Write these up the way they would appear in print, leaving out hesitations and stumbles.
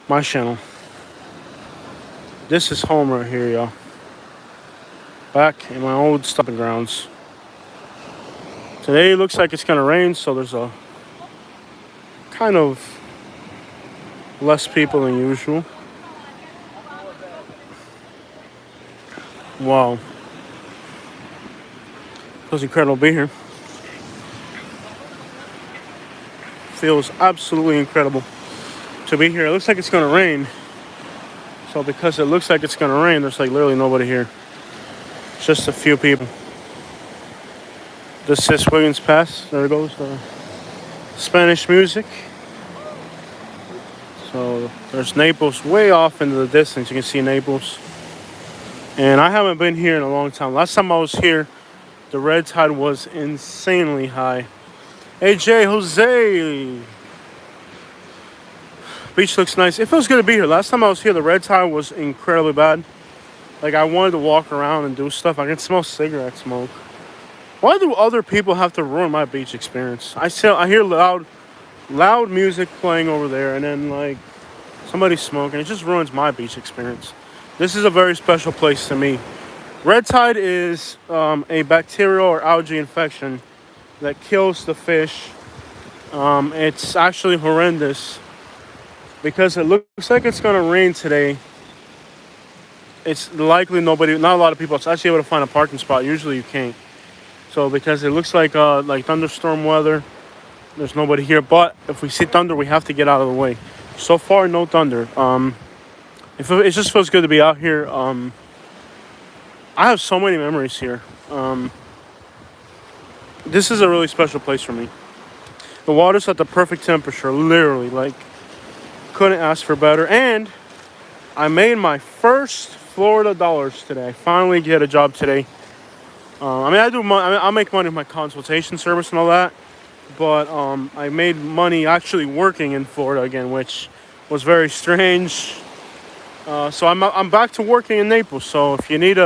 my channel. This is home right here, y'all. Back in my old stomping grounds. Today looks like it's gonna rain, so there's a kind of less people than usual. Wow. Feels incredible to be here. Feels absolutely incredible to be here. It looks like it's gonna rain. So because it looks like it's gonna rain, there's like literally nobody here. Just a few people. This is Wiggins Pass. There goes the Spanish music. So there's Naples way off into the distance. You can see Naples. And I haven't been here in a long time. Last time I was here, the red tide was insanely high. Hey Jay, Jose. Beach looks nice. It feels good to be here. Last time I was here, the red tide was incredibly bad. Like I wanted to walk around and do stuff. I can smell cigarette smoke. Why do other people have to ruin my beach experience? I hear loud music playing over there, and then like somebody smoking. It just ruins my beach experience. This is a very special place to me. Red tide is a bacterial or algae infection that kills the fish. It's actually horrendous because it looks like it's gonna rain today. It's likely not a lot of people are actually able to find a parking spot. Usually you can't. So because it looks like thunderstorm weather, there's nobody here. But if we see thunder, we have to get out of the way. So far, no thunder. It just feels good to be out here. I have so many memories here. This is a really special place for me. The water's at the perfect temperature, literally. Like, couldn't ask for better. And I made my first Florida dollars today. I finally get a job today. I make money with my consultation service and all that. But I made money actually working in Florida again, which was very strange. So I'm back to working in Naples. So if you need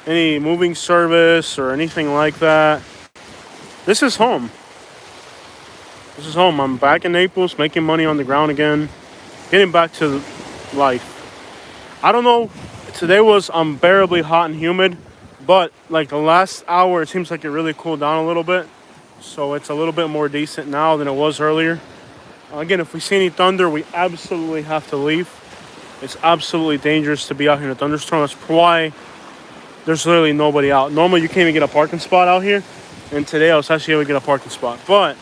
any moving service or anything like that, this is home. This is home. I'm back in Naples, making money on the ground again, getting back to life. I don't know. Today was unbearably hot and humid, but like the last hour, it seems like it really cooled down a little bit. So it's a little bit more decent now than it was earlier. Again, if we see any thunder, we absolutely have to leave. It's absolutely dangerous to be out here in a thunderstorm. That's why there's literally nobody out. Normally, you can't even get a parking spot out here. And today, I was actually able to get a parking spot. But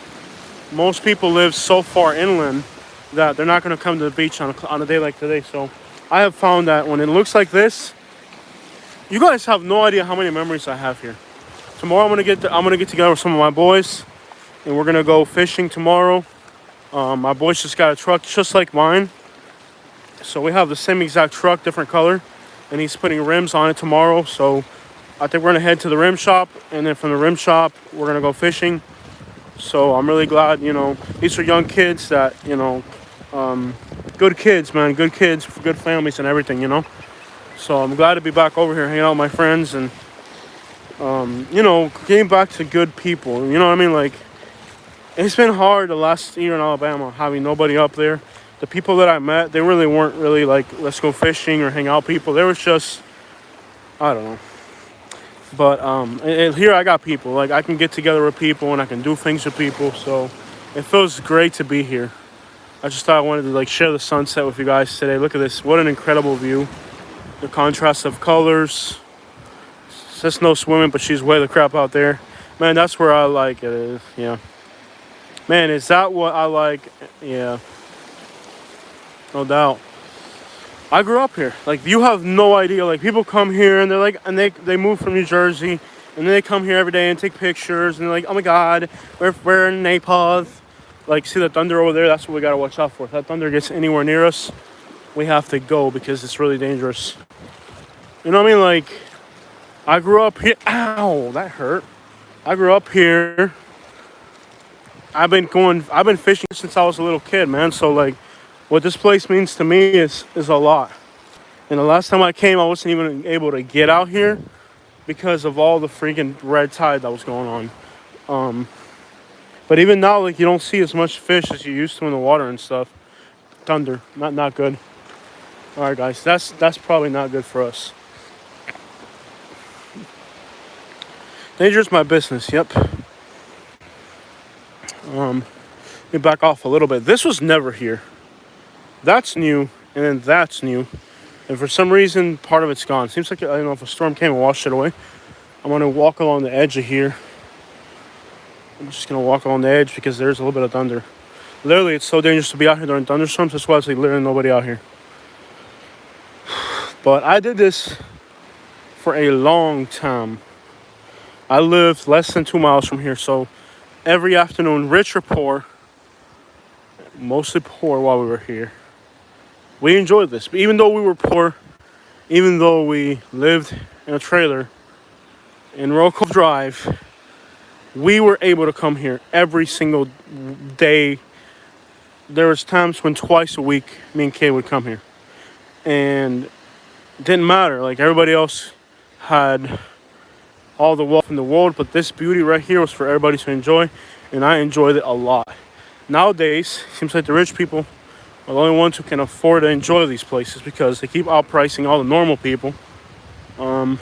most people live so far inland that they're not going to come to the beach on a day like today. So I have found that when it looks like this, you guys have no idea how many memories I have here. Tomorrow, I'm gonna get together with some of my boys, and we're gonna go fishing tomorrow. My boys just got a truck just like mine. So we have the same exact truck, different color, and he's putting rims on it tomorrow. So I think we're gonna head to the rim shop, and then from the rim shop, we're gonna go fishing. So I'm really glad, these are young kids that, good kids, man, good kids, good families and everything, So I'm glad to be back over here hanging out with my friends and, getting back to good people. You know what I mean? Like, it's been hard the last year in Alabama, having nobody up there. The people that I met, they really weren't really like, let's go fishing or hang out people. There was just, I don't know. But here I got people. Like, I can get together with people and I can do things with people. So it feels great to be here. I just thought I wanted to share the sunset with you guys today. Look at this. What an incredible view. The contrast of colors. There's no swimming, but she's way the crap out there. Man, that's where I like it is. Yeah. Man, is that what I like? Yeah. No doubt. I grew up here. Like, you have no idea. Like, people come here and they're like, and they move from New Jersey, and then they come here every day and take pictures, and they're like, oh my God, we're in Naples. Like, see the thunder over there? That's what we gotta watch out for. If that thunder gets anywhere near us, we have to go because it's really dangerous. You know what I mean? Like, I grew up here. Ow, that hurt. I grew up here. I've been fishing since I was a little kid, man. So like, what this place means to me is a lot. And the last time I came, I wasn't even able to get out here because of all the freaking red tide that was going on. But even now, like, you don't see as much fish as you used to in the water and stuff. Thunder, not good. All right, guys, that's probably not good for us. Dangerous my business. Yep. Let me back off a little bit. This was never here. That's new, and then that's new. And for some reason, part of it's gone. Seems like, I don't know if a storm came and washed it away. I'm going to walk along the edge of here. I'm just going to walk along the edge because there's a little bit of thunder. Literally, it's so dangerous to be out here during thunderstorms. That's why there's like literally nobody out here. But I did this for a long time. I lived less than 2 miles from here. So every afternoon, rich or poor, mostly poor while we were here, we enjoyed this. But even though we were poor, even though we lived in a trailer in Royal Cove Drive, we were able to come here every single day. There was times when twice a week me and Kay would come here. And it didn't matter. Like everybody else had all the wealth in the world, but this beauty right here was for everybody to enjoy, and I enjoyed it a lot. Nowadays, it seems like the rich people are the only ones who can afford to enjoy these places because they keep outpricing all the normal people. We're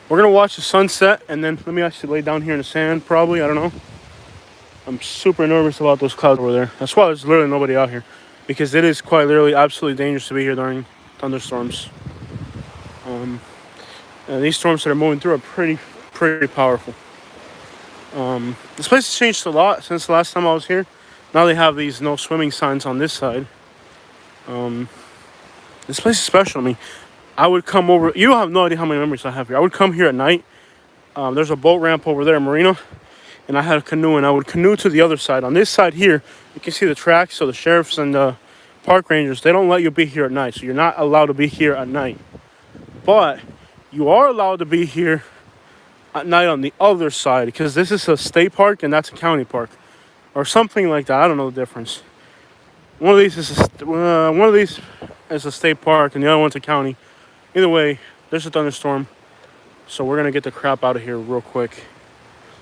gonna watch the sunset, and then let me actually lay down here in the sand. Probably, I don't know. I'm super nervous about those clouds over there. That's why there's literally nobody out here, because it is quite literally absolutely dangerous to be here during thunderstorms. And these storms that are moving through are pretty powerful. This place has changed a lot since the last time I was here. Now they have these no swimming signs on this side. This place is special to me. I would come over. You have no idea how many memories I have here. I would come here at night. There's a boat ramp over there, marina, and I had a canoe, and I would canoe to the other side. On this side here, you can see the tracks. So the sheriffs and the park rangers, they don't let you be here at night. So you're not allowed to be here at night. But you are allowed to be here at night on the other side, because this is a state park and that's a county park, or something like that. I don't know the difference. One of these is a state park, and the other one's a county. Either way, there's a thunderstorm, so we're gonna get the crap out of here real quick.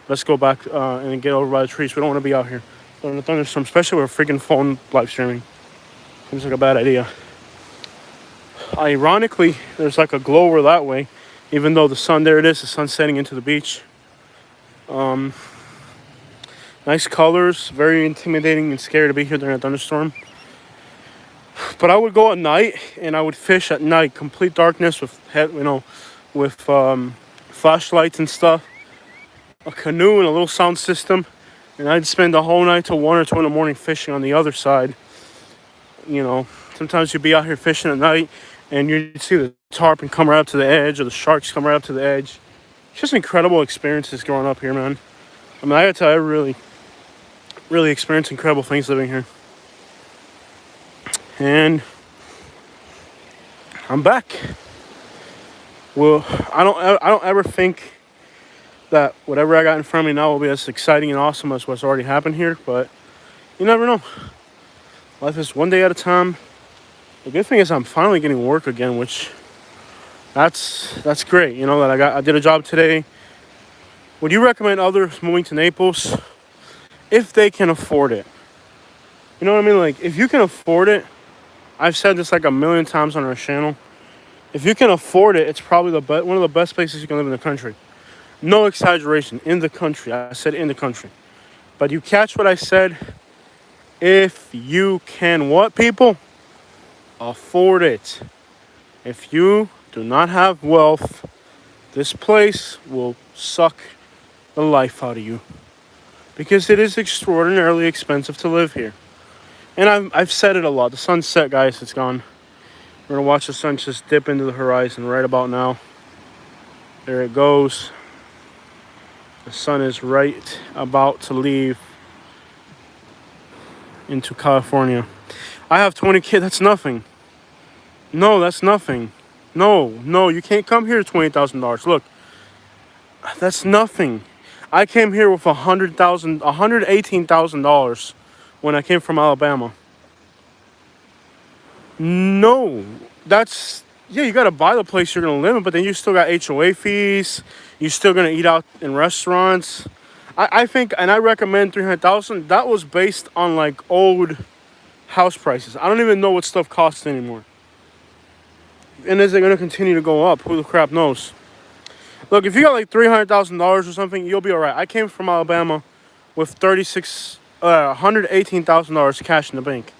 Let's go back and get over by the trees. We don't want to be out here during a thunderstorm, especially with a freaking phone live streaming. Seems like a bad idea. Ironically, there's like a glow over that way, even though the sun, there it is, the sun's setting into the beach. Nice colors, very intimidating and scary to be here during a thunderstorm. But I would go at night, and I would fish at night, complete darkness with flashlights and stuff, a canoe and a little sound system, and I'd spend the whole night till 1 or 2 in the morning fishing on the other side. You know, sometimes you'd be out here fishing at night, and you'd see the tarpon come right up to the edge, or the sharks come right up to the edge. It's just incredible experiences growing up here, man. I mean, I gotta tell you, I really experienced incredible things living here. And I'm back. Well, I don't ever think that whatever I got in front of me now will be as exciting and awesome as what's already happened here, but you never know. Life is one day at a time. The good thing is I'm finally getting work again, which that's great. You know, that I did a job today. Would you recommend others moving to Naples if they can afford it? You know what I mean? Like, if you can afford it, I've said this like a million times on our channel. If you can afford it, it's probably one of the best places you can live in the country. No exaggeration, in the country. I said in the country. But you catch what I said? If you can what, people? Afford it. If you do not have wealth, this place will suck the life out of you, because it is extraordinarily expensive to live here. And I've said it a lot. The sun's set, guys. It's gone. We're gonna watch the sun just dip into the horizon right about now. There it goes. The sun is right about to leave into California. I have 20 kids. That's nothing. No, that's nothing. No, you can't come here to $20,000. Look, that's nothing. I came here with $118,000 when I came from Alabama. No, you gotta buy the place you're gonna live in, but then you still got HOA fees. You're still gonna eat out in restaurants. I think, and I recommend $300,000. That was based on like old house prices. I don't even know what stuff costs anymore. And is it going to continue to go up? Who the crap knows? Look, if you got like $300,000 or something, you'll be all right. I came from Alabama with $118,000 cash in the bank.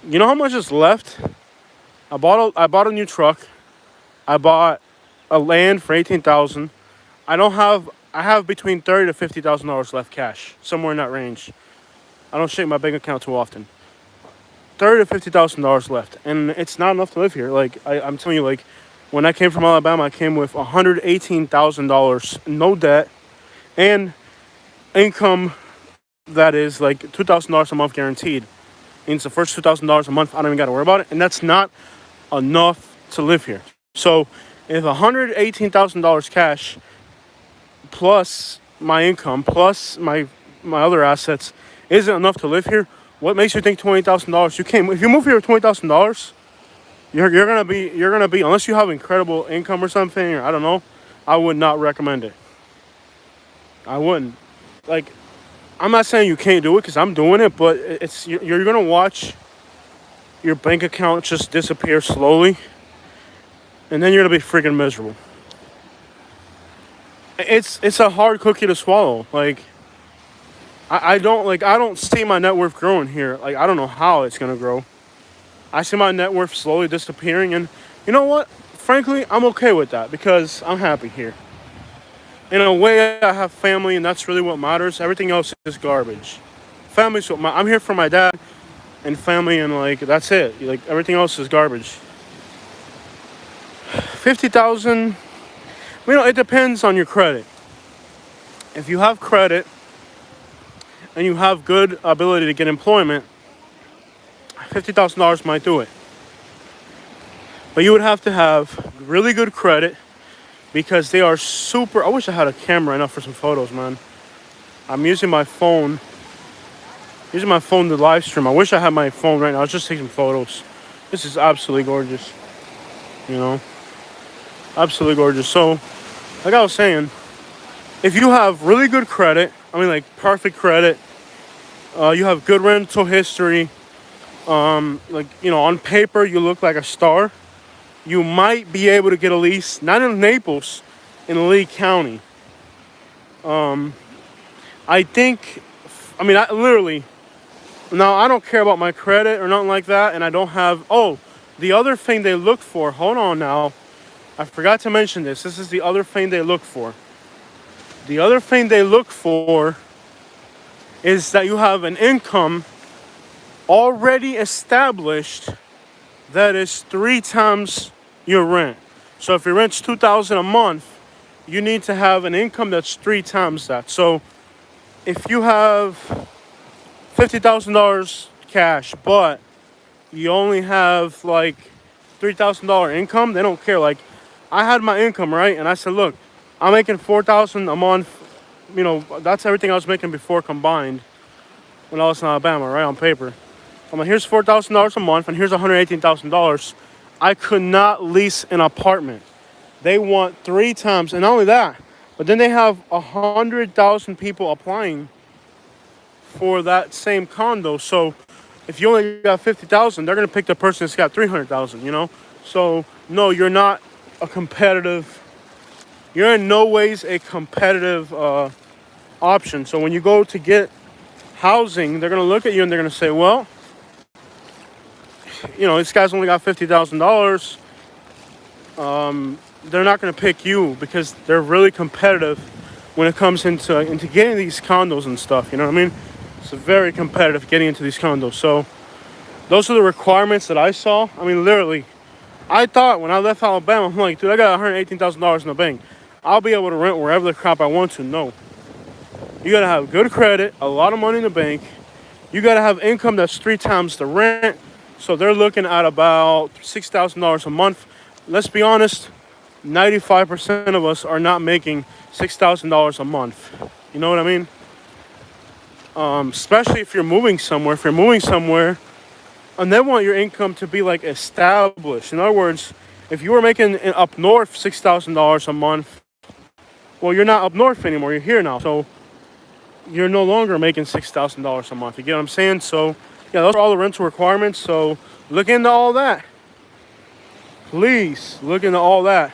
You know how much is left? I bought a new truck. I bought a land for 18,000. I have between $30,000 to $50,000 left cash, somewhere in that range. I don't shake my bank account too often. $30,000 to $50,000 left, and it's not enough to live here. Like I'm telling you, like when I came from Alabama, I came with $118,000, no debt, and income that is like $2,000 a month guaranteed. Means the first $2,000 a month, I don't even got to worry about it, and that's not enough to live here. So if $118,000 cash plus my income plus my other assets isn't enough to live here, what makes you think $20,000? If you move here with $20,000, you're gonna be unless you have incredible income or something, or I don't know, I would not recommend it. I wouldn't. Like, I'm not saying you can't do it because I'm doing it, but you're gonna watch your bank account just disappear slowly, and then you're gonna be freaking miserable. It's a hard cookie to swallow. Like, I don't see my net worth growing here. Like, I don't know how it's gonna grow. I see my net worth slowly disappearing, and you know what? Frankly, I'm okay with that because I'm happy here. In a way, I have family, and that's really what matters. Everything else is garbage. Family's what I'm here for my dad and family, and like that's it. Like everything else is garbage. 50,000. It depends on your credit. If you have credit and you have good ability to get employment, $50,000 might do it. But you would have to have really good credit because they are super. I wish I had a camera enough for some photos, man. I'm using my phone. To live stream. I wish I had my phone right now. I was just taking photos. This is absolutely gorgeous. Absolutely gorgeous. So, like I was saying, if you have really good credit, like perfect credit, you have good rental history, on paper you look like a star, you might be able to get a lease, not in Naples, in Lee County. I literally, now I don't care about my credit or nothing like that, and I don't have, the other thing they look for, hold on now, I forgot to mention this. This is the other thing they look for. The other thing they look for is that you have an income already established that is 3 times your rent. So if your rent's $2,000 a month, you need to have an income that's 3 times that. So if you have $50,000 cash, but you only have like $3,000 income, they don't care. Like, I had my income, right? And I said, look, I'm making $4,000 a month. That's everything I was making before combined when I was in Alabama, right, on paper. I'm like, here's $4,000 a month, and here's $118,000. I could not lease an apartment. They want 3 times, and not only that, but then they have 100,000 people applying for that same condo. So if you only got 50,000, they're gonna pick the person that's got 300,000. So no, you're not a competitive. You're in no ways a competitive option. So when you go to get housing, they're gonna look at you and they're gonna say, well, this guy's only got $50,000. They're not gonna pick you because they're really competitive when it comes into getting these condos and stuff. You know what I mean? It's very competitive getting into these condos. So those are the requirements that I saw. Literally, I thought when I left Alabama, I'm like, dude, I got $118,000 in the bank. I'll be able to rent wherever the crap I want to. No. You gotta have good credit, a lot of money in the bank. You gotta have income that's 3 times the rent. So they're looking at about $6,000 a month. Let's be honest, 95% of us are not making $6,000 a month. You know what I mean? Especially if you're moving somewhere. If you're moving somewhere, and they want your income to be like established. In other words, if you were making up north $6,000 a month, well, you're not up north anymore. You're here now, so you're no longer making $6,000 a month. You get what I'm saying? So, yeah, those are all the rental requirements. So look into all that. please look into all that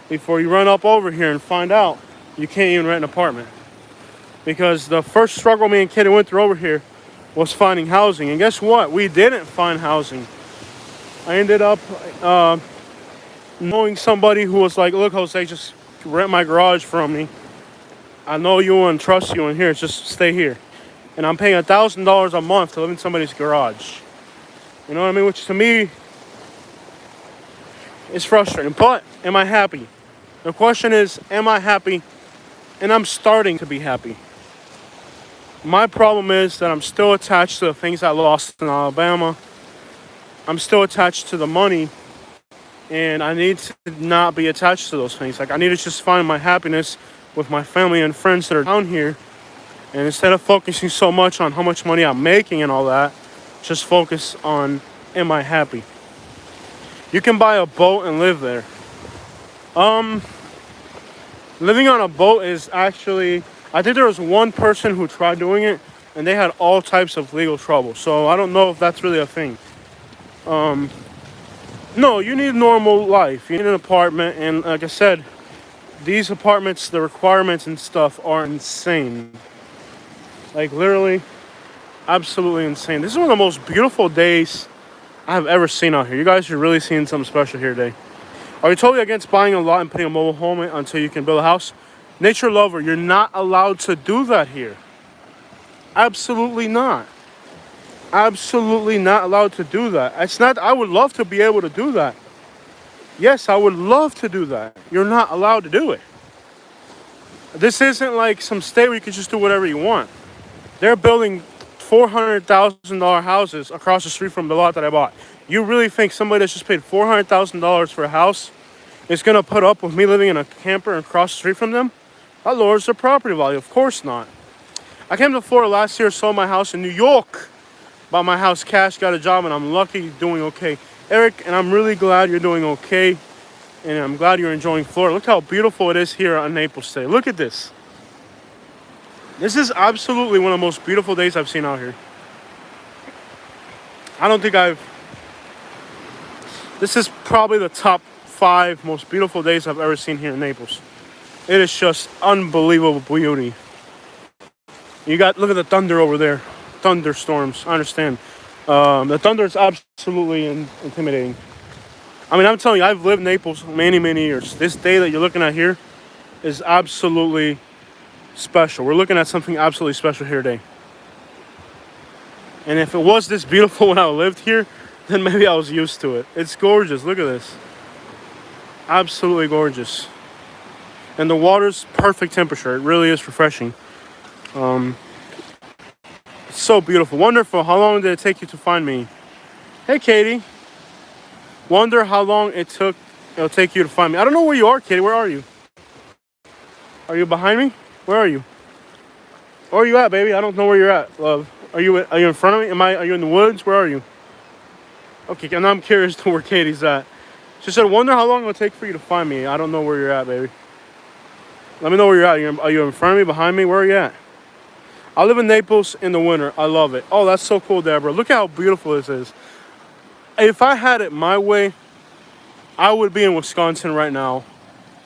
before you run up over here and find out you can't even rent an apartment. Because the first struggle me and Kitty went through over here was finding housing. And guess what? We didn't find housing. I ended up knowing somebody who was like, look, Jose, just rent my garage from me. I know you and trust you in here. Just stay here. And I'm paying $1,000 a month to live in somebody's garage. You know what I mean? Which to me is frustrating. But am I happy? The question is, am I happy? And I'm starting to be happy. My problem is that I'm still attached to the things I lost in Alabama. I'm still attached to the money. And I need to not be attached to those things. Like, I need to just find my happiness with my family and friends that are down here. And instead of focusing so much on how much money I'm making and all that, just focus on, am I happy? You can buy a boat and live there. Living on a boat is actually, I think there was one person who tried doing it and they had all types of legal trouble. So I don't know if that's really a thing. No, you need normal life. You need an apartment. And like I said, these apartments, the requirements and stuff are insane. Like literally, absolutely insane. This is one of the most beautiful days I've ever seen out here. You guys are really seeing something special here today. Are you totally against buying a lot and putting a mobile home in until you can build a house? Nature lover, you're not allowed to do that here. Absolutely not. Absolutely not allowed to do that. It's not, I would love to be able to do that. Yes, I would love to do that. You're not allowed to do it. This isn't like some state where you can just do whatever you want. They're building $400,000 houses across the street from the lot that I bought. You really think somebody that's just paid $400,000 for a house is going to put up with me living in a camper across the street from them? That lowers their property value. Of course not. I came to Florida last year, sold my house in New York. Bought my house cash, got a job, and I'm lucky doing okay. Eric, and I'm really glad you're doing okay. And I'm glad you're enjoying Florida. Look how beautiful it is here on Naples today. Look at this. This is absolutely one of the most beautiful days I've seen out here. I don't think this is probably the top 5 most beautiful days I've ever seen here in Naples. It is just unbelievable beauty. Look at the thunder over there. Thunderstorms, I understand. The thunder is absolutely intimidating. I mean, I'm telling you, I've lived in Naples many, many years. This day that you're looking at here is absolutely special. We're looking at something absolutely special here today. And if it was this beautiful when I lived here, then maybe I was used to it. It's gorgeous. Look at this. Absolutely gorgeous. And the water's perfect temperature. It really is refreshing. It's so beautiful. Wonderful. How long did it take you to find me? Hey, Katie. Wonder how long it'll take you to find me. I don't know where you are, Katie. Where are you? Are you behind me? Where are you? Where are you at, baby? I don't know where you're at, love. Are you in front of me? Are you in the woods? Where are you? Okay, and I'm curious to where Katie's at. She said, wonder how long it'll take for you to find me. I don't know where you're at, baby. Let me know where you're at. Are you in front of me, behind me? Where are you at? I live in Naples in the winter. I love it. Oh, that's so cool, Deborah. Look how beautiful this is. If I had it my way, I would be in Wisconsin right now.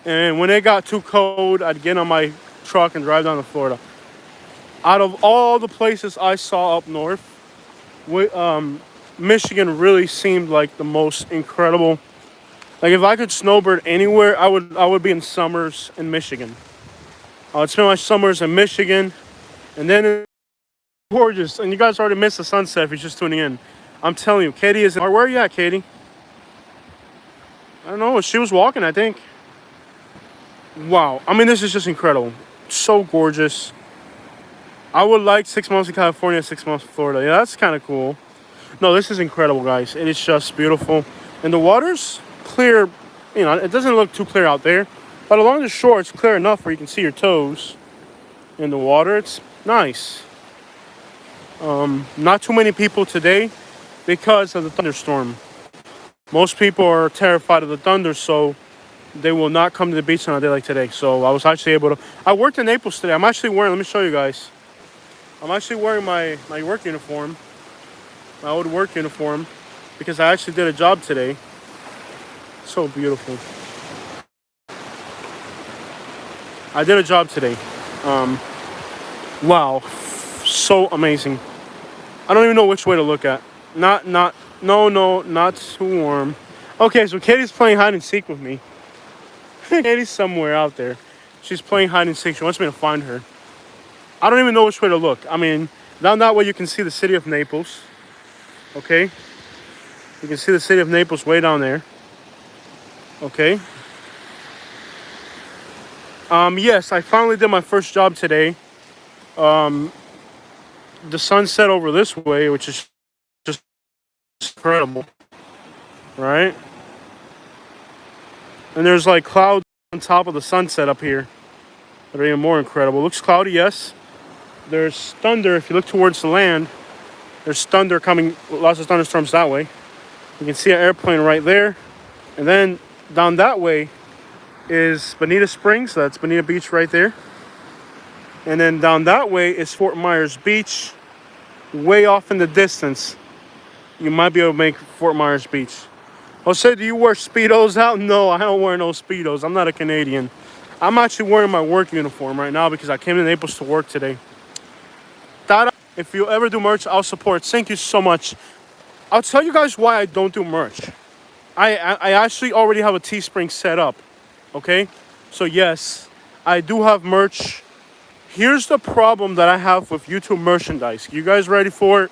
And when it got too cold, I'd get on my truck and drive down to Florida. Out of all the places I saw up north, Michigan really seemed like the most incredible. Like if I could snowbird anywhere, I would be in summers in Michigan. I would spend my summers in Michigan, and then it's gorgeous. And you guys already missed the sunset if you're just tuning in. I'm telling you, Katie is. Where are you at, Katie? I don't know. She was walking, I think. Wow. I mean, this is just incredible. So gorgeous. I would like 6 months in California, 6 months in Florida. Yeah, that's kind of cool. No, this is incredible, guys. It is just beautiful. And the water's clear. You know, it doesn't look too clear out there. But along the shore, it's clear enough where you can see your toes in the water. It's nice. Not too many people today because of the thunderstorm. Most people are terrified of the thunder, so they will not come to the beach on a day like today. So I was actually able to. I worked in Naples today. I'm actually wearing. Let me show you guys. I'm actually wearing my work uniform, my old work uniform, because I actually did a job today. So beautiful. I did a job today. Wow, so amazing. I don't even know which way to look at. Not too warm. Okay, so Katie's playing hide and seek with me. Katie's somewhere out there. She's playing hide and seek. She wants me to find her. I don't even know which way to look. I mean, down that way you can see the city of Naples. Okay? You can see the city of Naples way down there. Okay? Yes, I finally did my first job today. The sun set over this way, which is just incredible. Right? And there's like clouds on top of the sunset up here that are even more incredible. Looks cloudy, yes. There's thunder. If you look towards the land, there's thunder coming, lots of thunderstorms that way. You can see an airplane right there. And then down that way is Bonita Springs. That's Bonita Beach right there. And then down that way is Fort Myers Beach. Way off in the distance, you might be able to make Fort Myers Beach. Jose, do you wear Speedos out? No, I don't wear no Speedos. I'm not a Canadian. I'm actually wearing my work uniform right now because I came to Naples to work today. If you ever do merch, I'll support. Thank you so much. I'll tell you guys why I don't do merch. I actually already have a Teespring set up. Okay? So yes, I do have merch. Here's the problem that I have with YouTube merchandise. You guys ready for it?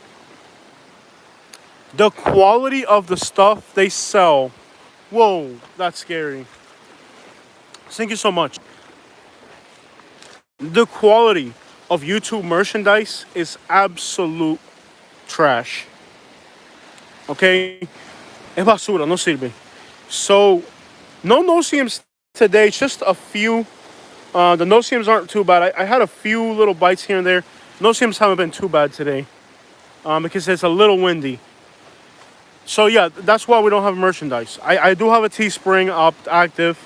The quality of the stuff they sell. Whoa, that's scary. Thank you so much. The quality of YouTube merchandise is absolute trash. Okay? Es basura, no sirve. So, no no-seams today, just a few. The no-seams aren't too bad. I had a few little bites here and there. No-seams haven't been too bad today because it's a little windy. So yeah, that's why we don't have merchandise. I do have a Teespring up active.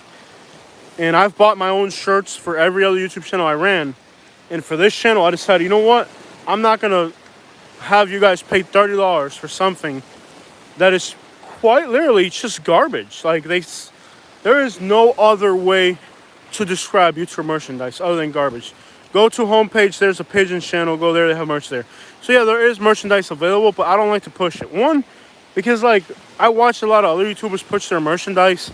And I've bought my own shirts for every other YouTube channel I ran. And for this channel, I decided, you know what? I'm not going to have you guys pay $30 for something that is quite literally just garbage. Like, there is no other way to describe YouTube merchandise other than garbage. Go to homepage, there's a Pigeon channel, go there, they have merch there. So yeah, there is merchandise available, but I don't like to push it. One, because like, I watch a lot of other YouTubers push their merchandise,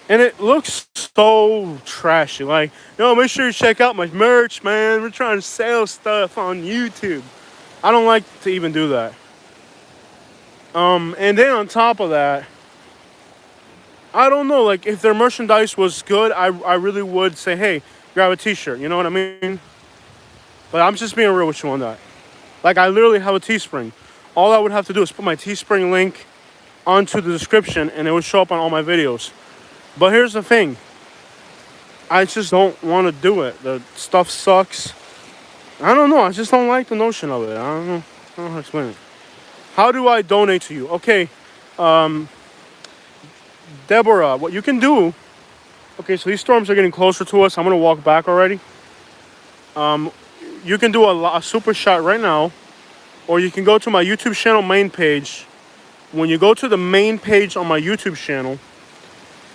and it looks so trashy. Like, yo, make sure you check out my merch, man. We're trying to sell stuff on YouTube. I don't like to even do that. And then on top of that, I don't know, like, if their merchandise was good, I really would say, hey, grab a t-shirt. You know what I mean? But I'm just being real with you on that. Like, I literally have a Teespring. All I would have to do is put my Teespring link onto the description, and it would show up on all my videos. But here's the thing. I just don't want to do it. The stuff sucks. I don't know. I just don't like the notion of it. I don't know how to explain it. How do I donate to you? Okay. Deborah, what you can do. Okay, so these storms are getting closer to us. I'm going to walk back already. You can do a super shot right now. Or you can go to my YouTube channel main page. When you go to the main page on my YouTube channel,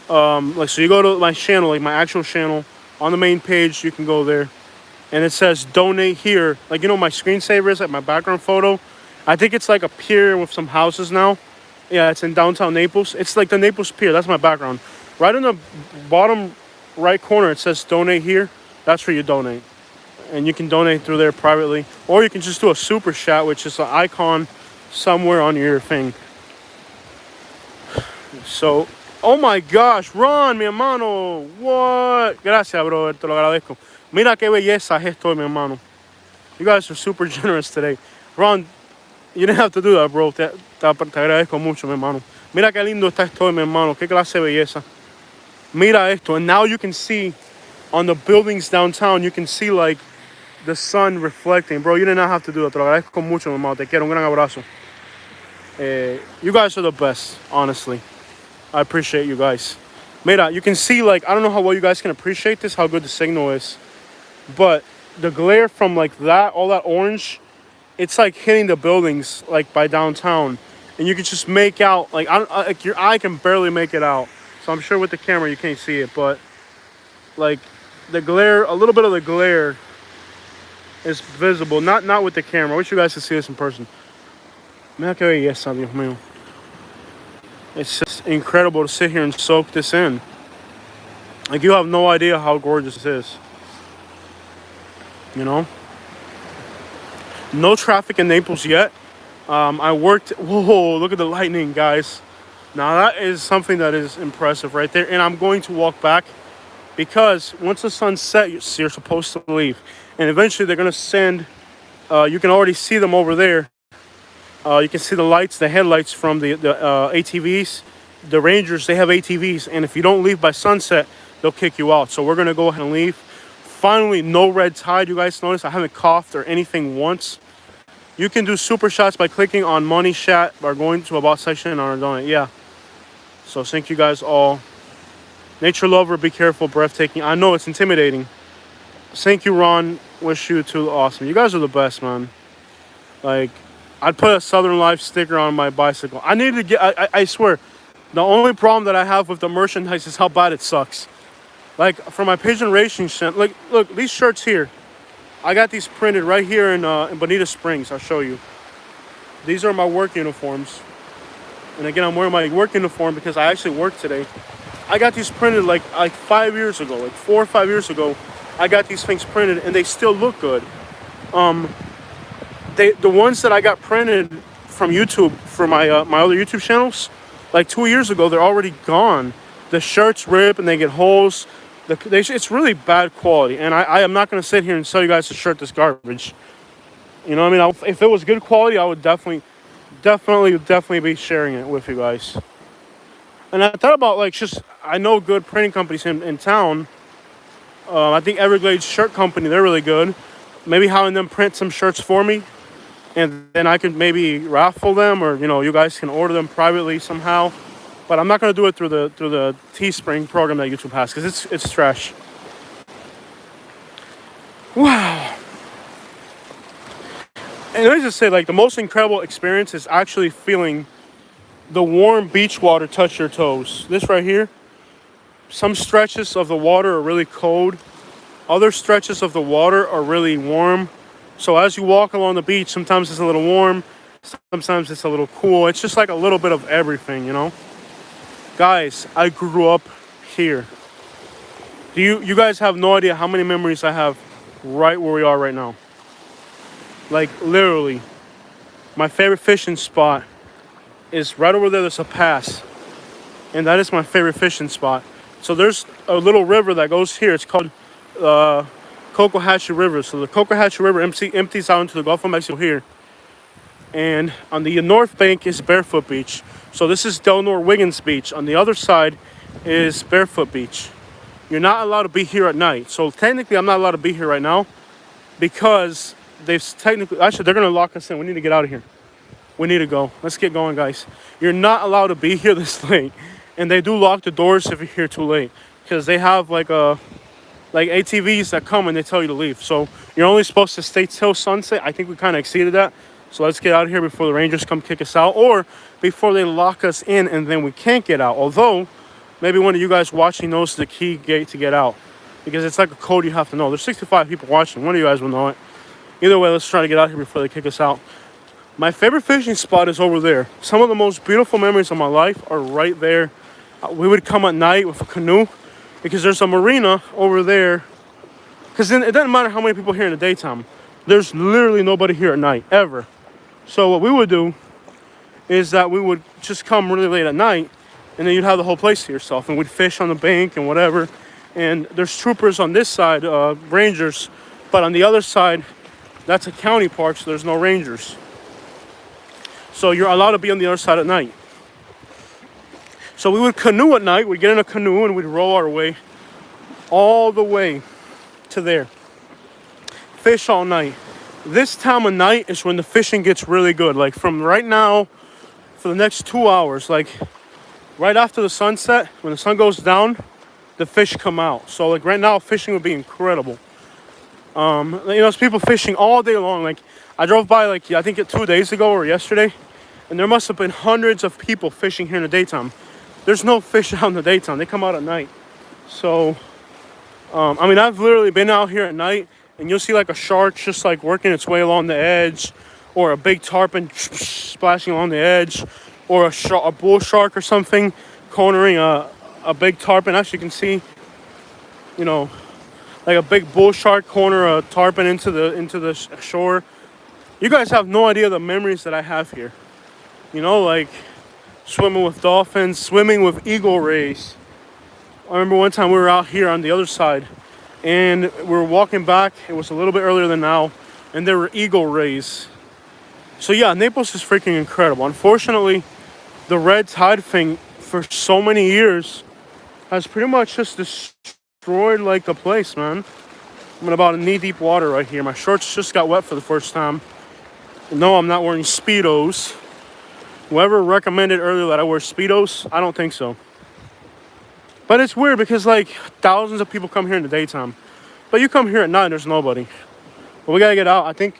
like, so you go to my channel, like my actual channel, on the main page, you can go there, and it says donate here. Like, you know, my screensaver is like my background photo. I think it's like a pier with some houses now. Yeah, it's in downtown Naples. It's like the Naples Pier. That's my background. Right in the bottom right corner, it says donate here. That's where you donate, and you can donate through there privately, or you can just do a super chat, which is an icon somewhere on your thing. So, oh my gosh, Ron, mi hermano, what? Gracias, brother, te lo agradezco. Mira qué belleza es esto, mi hermano. You guys are super generous today. Ron, you didn't have to do that, bro. Te agradezco mucho, mi hermano. Mira qué lindo está esto, mi hermano. Qué clase de belleza. Mira esto. And now you can see on the buildings downtown, you can see like the sun reflecting. Bro, you did not have to do that. Te lo agradezco mucho, mi hermano. Te quiero. Un gran abrazo. You guys are the best, honestly. I appreciate you guys. Mira, you can see, like, I don't know how well you guys can appreciate this, how good the signal is. But the glare from, like, that, all that orange, it's, like, hitting the buildings, like, by downtown. And you can just make out, like, like your eye can barely make it out. So I'm sure with the camera you can't see it, but like the glare, a little bit of the glare is visible. Not with the camera. I wish you guys could see this in person. Mira qué belleza, Dios mío. It's just incredible to sit here and soak this in. Like, you have no idea how gorgeous this is. You know? No traffic in Naples yet. I worked... Whoa, look at the lightning, guys. Now, that is something that is impressive right there. And I'm going to walk back because once the sun sets, you're supposed to leave. And eventually they're going to send... you can already see them over there. You can see the lights, the headlights from the ATVs. The Rangers, they have ATVs. And if you don't leave by sunset, they'll kick you out. So we're going to go ahead and leave. Finally, no red tide. You guys notice I haven't coughed or anything once. You can do super shots by clicking on Money Chat or going to About section and on donate. Yeah. So thank you guys all. Nature lover, be careful, breathtaking. I know it's intimidating. Thank you, Ron. Wish you two awesome. You guys are the best, man. Like, I'd put a Southern Life sticker on my bicycle. I need to get, I swear, the only problem that I have with the merchandise is how bad it sucks. Like, for my Pigeon Racing shit, like, look, these shirts here. I got these printed right here in Bonita Springs. I'll show you. These are my work uniforms. And again, I'm wearing my work uniform because I actually work today. I got these printed like 5 years ago, like 4 or 5 years ago. I got these things printed and they still look good. The ones that I got printed from YouTube for my my other YouTube channels, like 2 years ago, they're already gone. The shirts rip and they get holes. It's really bad quality, and I am not going to sit here and sell you guys a shirt that's garbage. You know what I mean? If it was good quality, I would definitely be sharing it with you guys. And I thought about, like, I know good printing companies in town. I think Everglades Shirt Company, they're really good. Maybe having them print some shirts for me, and then I could maybe raffle them, or, you know, you guys can order them privately somehow. But I'm not going to do it through the Teespring program that YouTube has, because it's trash. Wow. And let me just say, like, the most incredible experience is actually feeling the warm beach water touch your toes. This right here. Some stretches of the water are really cold. Other stretches of the water are really warm. So as you walk along the beach, sometimes it's a little warm. Sometimes it's a little cool. It's just like a little bit of everything, you know? Guys, I grew up here. You guys have no idea how many memories I have right where we are right now. Like, literally, my favorite fishing spot is right over there. There's a pass, and that is my favorite fishing spot. So there's a little river that goes here. It's called Cocohatchee River. So the Cocohatchee River empties out into the Gulf of Mexico here. And on the north bank is Barefoot Beach. So this is Delnor Wiggins Beach. On the other side is Barefoot Beach. You're not allowed to be here at night. So technically, I'm not allowed to be here right now because actually, they're going to lock us in. We need to get out of here. We need to go. Let's get going, guys. You're not allowed to be here this late. And they do lock the doors if you're here too late, because they have like ATVs that come and they tell you to leave. So you're only supposed to stay till sunset. I think we kind of exceeded that. So let's get out of here before the Rangers come kick us out, or before they lock us in and then we can't get out. Although, maybe one of you guys watching knows the key gate to get out, because it's like a code you have to know. There's 65 people watching. One of you guys will know it. Either way, let's try to get out here before they kick us out. My favorite fishing spot is over there. Some of the most beautiful memories of my life are right there. We would come at night with a canoe, because there's a marina over there. Because it doesn't matter how many people are here in the daytime. There's literally nobody here at night, ever. So what we would do is that we would just come really late at night, and then you'd have the whole place to yourself, and we'd fish on the bank and whatever. And there's troopers on this side, rangers, but on the other side, that's a county park, so there's no rangers. So you're allowed to be on the other side at night. So we would canoe at night. We'd get in a canoe and we'd row our way all the way to there. Fish all night. This time of night is when the fishing gets really good. Like, from right now for the next 2 hours, like right after the sunset, when the sun goes down, the fish come out. So like right now, fishing would be incredible. There's people fishing all day long. Like, I drove by, like, I think 2 days ago or yesterday, and there must have been hundreds of people fishing here in the daytime. there's no fish out in the daytime. They come out at night. So, I mean, I've literally been out here at night, and you'll see like a shark just like working its way along the edge, or a big tarpon splashing along the edge, or a bull shark or something cornering a big tarpon. As you can see, you know, like a big bull shark corner a tarpon into the shore. You guys have no idea the memories that I have here. You know, like swimming with dolphins, swimming with eagle rays. I remember one time we were out here on the other side, and we were walking back. It was a little bit earlier than now, and there were eagle rays. So yeah, Naples is freaking incredible. Unfortunately, the red tide thing for so many years has pretty much just destroyed like the place, man. I'm in about knee-deep water right here. My shorts just got wet for the first time. No, I'm not wearing Speedos. Whoever recommended earlier that I wear Speedos, I don't think so. But it's weird because like thousands of people come here in the daytime. But you come here at night, there's nobody. But we gotta get out. I think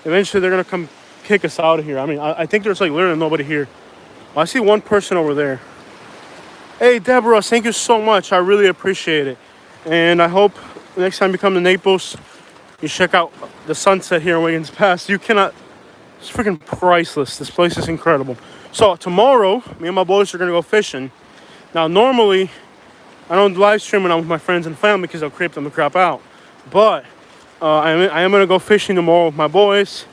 eventually they're gonna come kick us out of here. I mean, I think there's like literally nobody here. I see one person over there. Hey, Deborah, thank you so much. I really appreciate it. And I hope next time you come to Naples, you check out the sunset here in Wiggins Pass. You cannot, it's freaking priceless. This place is incredible. So tomorrow, me and my boys are gonna go fishing. Now, normally, I don't live stream when I'm with my friends and family because I'll creep them the crap out. But I am gonna go fishing tomorrow with my boys.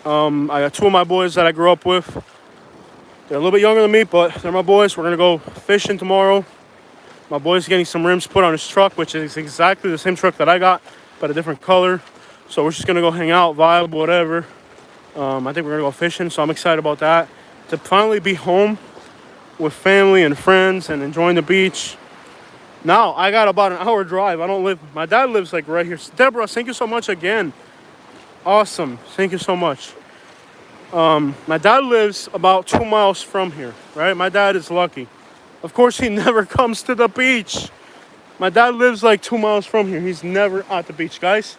I got two of my boys that I grew up with. They're a little bit younger than me, but they're my boys. We're gonna go fishing tomorrow. My boy's getting some rims put on his truck, which is exactly the same truck that I got, but a different color. So we're just gonna go hang out, vibe, whatever. I think we're gonna go fishing, so I'm excited about that. To finally be home with family and friends and enjoying the beach. Now, I got about an hour drive. I don't live, my dad lives like right here. Deborah, thank you so much again. Awesome, thank you so much. My dad lives about 2 miles from here, right? My dad is lucky. Of course, he never comes to the beach. My dad lives like 2 miles from here. He's never at the beach, guys.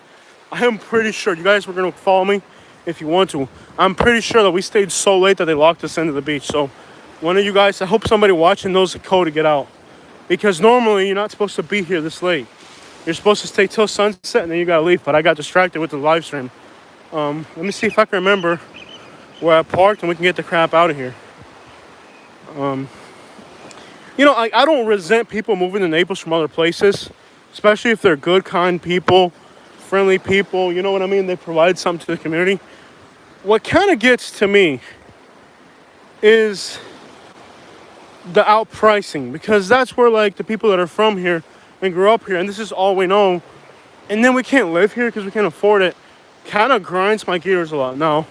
I am pretty sure, you guys were gonna follow me if you want to. I'm pretty sure that we stayed so late that they locked us into the beach. So one of you guys, I hope somebody watching knows the code to get out. Because normally you're not supposed to be here this late. You're supposed to stay till sunset and then you gotta leave. But I got distracted with the live stream. Let me see if I can remember where I parked and we can get the crap out of here. You know, I don't resent people moving to Naples from other places, especially if they're good, kind people, friendly people. You know what I mean? They provide something to the community. What kind of gets to me is the outpricing, because that's where like the people that are from here and grew up here, and this is all we know, and then we can't live here because we can't afford it, kind of grinds my gears a lot. Now,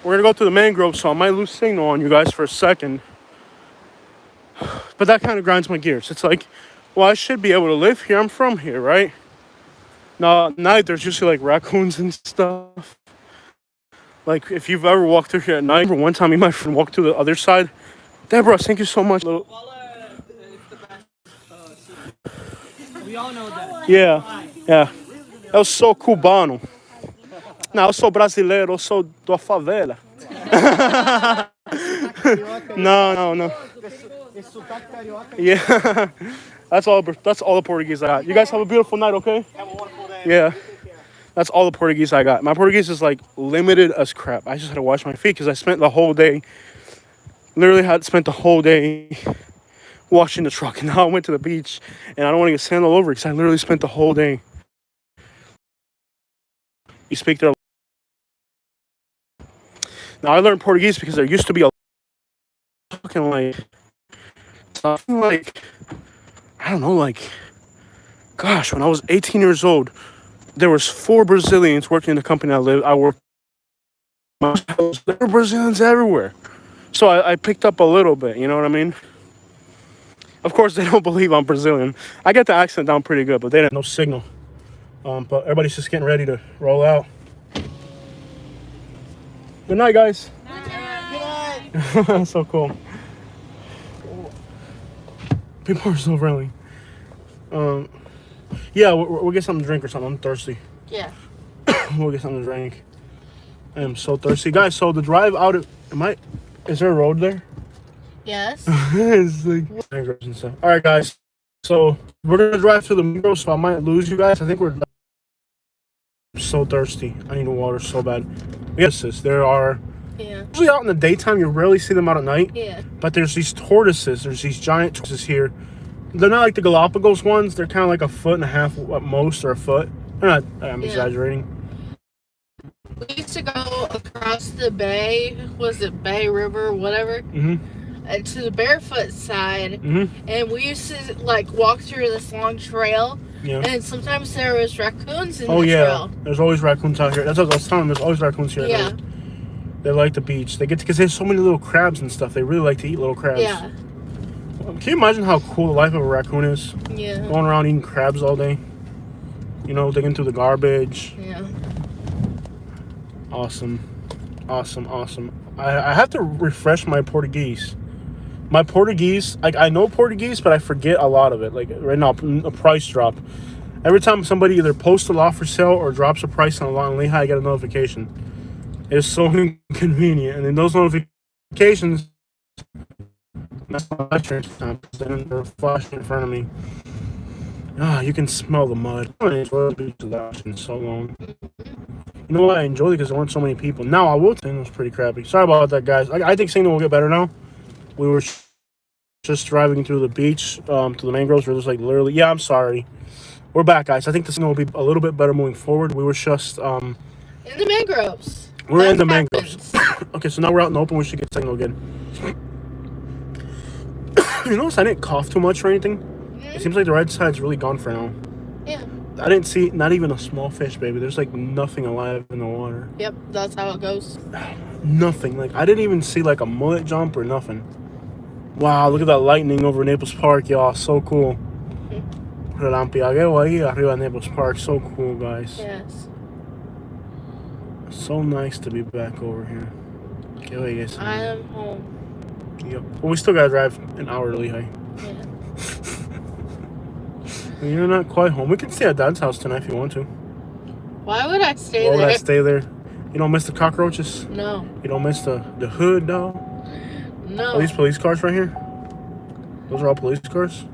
we're gonna go to the Mangroves, so I might lose signal on you guys for a second. But that kind of grinds my gears. It's like, well, I should be able to live here. I'm from here, right? Now, at night, there's usually like raccoons and stuff. Like, if you've ever walked through here at night, one time me and my friend walked to the other side. Deborah, thank you so much. It's the best. We all know that. Yeah, yeah. Eu sou cubano. Não, eu sou brasileiro, eu sou da favela. No. Yeah. That's all the Portuguese I got. You guys have a beautiful night, okay? Have a wonderful day. Yeah. That's all the Portuguese I got. My Portuguese is like limited as crap. I just had to wash my feet because I spent the whole day, literally had spent the whole day washing the truck. And now I went to the beach and I don't want to get sand all over because I literally spent the whole day. You speak their. Now I learned Portuguese because there used to be a fucking like I don't know, like, gosh, when I was 18 years old, there was 4 Brazilians working in the company I worked. There were Brazilians everywhere. So I picked up a little bit, you know what I mean? Of course, they don't believe I'm Brazilian. I get the accent down pretty good, but they didn't have no signal. But everybody's just getting ready to roll out. Good night, guys. Good night. So cool. People are so friendly. Yeah, we'll get something to drink or something. I'm thirsty. Yeah. We'll get something to drink. I am so thirsty. Guys, so the drive out of... Is there a road there? Yes. It's like mangroves and stuff. All right, guys. So we're gonna drive to the mangroves, so I might lose you guys. I think we're so thirsty. I need water so bad. Yes, there are Yeah. usually out in the daytime. You rarely see them out at night. Yeah. But there's these tortoises. There's these giant tortoises here. They're not like the Galapagos ones. They're kind of like 1.5 feet at most, or a foot. They're not. I'm exaggerating. We used to go across the bay. Was it Bay River, whatever? To the Barefoot side, and we used to like walk through this long trail. Yeah. And sometimes there was raccoons in the Oh trail. yeah. There's always raccoons out here. That's what I was telling them. There's always raccoons here. Yeah. They like the beach. They get because there's so many little crabs and stuff. They really like to eat little crabs. Yeah. Can you imagine how cool the life of a raccoon is? Yeah. Going around eating crabs all day. You know, digging through the garbage. Yeah. Awesome. I have to refresh my Portuguese. My Portuguese, like I know Portuguese, but I forget a lot of it. Like right now, a price drop. Every time somebody either posts a lot for sale or drops a price on a lot in Lehigh, I get a notification. It's so inconvenient. And then those notifications, that's my insurance time. Then they're flashing in front of me. Ah, you can smell the mud. I enjoyed the beach in so long. You know what? I enjoyed it because there weren't so many people. Now I will say it was pretty crappy. Sorry about that, guys. I think signal will get better now. We were just driving through the beach to the mangroves. Where there's like literally, yeah, I'm sorry. We're back, guys. I think the signal will be a little bit better moving forward. We were just in the mangroves. We're in the mangroves. Okay, so now we're out in the open. We should get signal again. You notice I didn't cough too much or anything? It seems like the right side's really gone for now. Yeah. I didn't see not even a small fish, baby. There's like nothing alive in the water. Yep, that's how it goes. Nothing. Like I didn't even see like a mullet jump or nothing. Wow, look at that lightning over Naples Park, y'all. So cool. Relampiagueo ahí arriba de Naples Park. So cool, guys. Yes. So nice to be back over here. I am home. Yep. Well, we still gotta drive an hour to Lehigh. Yeah. You're not quite home. We can stay at Dad's house tonight if you want to. Why would I stay Why there? would I stay there? You don't miss the cockroaches? No. You don't miss the hood, though? No. Are these police cars right here? Those are all police cars?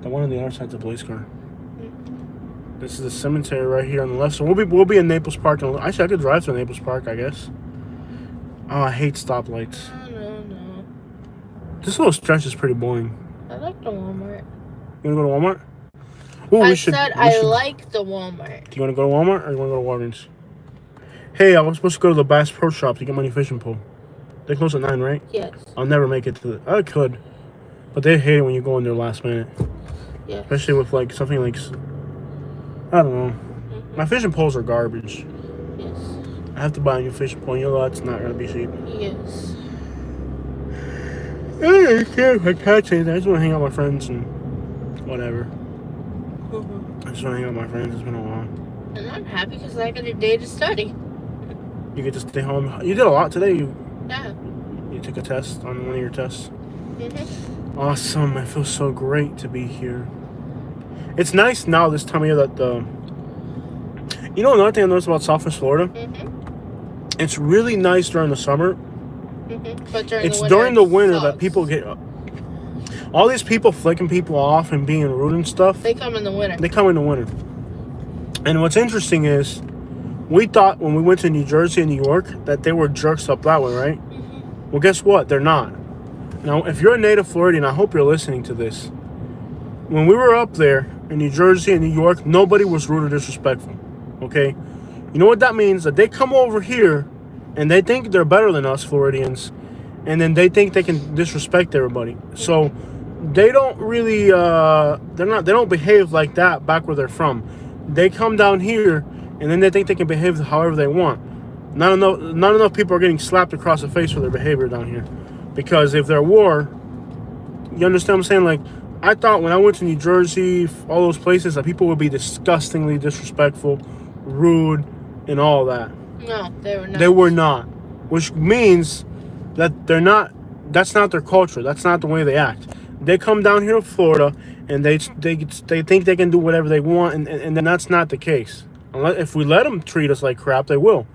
The one on the other side's a police car. This is the cemetery right here on the left. So we'll be in Naples Park. Actually, I could drive through Naples Park, I guess. Oh, I hate stoplights. No. This little stretch is pretty boring. I like the Walmart. You wanna go to Walmart? Ooh, I I like the Walmart. Do you want to go to Walmart or you want to go to Walgreens? Hey, I was supposed to go to the Bass Pro Shop to get my new fishing pole. They close at 9, right? Yes. I'll never make it to the... I could. But they hate it when you go in there last minute. Yeah. Especially with like something like... I don't know. My fishing poles are garbage. Yes. I have to buy a new fishing pole. You know that's not going to be cheap. Yes. I can't say that. I just want to hang out with my friends and whatever. I just want to hang out with my friends. It's been a while. And I'm happy because I got a day to study. You get to stay home. You did a lot today. Yeah. You took a test on one of your tests. Mm-hmm. Awesome. I feel so great to be here. It's nice now this time of year that the... You know another thing I noticed about Southwest Florida? Mm-hmm. It's really nice during the summer. Mm-hmm. But during the winter that people get... All these people flicking people off and being rude and stuff. They come in the winter. They come in the winter. And what's interesting is, we thought when we went to New Jersey and New York that they were jerks up that way, right? Mm-hmm. Well, guess what? They're not. Now, if you're a native Floridian, I hope you're listening to this. When we were up there in New Jersey and New York, nobody was rude or disrespectful. Okay? You know what that means? That they come over here and they think they're better than us Floridians, and then they think they can disrespect everybody. So they don't really they don't behave like that back where they're from. They come down here and then they think they can behave however they want. Not enough people are getting slapped across the face for their behavior down here. Because if there were, you understand what I'm saying? Like, I thought when I went to New Jersey, all those places, that people would be disgustingly disrespectful, rude, and all that. No, they were not. They were not. Which means that they're not, that's not their culture. That's not the way they act. They come down here to Florida and they think they can do whatever they want, and then that's not the case. Unless, if we let them treat us like crap, they will.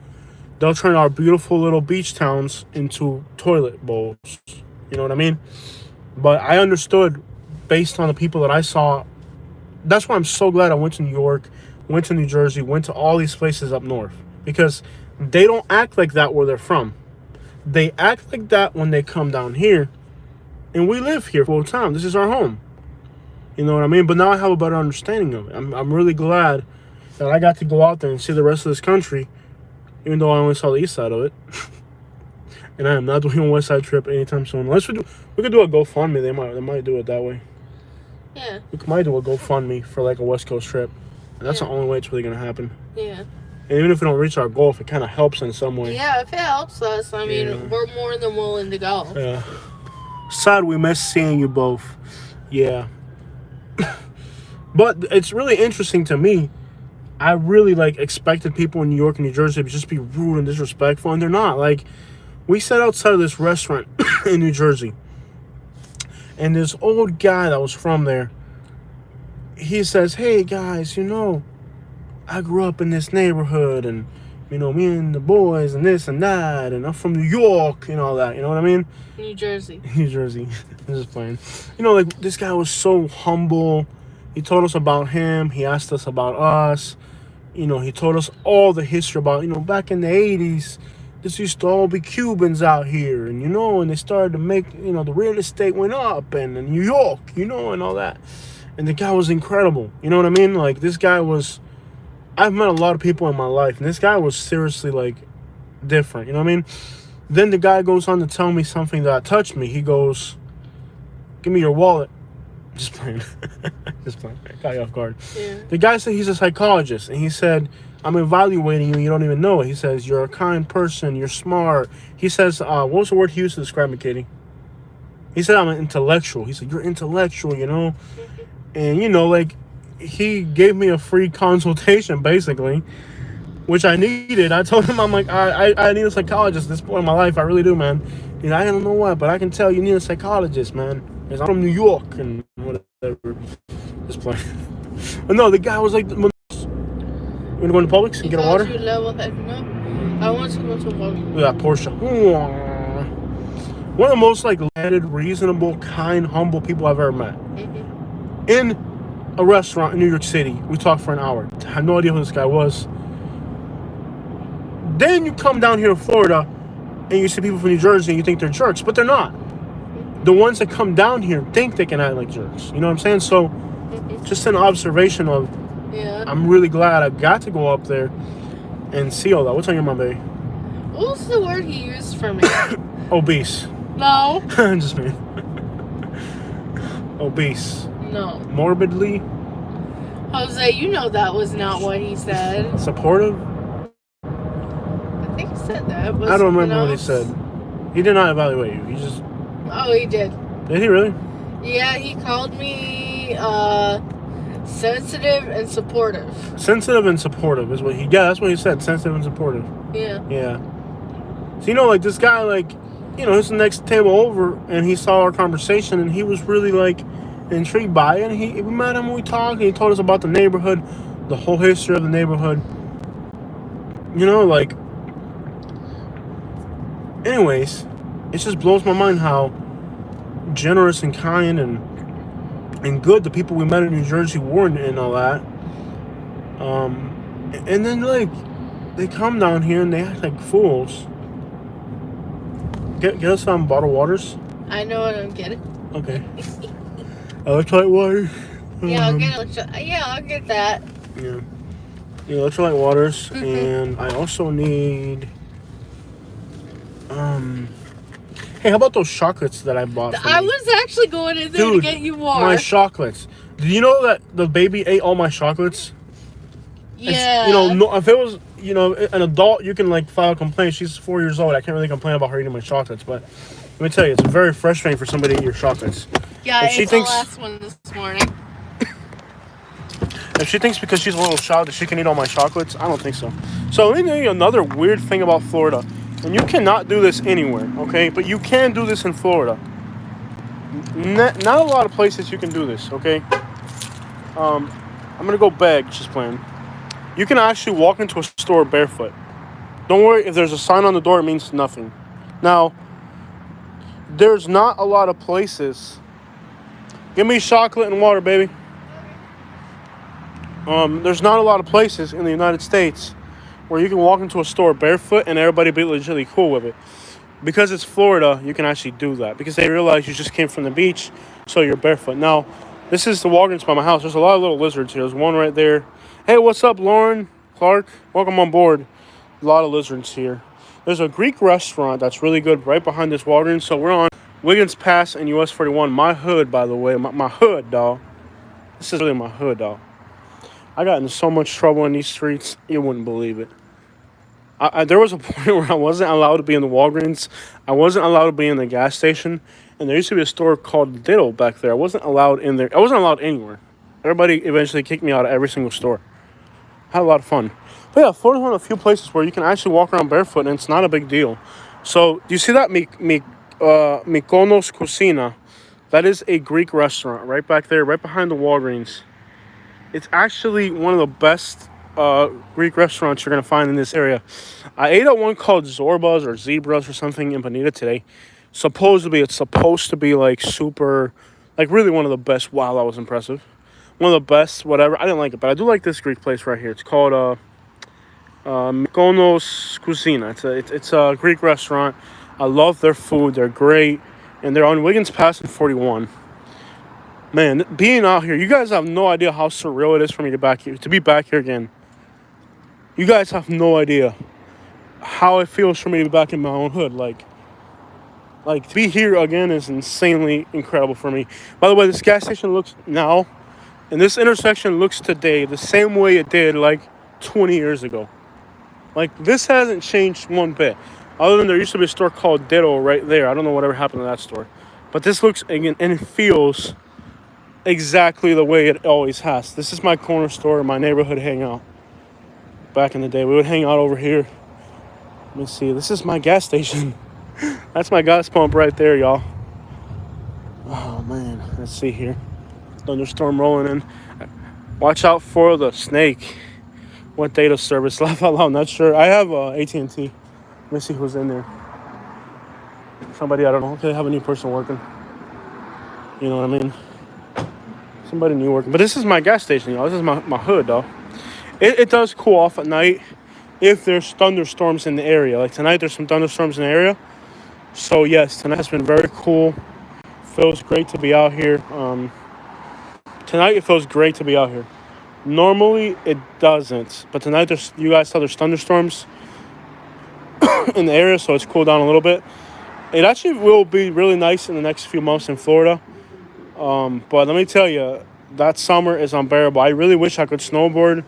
They'll turn our beautiful little beach towns into toilet bowls. You know what I mean? But I understood based on the people that I saw. That's why I'm so glad I went to New York, went to New Jersey, went to all these places up north. Because they don't act like that where they're from. They act like that when they come down here. And we live here full time. This is our home. You know what I mean? But now I have a better understanding of it. I'm really glad that I got to go out there and see the rest of this country, even though I only saw the east side of it. And I am not doing a west side trip anytime soon. Unless we could do a GoFundMe. They might do it that way. Yeah. We might do a GoFundMe for like a West Coast trip. And that's the only way it's really gonna happen. Yeah. And even if we don't reach our goal, if it kind of helps in some way. Yeah, if it helps us, I mean, we're more than willing to go. Yeah. Sad we miss seeing you both. Yeah. But it's really interesting to me. I really expected people in New York and New Jersey to just be rude and disrespectful, and they're not. Like, we sat outside of this restaurant in New Jersey, and this old guy that was from there, he says, "Hey guys, I grew up in this neighborhood, and me and the boys and this and that, and I'm from New York and all that." You know what I mean? New Jersey. New Jersey. I'm just playing. This guy was so humble. He told us about him. He asked us about us. He told us all the history about, back in the 80s, this used to all be Cubans out here. And, and they started to make, the real estate went up and in New York, and all that. And the guy was incredible. You know what I mean? This guy was, I've met a lot of people in my life, and this guy was seriously, different. You know what I mean? Then the guy goes on to tell me something that touched me. He goes, "Give me your wallet." Just playing. Just playing. Got you off guard. Yeah. The guy said he's a psychologist, and he said, "I'm evaluating you. You don't even know it." He says, "You're a kind person. You're smart." He says, what was the word he used to describe me, Katie? He said, "I'm an intellectual." He said, "You're intellectual, And, he gave me a free consultation, basically, which I needed. I told him, I'm like, I need a psychologist at this point in my life. I really do, man. I don't know what, but I can tell you need a psychologist, man. Because I'm from New York and whatever. Just playing. But no, the guy was like, "You want to go into Publix and get a water?" I want to go to Walmart. We got Porsche. One of the most landed, reasonable, kind, humble people I've ever met. Mm-hmm. In a restaurant in New York City, we talked for an hour. I had no idea who this guy was. Then you come down here to Florida and you see people from New Jersey and you think they're jerks, but they're not. The ones that come down here think they can act like jerks. You know what I'm saying? So, just an observation of, I'm really glad I got to go up there and see all that. What's on your mind, baby? What was the word he used for me? Obese. No. Just me. Obese. No. Morbidly. Jose, you know that was not what he said. Supportive. I think he said that. I don't remember what he said. He did not evaluate you. He just... Oh, he did. Did he really? Yeah, he called me sensitive and supportive. Sensitive and supportive is what he... Yeah, that's what he said. Sensitive and supportive. Yeah. Yeah. So, this guy, he's the next table over, and he saw our conversation, and he was really, intrigued by it. And we met him, we talked, and he told us about the neighborhood, the whole history of the neighborhood. Anyways, it just blows my mind how generous and kind and good the people we met in New Jersey were and all that. And then, they come down here and they act like fools. Get us some bottled waters. I know what I'm getting. Okay. Electrolyte water. Yeah, I'll get that. Yeah. Electrolyte waters. And I also need... Hey, how about those chocolates that I bought for I me? was actually going in there to get you more. My chocolates. Did you know that the baby ate all my chocolates? Yeah. If it was, an adult, you can file a complaint. She's 4 years old. I can't really complain about her eating my chocolates, but let me tell you, it's very frustrating for somebody to eat your chocolates. Yeah, I ate the last one this morning. If she thinks because she's a little child that she can eat all my chocolates, I don't think so. So let me tell you another weird thing about Florida. And you cannot do this anywhere, okay? But you can do this in Florida. Not a lot of places you can do this, okay? I'm going to go beg, just playing. You can actually walk into a store barefoot. Don't worry, if there's a sign on the door, it means nothing. Now, there's not a lot of places. Give me chocolate and water, baby. There's not a lot of places in the United States where you can walk into a store barefoot and everybody be legitimately cool with it. Because it's Florida, you can actually do that. Because they realize you just came from the beach, so you're barefoot. Now, this is the Walgreens by my house. There's a lot of little lizards here. There's one right there. Hey, what's up, Lauren Clark? Welcome on board. A lot of lizards here. There's a Greek restaurant that's really good right behind this Walgreens. So we're on Wiggins Pass and US 41. My hood, by the way. My hood, dog. This is really my hood, dog. I got in so much trouble in these streets, you wouldn't believe it. There was a point where I wasn't allowed to be in the Walgreens. I wasn't allowed to be in the gas station. And there used to be a store called Diddle back there. I wasn't allowed in there. I wasn't allowed anywhere. Everybody eventually kicked me out of every single store. Had a lot of fun. But yeah, Florida's one of the few places where you can actually walk around barefoot and it's not a big deal. So, do you see that? Mykonos Kusina. That is a Greek restaurant right back there, right behind the Walgreens. It's actually one of the best Greek restaurants you're going to find in this area. I ate at one called Zorba's or Zebras or something in Bonita today. It's supposed to be like super, like really one of the best. Wow, that was impressive. One of the best, whatever. I didn't like it, but I do like this Greek place right here. It's called Mykonos Kusina. It's a Greek restaurant. I love their food. They're great. And they're on Wiggins Pass in 41. Man, being out here, you guys have no idea how surreal it is for me to be back here again. You guys have no idea how it feels for me to be back in my own hood. Like to be here again is insanely incredible for me. By the way, this gas station looks now, and this intersection looks today the same way it did like 20 years ago. Like, this hasn't changed one bit. Other than there used to be a store called Ditto right there. I don't know whatever happened to that store. But this looks, again, and it feels exactly the way it always has. This is my corner store, my neighborhood hangout. Back in the day, we would hang out over here. Let me see. This is my gas station. That's my gas pump right there, y'all. Oh, man. Let's see here. Thunderstorm rolling in. Watch out for the snake. What data service? Laugh out loud. Not sure. I have AT&T. Let me see who's in there. Somebody, I don't know. Okay, I have a new person working. You know what I mean? Somebody new working. But this is my gas station, y'all. This is my hood, though. It does cool off at night if there's thunderstorms in the area. Like tonight, there's some thunderstorms in the area. So, yes, tonight has been very cool. Feels great to be out here. Tonight, it feels great to be out here. Normally, it doesn't. But tonight, you guys saw there's thunderstorms in the area, so it's cooled down a little bit. It actually will be really nice in the next few months in Florida. But let me tell you, that summer is unbearable. I really wish I could snowboard.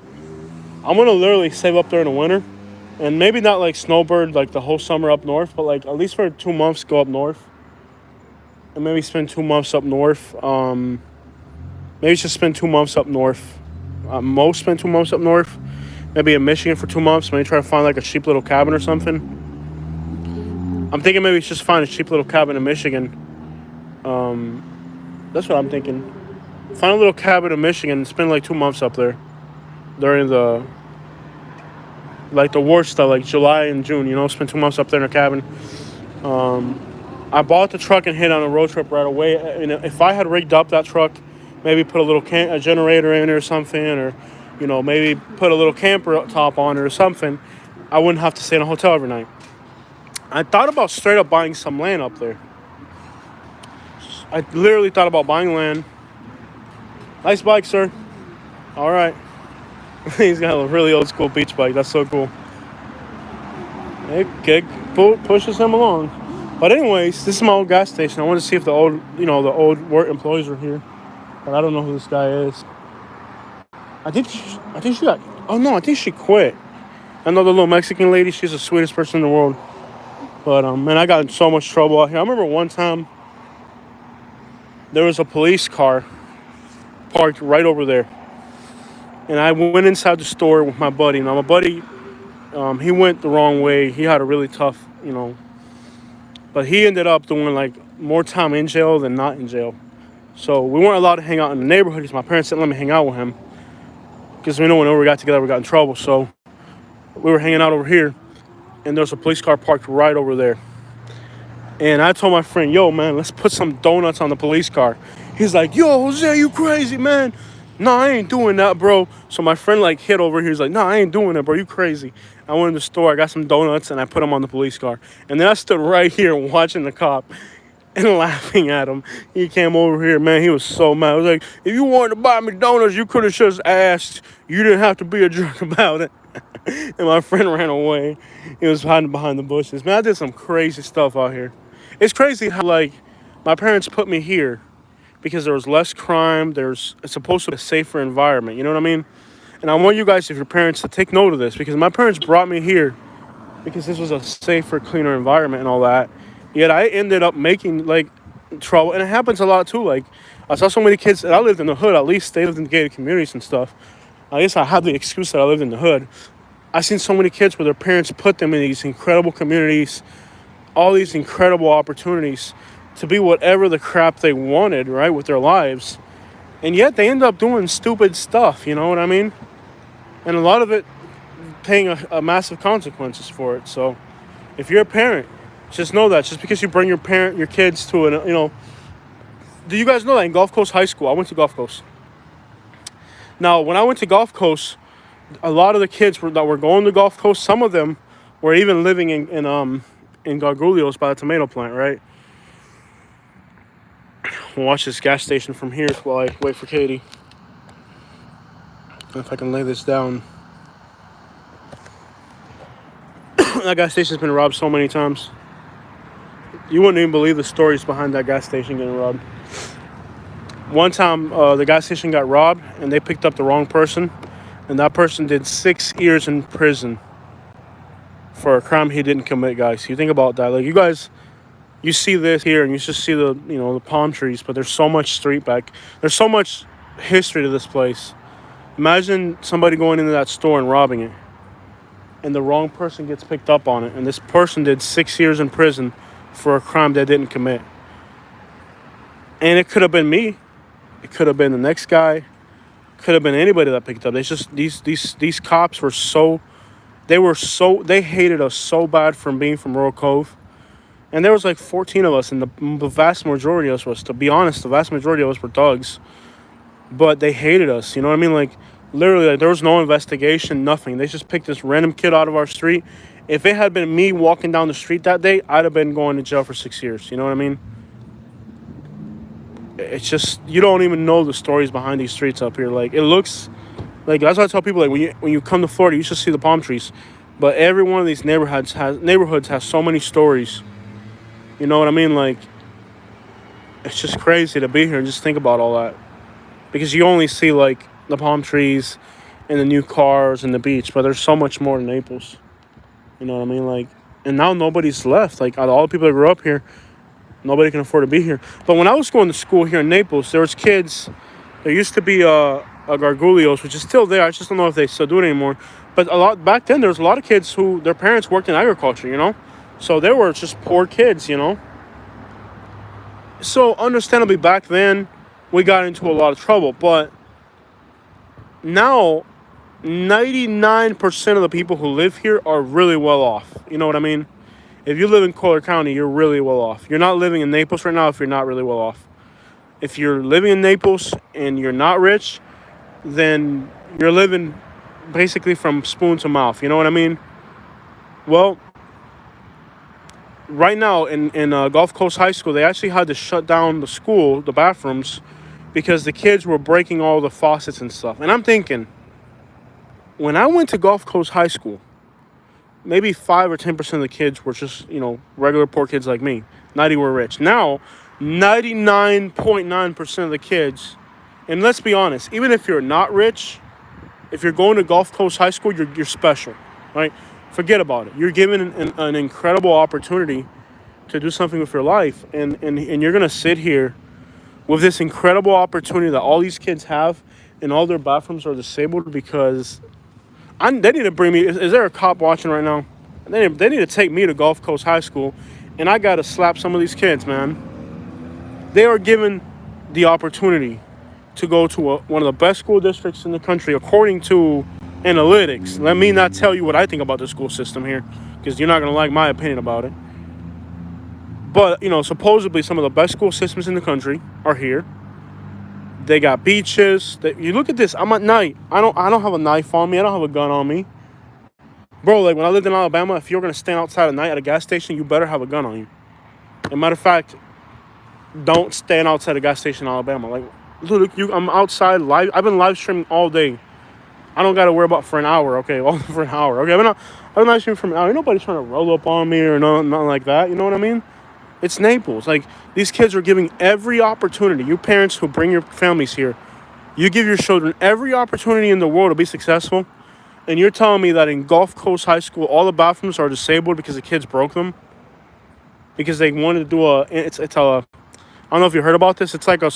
I'm going to literally save up there in the winter. And maybe not like snowbird like the whole summer up north, but like at least for 2 months go up north. And maybe spend 2 months up north. Maybe just spend 2 months up north. Most spend 2 months up north. Maybe in Michigan for 2 months. Maybe try to find like a cheap little cabin or something. I'm thinking maybe just find a cheap little cabin in Michigan. That's what I'm thinking. Find a little cabin in Michigan and spend like 2 months up there. During the worst stuff, like July and June, you know, spend 2 months up there in a cabin. I bought the truck and hit on a road trip right away. And if I had rigged up that truck, maybe put a generator in it or something, or, you know, maybe put a little camper top on it or something, I wouldn't have to stay in a hotel every night. I thought about straight up buying some land up there. I literally thought about buying land. Nice bike, sir. All right. He's got a really old school beach bike. That's so cool. It pushes him along. But anyways, this is my old gas station. I want to see if the old work employees are here. But I don't know who this guy is. I think she got. Oh no, I think she quit. I know the little Mexican lady. She's the sweetest person in the world. But man, I got in so much trouble out here. I remember one time there was a police car parked right over there. And I went inside the store with my buddy. Now, my buddy, he went the wrong way. He had a really tough, but he ended up doing, like, more time in jail than not in jail. So we weren't allowed to hang out in the neighborhood because my parents didn't let me hang out with him. Because we know whenever we got together, we got in trouble. So we were hanging out over here, and there was a police car parked right over there. And I told my friend, yo, man, let's put some donuts on the police car. He's like, yo, Jose, you crazy, man. No, I ain't doing that, bro. So my friend like hit over here. He's like, no, I ain't doing that, bro. You crazy. I went in the store. I got some donuts and I put them on the police car. And then I stood right here watching the cop and laughing at him. He came over here, man. He was so mad. I was like, if you wanted to buy me donuts, you could have just asked. You didn't have to be a jerk about it. And my friend ran away. He was hiding behind the bushes. Man, I did some crazy stuff out here. It's crazy how, like, my parents put me here because there was less crime. It's supposed to be a safer environment. You know what I mean? And I want you guys, if your parents, to take note of this, because my parents brought me here because this was a safer, cleaner environment and all that. Yet I ended up making, like, trouble. And it happens a lot, too. Like, I saw so many kids, and I lived in the hood. At least they lived in gated communities and stuff. I guess I had the excuse that I lived in the hood. I've seen so many kids where their parents put them in these incredible communities, all these incredible opportunities to be whatever the crap they wanted, right, with their lives. And yet they end up doing stupid stuff, you know what I mean? And a lot of it paying a massive consequences for it. So if you're a parent, just know that. Just because you bring your kids to an, you know, do you guys know that in Gulf Coast High School, I went to Gulf Coast. Now, when I went to Gulf Coast, a lot of the kids that were going to Gulf Coast, some of them were even living in Gargullios by the tomato plant, right? We'll watch this gas station from here while I wait for Katie. If I can lay this down. That gas station's been robbed so many times. You wouldn't even believe the stories behind that gas station getting robbed. One time, the gas station got robbed, and they picked up the wrong person, and that person did 6 years in prison for a crime he didn't commit, guys. You think about that. Like, you guys, you see this here, and you just see the, you know, the palm trees, but there's so much street back. There's so much history to this place. Imagine somebody going into that store and robbing it, and the wrong person gets picked up on it, and this person did 6 years in prison for a crime they didn't commit. And it could have been me. It could have been the next guy. Could have been anybody that picked up. It's just these cops were they hated us so bad from being from Royal Cove. And there was like 14 of us, and the vast majority of us was, to be honest, the vast majority of us were thugs. But they hated us, you know what I mean? Like, literally, like, there was no investigation, nothing. They just picked this random kid out of our street. If it had been me walking down the street that day, I'd have been going to jail for 6 years, you know what I mean? It's just, you don't even know the stories behind these streets up here. Like, it looks like, that's why I tell people, like, when you come to Florida, you should see the palm trees. But every one of these neighborhoods has so many stories. You know what I mean? Like, it's just crazy to be here and just think about all that. Because you only see, like, the palm trees and the new cars and the beach. But there's so much more in Naples. You know what I mean? Like, and now nobody's left. Like, all the people that grew up here, nobody can afford to be here. But when I was going to school here in Naples, there was kids. There used to be a Gargullios, which is still there. I just don't know if they still do it anymore. But back then, there was a lot of kids who their parents worked in agriculture, you know? So they were just poor kids, you know? So understandably, back then, we got into a lot of trouble. But now, 99% of the people who live here are really well off. You know what I mean? If you live in Collier County, you're really well off. You're not living in Naples right now if you're not really well off. If you're living in Naples and you're not rich, then you're living basically from spoon to mouth. You know what I mean? Well, right now in Gulf Coast High School, they actually had to shut down the school, the bathrooms, because the kids were breaking all the faucets and stuff. And I'm thinking, when I went to Gulf Coast High School, maybe 5 or 10% of the kids were just, you know, regular poor kids like me. 90 were rich. Now, 99.9% of the kids, and let's be honest, even if you're not rich, if you're going to Gulf Coast High School, you're special, right? Forget about it. You're given an incredible opportunity to do something with your life, and you're going to sit here with this incredible opportunity that all these kids have, and all their bathrooms are disabled because they need to bring me. Is there a cop watching right now? They need to take me to Gulf Coast High School, and I got to slap some of these kids, man. They are given the opportunity to go to one of the best school districts in the country, according to analytics. Let me not tell you what I think about the school system here, because you're not going to like my opinion about it. But, supposedly some of the best school systems in the country are here. They got beaches. You look at this. I'm at night. I don't have a knife on me. I don't have a gun on me. Bro, like when I lived in Alabama, if you're going to stand outside at night at a gas station, you better have a gun on you. As a matter of fact, don't stand outside a gas station in Alabama. Like, look, I'm outside live. I've been live streaming all day. I don't got to worry about for an hour, okay? All for an hour, okay? I've been live streaming for an hour. Ain't nobody trying to roll up on me or nothing like that. You know what I mean? It's Naples. Like, these kids are giving every opportunity. You parents who bring your families here, you give your children every opportunity in the world to be successful. And you're telling me that in Gulf Coast High School, all the bathrooms are disabled because the kids broke them? Because they wanted to do I don't know if you heard about this. It's like a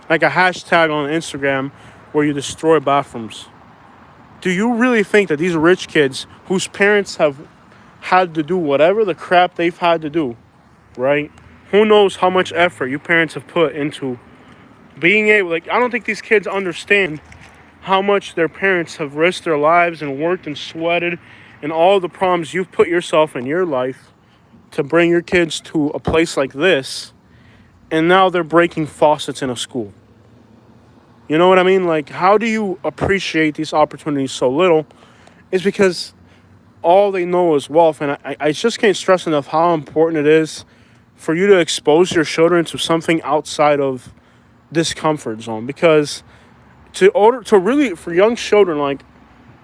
hashtag on Instagram where you destroy bathrooms. Do you really think that these rich kids whose parents have had to do whatever the crap they've had to do, right? Who knows how much effort you parents have put into being able, I don't think these kids understand how much their parents have risked their lives and worked and sweated and all the problems you've put yourself in your life to bring your kids to a place like this, and now they're breaking faucets in a school. You know what I mean? Like, how do you appreciate these opportunities so little? It's because all they know is wealth, and I just can't stress enough how important it is for you to expose your children to something outside of this comfort zone. Because for young children, like,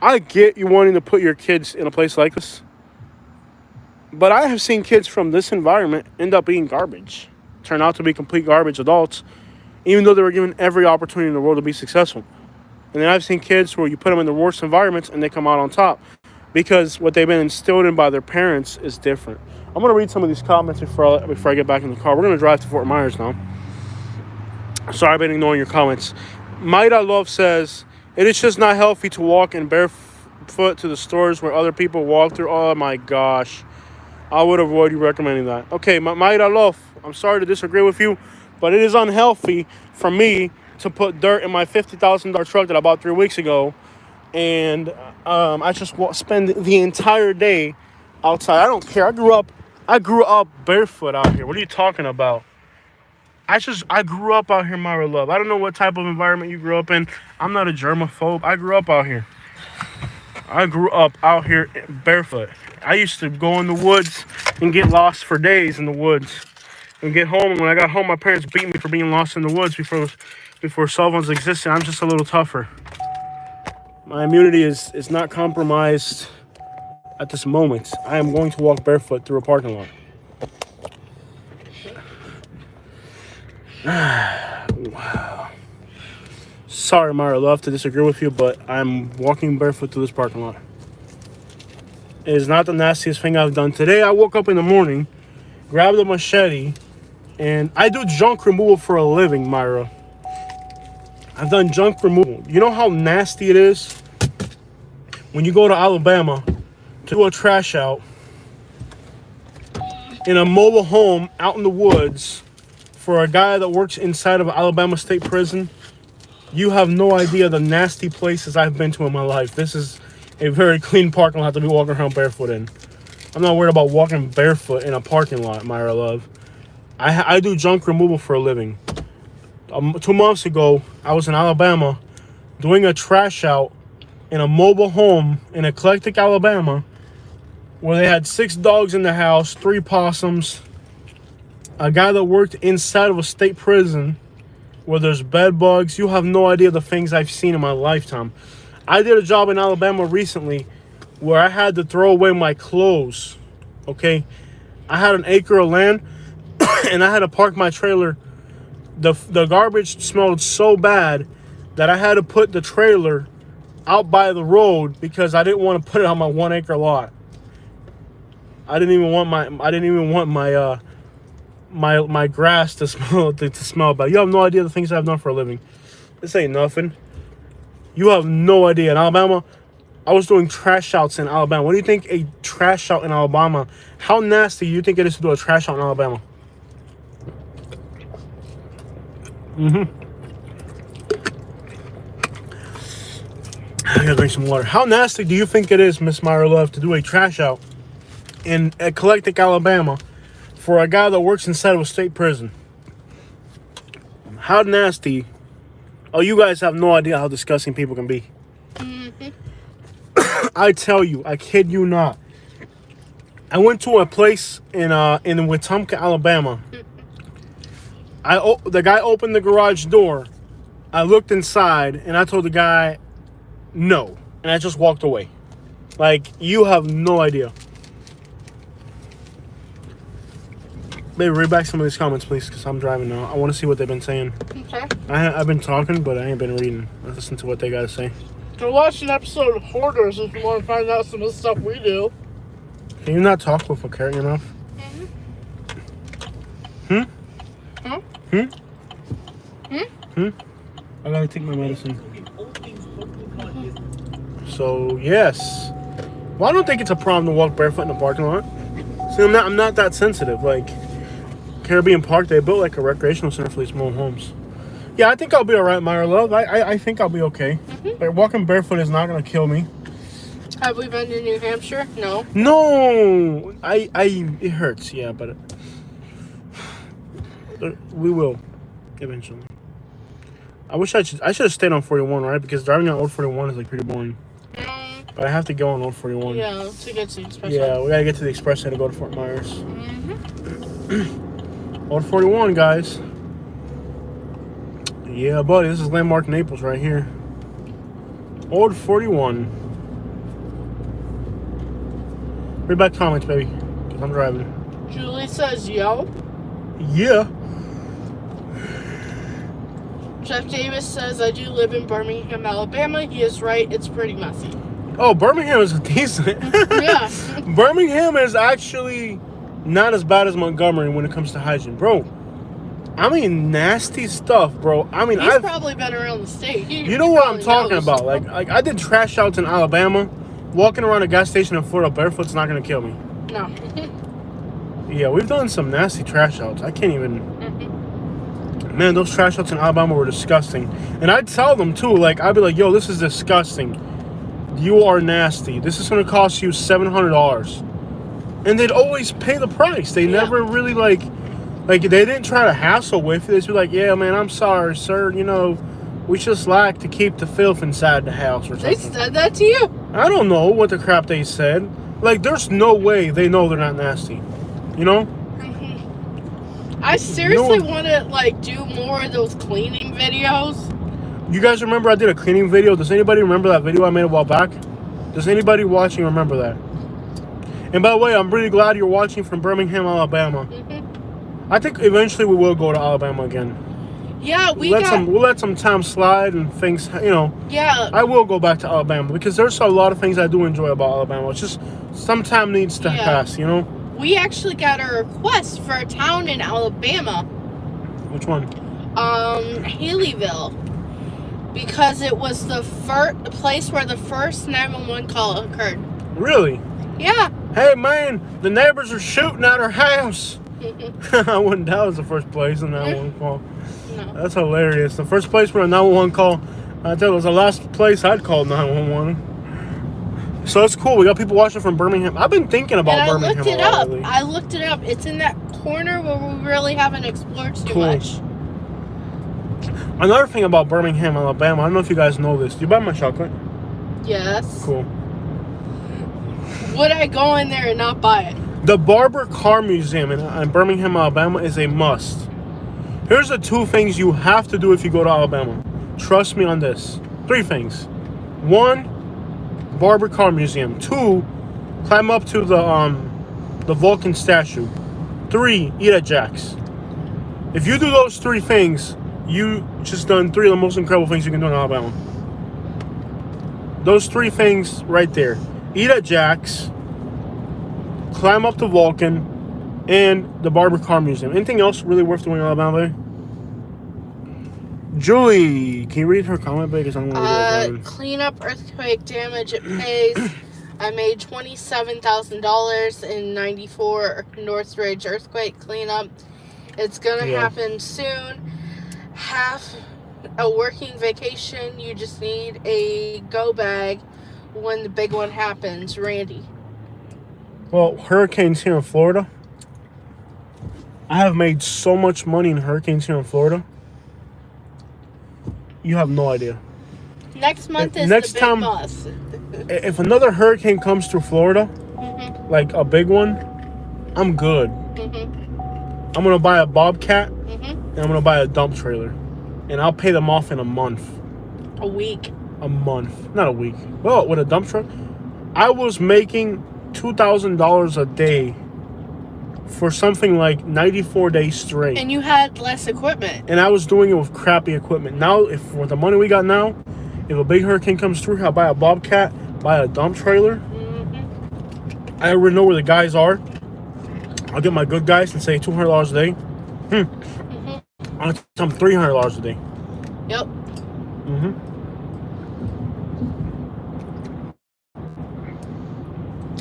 I get you wanting to put your kids in a place like this, but I have seen kids from this environment end up being garbage, turn out to be complete garbage adults, even though they were given every opportunity in the world to be successful. And then I've seen kids where you put them in the worst environments and they come out on top because what they've been instilled in by their parents is different. I'm going to read some of these comments before I get back in the car. We're going to drive to Fort Myers now. Sorry, I've been ignoring your comments. Might I Love says, it is just not healthy to walk in barefoot to the stores where other people walk through. Oh my gosh. I would avoid you recommending that. Okay, Might I Love, I'm sorry to disagree with you, but it is unhealthy for me to put dirt in my $50,000 truck that I bought 3 weeks ago, and I just spend the entire day outside. I don't care. I grew up barefoot out here. What are you talking about? I grew up out here, Myra Love. I don't know what type of environment you grew up in. I'm not a germaphobe. I grew up out here. I grew up out here barefoot. I used to go in the woods and get lost for days in the woods. And get home, and when I got home, my parents beat me for being lost in the woods before cell phones existed. I'm just a little tougher. My immunity is not compromised at this moment. I am going to walk barefoot through a parking lot. Wow. Sorry, Myra, I'd love to disagree with you, but I'm walking barefoot through this parking lot. It is not the nastiest thing I've done. Today, I woke up in the morning, grabbed a machete, and I do junk removal for a living, Myra. I've done junk removal. You know how nasty it is when you go to Alabama to do a trash out in a mobile home out in the woods for a guy that works inside of Alabama State Prison? You have no idea the nasty places I've been to in my life. This is a very clean parking lot to be walking around barefoot in. I'm not worried about walking barefoot in a parking lot, Myra Love. I do junk removal for a living. 2 months ago, I was in Alabama doing a trash out in a mobile home in Eclectic, Alabama, where they had 6 dogs in the house, 3 possums, a guy that worked inside of a state prison where there's bed bugs. You have no idea the things I've seen in my lifetime. I did a job in Alabama recently where I had to throw away my clothes, okay? I had an acre of land, and I had to park my trailer. The garbage smelled so bad that I had to put the trailer out by the road because I didn't want to put it on my 1 acre lot. I didn't even want my grass to smell bad. You have no idea the things I've done for a living. This ain't nothing. You have no idea. In Alabama, I was doing trash outs in Alabama. What do you think a trash out in Alabama? How nasty do you think it is to do a trash out in Alabama? I gotta drink some water. How nasty do you think it is, Miss Myra Love, to do a trash out in Eclectic, Alabama for a guy that works inside of a state prison. How nasty. Oh, you guys have no idea how disgusting people can be. I tell you, I kid you not. I went to a place in Wetumpka, Alabama. The guy opened the garage door. I looked inside and I told the guy no, and I just walked away. Like, you have no idea. Baby, read back some of these comments, please, because I'm driving now. I want to see what they've been saying. Okay. I've been talking, but I ain't been reading. Let's listen to what they got to say. Go watch an episode of Hoarders if you want to find out some of the stuff we do. Can you not talk with a carrot in your mouth? I gotta take my medicine. So, yes. Well, I don't think it's a problem to walk barefoot in the parking lot. See, I'm not that sensitive. Like, Caribbean Park, they built like a recreational center for these mobile homes. Yeah, I think I'll be alright, Myra Love. I think I'll be okay. But walking barefoot is not gonna kill me. Have we been to New Hampshire? No. No! It hurts, yeah, but we will eventually. I should have stayed on 41, right? Because driving on Old 41 is like pretty boring. But I have to go on Old 41. Yeah, to get to the express. Yeah, we gotta get to the expressway to go to Fort Myers. Old 41, guys. Yeah, buddy, this is landmark Naples right here. Old 41. Read back comments, baby, because I'm driving. Julie says, yo. Yeah. Jeff Davis says, I do live in Birmingham, Alabama. He is right. It's pretty messy. Oh, Birmingham is decent. Yeah. Birmingham is actually not as bad as Montgomery when it comes to hygiene. Bro, I mean, nasty stuff, bro. I mean, He's probably been around the state. You know what I'm talking about. Like I did trash outs in Alabama. Walking around a gas station in Florida barefoot's not going to kill me. No. Yeah, we've done some nasty trash outs. I can't even... Man, those trash outs in Alabama were disgusting. And I'd tell them, too. Like, I'd be like, yo, this is disgusting. You are nasty. This is going to cost you $700. And they'd always pay the price. They never really, like, they didn't try to hassle with it. They'd be like, yeah, man, I'm sorry, sir. You know, we just like to keep the filth inside the house or something. They said that to you? I don't know what the crap they said. Like, there's no way they know they're not nasty. You know? I seriously want to, like, do more of those cleaning videos. You guys remember I did a cleaning video? Does anybody remember that video I made a while back? Does anybody watching remember that? And by the way, I'm really glad you're watching from Birmingham, Alabama. I think eventually we will go to Alabama again. Yeah, we'll let some time slide and things, you know. Yeah. I will go back to Alabama because there's a lot of things I do enjoy about Alabama. It's just some time needs to pass, you know. We actually got a request for a town in Alabama. Which one? Haleyville. Because it was the place where the first 911 call occurred. Really? Yeah. Hey, man, the neighbors are shooting at our house. I wouldn't doubt it was the first place in that 911 call. No. That's hilarious. The first place for a 911 call, I tell you, was the last place I'd called 911. So it's cool. We got people watching from Birmingham. I've been thinking about Birmingham. I looked it up. It's in that corner where we really haven't explored too much. Another thing about Birmingham, Alabama, I don't know if you guys know this. Do you buy my chocolate? Yes. Cool. Would I go in there and not buy it? The Barber Car Museum in Birmingham, Alabama is a must. Here's the 2 things you have to do if you go to Alabama. Trust me on this. 3 things. 1, Barber Car Museum. 2, climb up to the Vulcan statue. 3, eat at Jack's. If you do those 3 things, you just done 3 of the most incredible things you can do in Alabama. Those 3 things right there. Eat at Jack's, climb up to Vulcan, and the Barber Car Museum. Anything else really worth doing in Alabama? Julie, can you read her comment? Because I'm going to clean up earthquake damage. It pays. I made $27,000 in '94 Northridge earthquake cleanup. It's gonna happen soon. Half a working vacation. You just need a go bag when the big one happens. Randy. Well, hurricanes here in Florida. I have made so much money in hurricanes here in Florida. You have no idea. Next month is Next the big time- month. If another hurricane comes through Florida, like a big one, I'm good. I'm gonna buy a Bobcat and I'm gonna buy a dump trailer, and I'll pay them off in a month. A week. A month, not a week. Well, with a dump truck, I was making $2,000 a day for something like 94 days straight. And you had less equipment. And I was doing it with crappy equipment. Now, if with the money we got now, if a big hurricane comes through, I'll buy a Bobcat, buy a dump trailer. I already know where the guys are. I'll get my good guys and say $200 a day. I'll tell them $300 a day. Yep.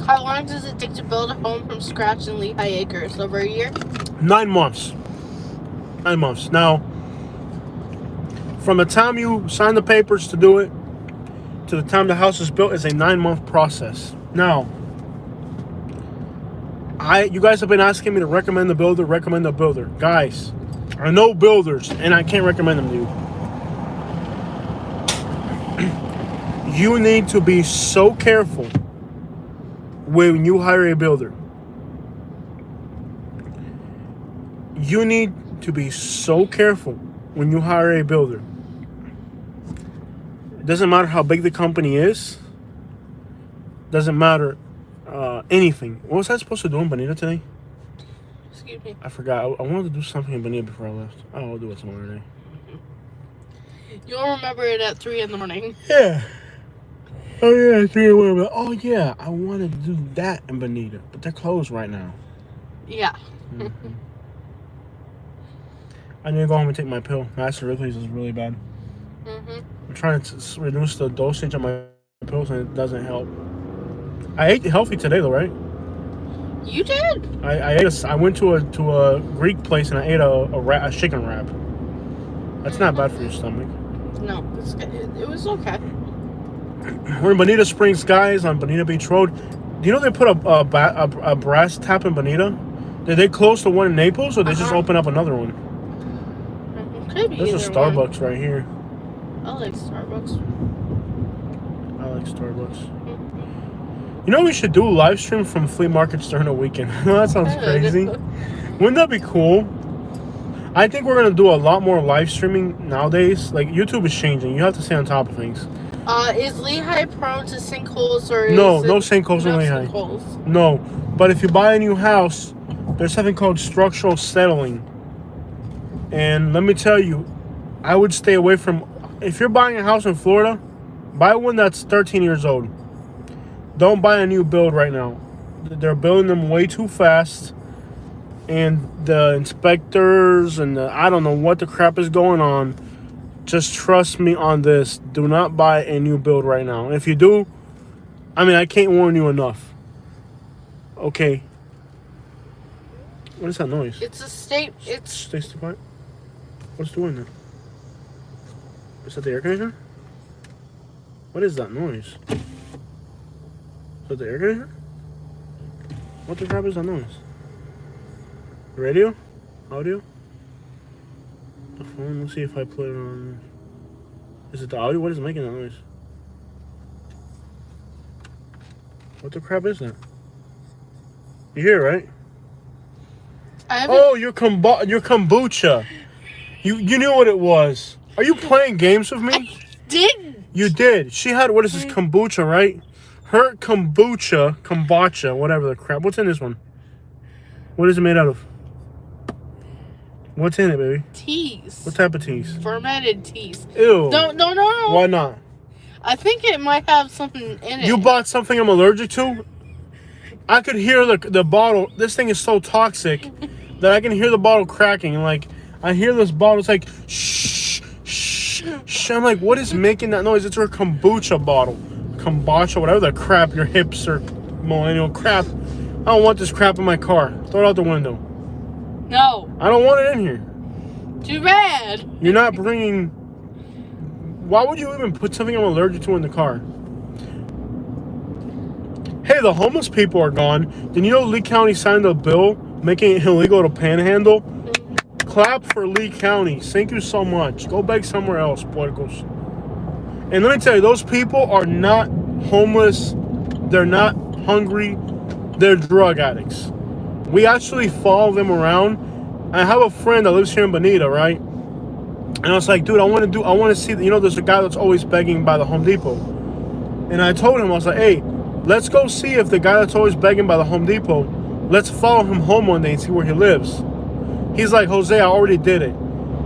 How long does it take to build a home from scratch in Lehigh Acres? Over a year? 9 months. 9 months. Now, from the time you sign the papers to do it to the time the house is built is a 9-month process. Now, you guys have been asking me to recommend the builder. Guys, I know builders, and I can't recommend them to you. You need to be so careful when you hire a builder. You need to be so careful when you hire a builder. It doesn't matter how big the company is. Doesn't matter anything. What was I supposed to do in Bonita today? Excuse me. I forgot. I wanted to do something in Bonita before I left. I'll do it some other day. You'll remember it at 3 in the morning. Yeah. Oh yeah, 3 in the morning. Oh yeah, I wanted to do that in Bonita, but they're closed right now. Yeah. I need to go home and take my pill. Master Ridley's is really bad. I'm trying to reduce the dosage of my pills, and it doesn't help. I ate healthy today, though, right? You did? I went to a Greek place and I ate a chicken wrap. That's not bad for your stomach. No, it was okay. We're in Bonita Springs, guys, on Bonita Beach Road. Do you know they put a brass tap in Bonita? Did they close the one in Naples, or they just open up another one? Could be. There's a Starbucks right here. I like Starbucks. I like Starbucks. You know what we should do? Live stream from flea markets during the weekend. That sounds crazy. Wouldn't that be cool? I think we're gonna do a lot more live streaming nowadays. Like, YouTube is changing. You have to stay on top of things. Is Lehigh prone to sinkholes or no sinkholes in Lehigh. Sinkholes? No, but if you buy a new house, there's something called structural settling. And let me tell you, I would stay away from. If you're buying a house in Florida, buy one that's 13 years old. Don't buy a new build right now. They're building them way too fast. And the inspectors and I don't know what the crap is going on. Just trust me on this. Do not buy a new build right now. If you do, I can't warn you enough. Okay. What is that noise? It's a state. Stay quiet. What's doing that? Is that the air conditioner? What is that noise? Is that the air conditioner? What the crap is that noise? Radio? Audio? The phone? Let's see if I put it on. Is it the audio? What is making that noise? What the crap is that? You hear it, right? Oh, your kombucha. You knew what it was. Are you playing games with me? I didn't. You did. She had, what is this, kombucha, right? Her kombucha, whatever the crap. What's in this one? What is it made out of? What's in it, baby? Teas. What type of teas? Fermented teas. Ew. No. Why not? I think it might have something in it. You bought something I'm allergic to? I could hear the bottle. This thing is so toxic that I can hear the bottle cracking. And like, I hear this bottle. It's like, shh, shh, shh. I'm like, what is making that noise? It's her kombucha bottle. Kombucha, whatever the crap, your hipster millennial crap. I don't want this crap in my car. Throw it out the window. No. I don't want it in here. Too bad. You're not bringing... Why would you even put something I'm allergic to in the car? Hey, the homeless people are gone. Did you know Lee County signed a bill making it illegal to panhandle. Clap for Lee County. Thank you so much. Go beg somewhere else, puercos. And let me tell you, those people are not homeless. They're not hungry. They're drug addicts. We actually follow them around. I have a friend that lives here in Bonita, right? And I was like, dude, I want to see, there's a guy that's always begging by the Home Depot. And I told him, I was like, hey, let's go see if the guy that's always begging by the Home Depot, let's follow him home one day and see where he lives. He's like, Jose, I already did it.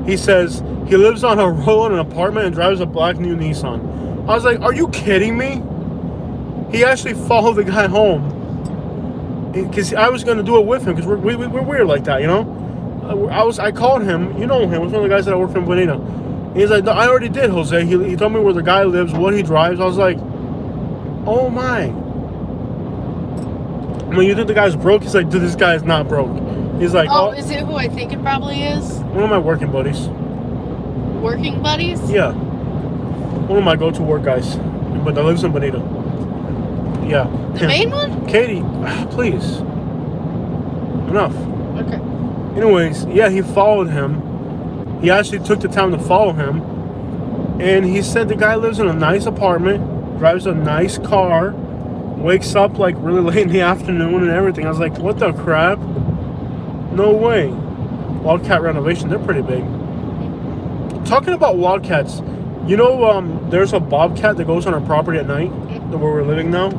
He says he lives on a row in an apartment and drives a black new Nissan. I was like, are you kidding me? He actually followed the guy home. Because I was going to do it with him because we're weird like that, I called him. You know him. It was one of the guys that I work for in Bonita. He's like, no, I already did, Jose. He told me where the guy lives, what he drives. I was like, oh my. When you think the guy's broke, he's like, dude, this guy is not broke. He's like, oh, is it who I think it probably is? One of my working buddies. Working buddies? Yeah. One of my go-to work guys. But that lives in Bonita. Yeah. The main one? Katie, please. Enough. Okay. Anyways, yeah, he followed him. He actually took the time to follow him. And he said the guy lives in a nice apartment, drives a nice car, wakes up like really late in the afternoon and everything. I was like, what the crap? No way. Wildcat renovation, they're pretty big. Talking about wildcats, there's a bobcat that goes on our property at night, where we're living now.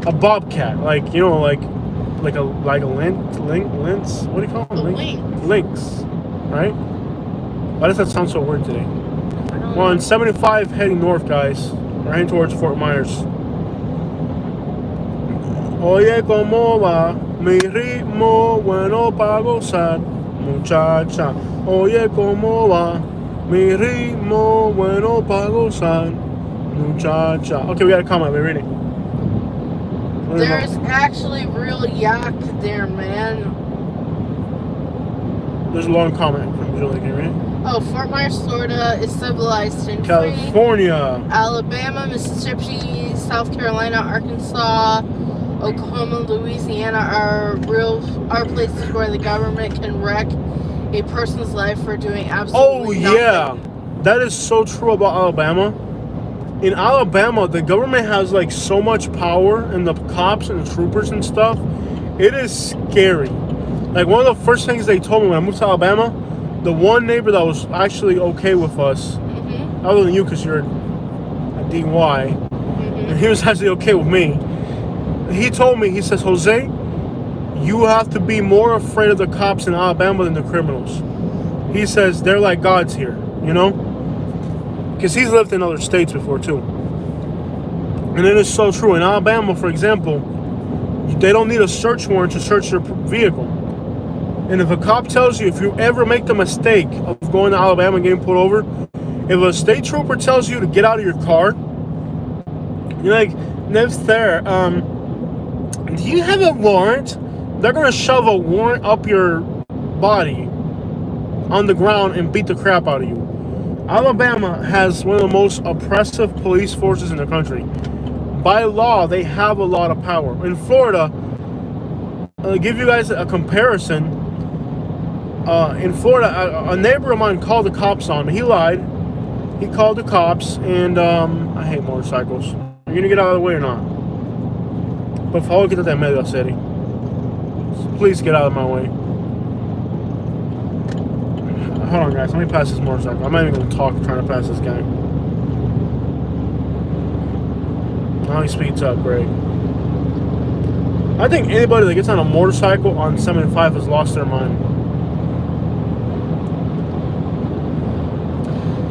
A bobcat, like a lynx. What do you call it? Lynx, right? Why does that sound so weird today? We're on 75 heading north, guys. We're heading towards Fort Myers. Oye, ¿cómo va? Mi ritmo bueno pa' gozar, muchacha. Oye, ¿cómo va? Mi ritmo bueno pa' gozar, muchacha. Okay, we got a comment. We're reading. There's actually real yak there, man. There's a long comment. Would you like to read it? Oh, Fort Myers, Florida is civilized and California. Free. Alabama, Mississippi, South Carolina, Arkansas, Oklahoma, Louisiana are places where the government can wreck a person's life for doing absolutely nothing. Yeah. That is so true about Alabama. In Alabama, the government has like so much power, and the cops and the troopers and stuff. It is scary. Like one of the first things they told me when I moved to Alabama, the one neighbor that was actually okay with us, other than you because you're a DY, and he was actually okay with me. He told me, he says, Jose, you have to be more afraid of the cops in Alabama than the criminals. He says they're like gods here, because he's lived in other states before too. And it is so true. In Alabama, for example, they don't need a search warrant to search your vehicle. And if a cop tells you, if you ever make the mistake of going to Alabama and getting pulled over, if a state trooper tells you to get out of your car, you're like, no sir, do you have a warrant? They're going to shove a warrant up your body on the ground and beat the crap out of you. Alabama has one of the most oppressive police forces in the country. By law, they have a lot of power. In Florida, I'll give you guys a comparison. In Florida, a neighbor of mine called the cops on me. He lied. He called the cops, and I hate motorcycles. Are you going to get out of the way or not? Por favor, quítate en medio, Seri. Please get out of my way. Hold on, guys. Let me pass this motorcycle. I'm not even going to talk trying to pass this guy. Now he speeds up, great. I think anybody that gets on a motorcycle on 75 has lost their mind.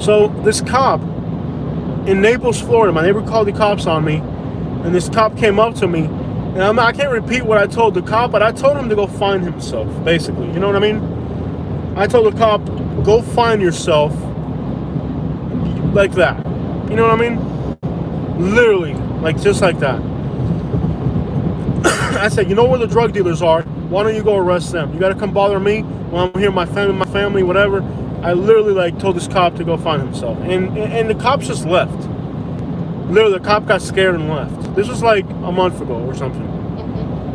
So this cop in Naples, Florida, my neighbor called the cops on me, and this cop came up to me, and I can't repeat what I told the cop, but I told him to go find himself, basically. You know what I mean? I told the cop, go find yourself, like that. You know what I mean? Literally, like just like that. I said, you know where the drug dealers are? Why don't you go arrest them? You gotta come bother me when I'm here, my family, whatever. I literally told this cop to go find himself, and the cops just left. Literally, the cop got scared and left. This was like a month ago or something.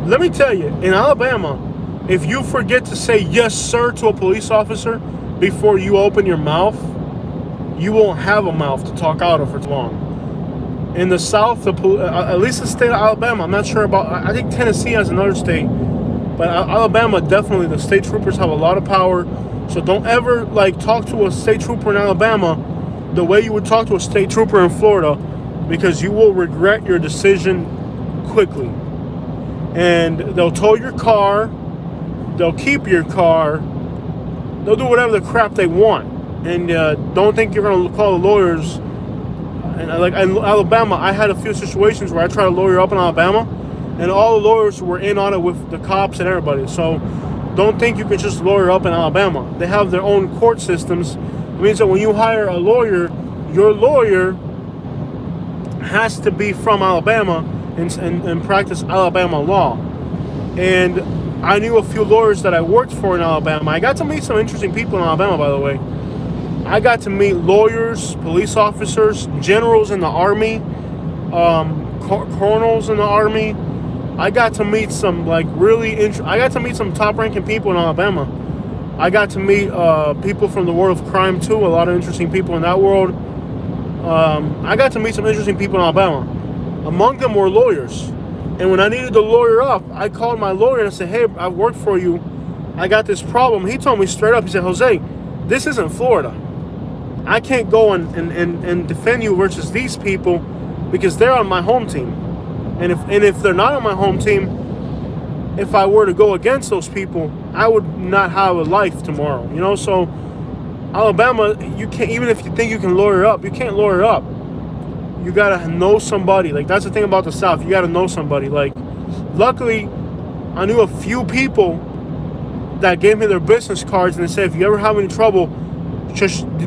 Let me tell you, in Alabama, if you forget to say yes, sir, to a police officer before you open your mouth, you won't have a mouth to talk out of for too long. In the South, at least the state of Alabama, I'm not sure about, I think Tennessee has another state, but Alabama, definitely, the state troopers have a lot of power. So don't ever talk to a state trooper in Alabama the way you would talk to a state trooper in Florida, because you will regret your decision quickly. And they'll tow your car, they'll keep your car, they'll do whatever the crap they want. And don't think you're going to call the lawyers. And in Alabama, I had a few situations where I tried to lawyer up in Alabama, and all the lawyers were in on it with the cops and everybody. So don't think you can just lawyer up in Alabama. They have their own court systems. It means that when you hire a lawyer, your lawyer has to be from Alabama and practice Alabama law. And I knew a few lawyers that I worked for in Alabama. I got to meet some interesting people in Alabama, by the way. I got to meet lawyers, police officers, generals in the Army, colonels in the Army. I got to meet some I got to meet some top-ranking people in Alabama. I got to meet people from the world of crime too. A lot of interesting people in that world. I got to meet some interesting people in Alabama. Among them were lawyers. And when I needed to lawyer up, I called my lawyer and I said, "Hey, I've worked for you. I got this problem." He told me straight up. He said, "Jose, this isn't Florida. I can't go and defend you versus these people because they're on my home team. And if they're not on my home team, if I were to go against those people, I would not have a life tomorrow." You know, so Alabama, you can't, even if you think you can lawyer up, you can't lawyer up. You gotta know somebody. That's the thing about the South. You gotta know somebody. Luckily, I knew a few people that gave me their business cards and they said, if you ever have any trouble,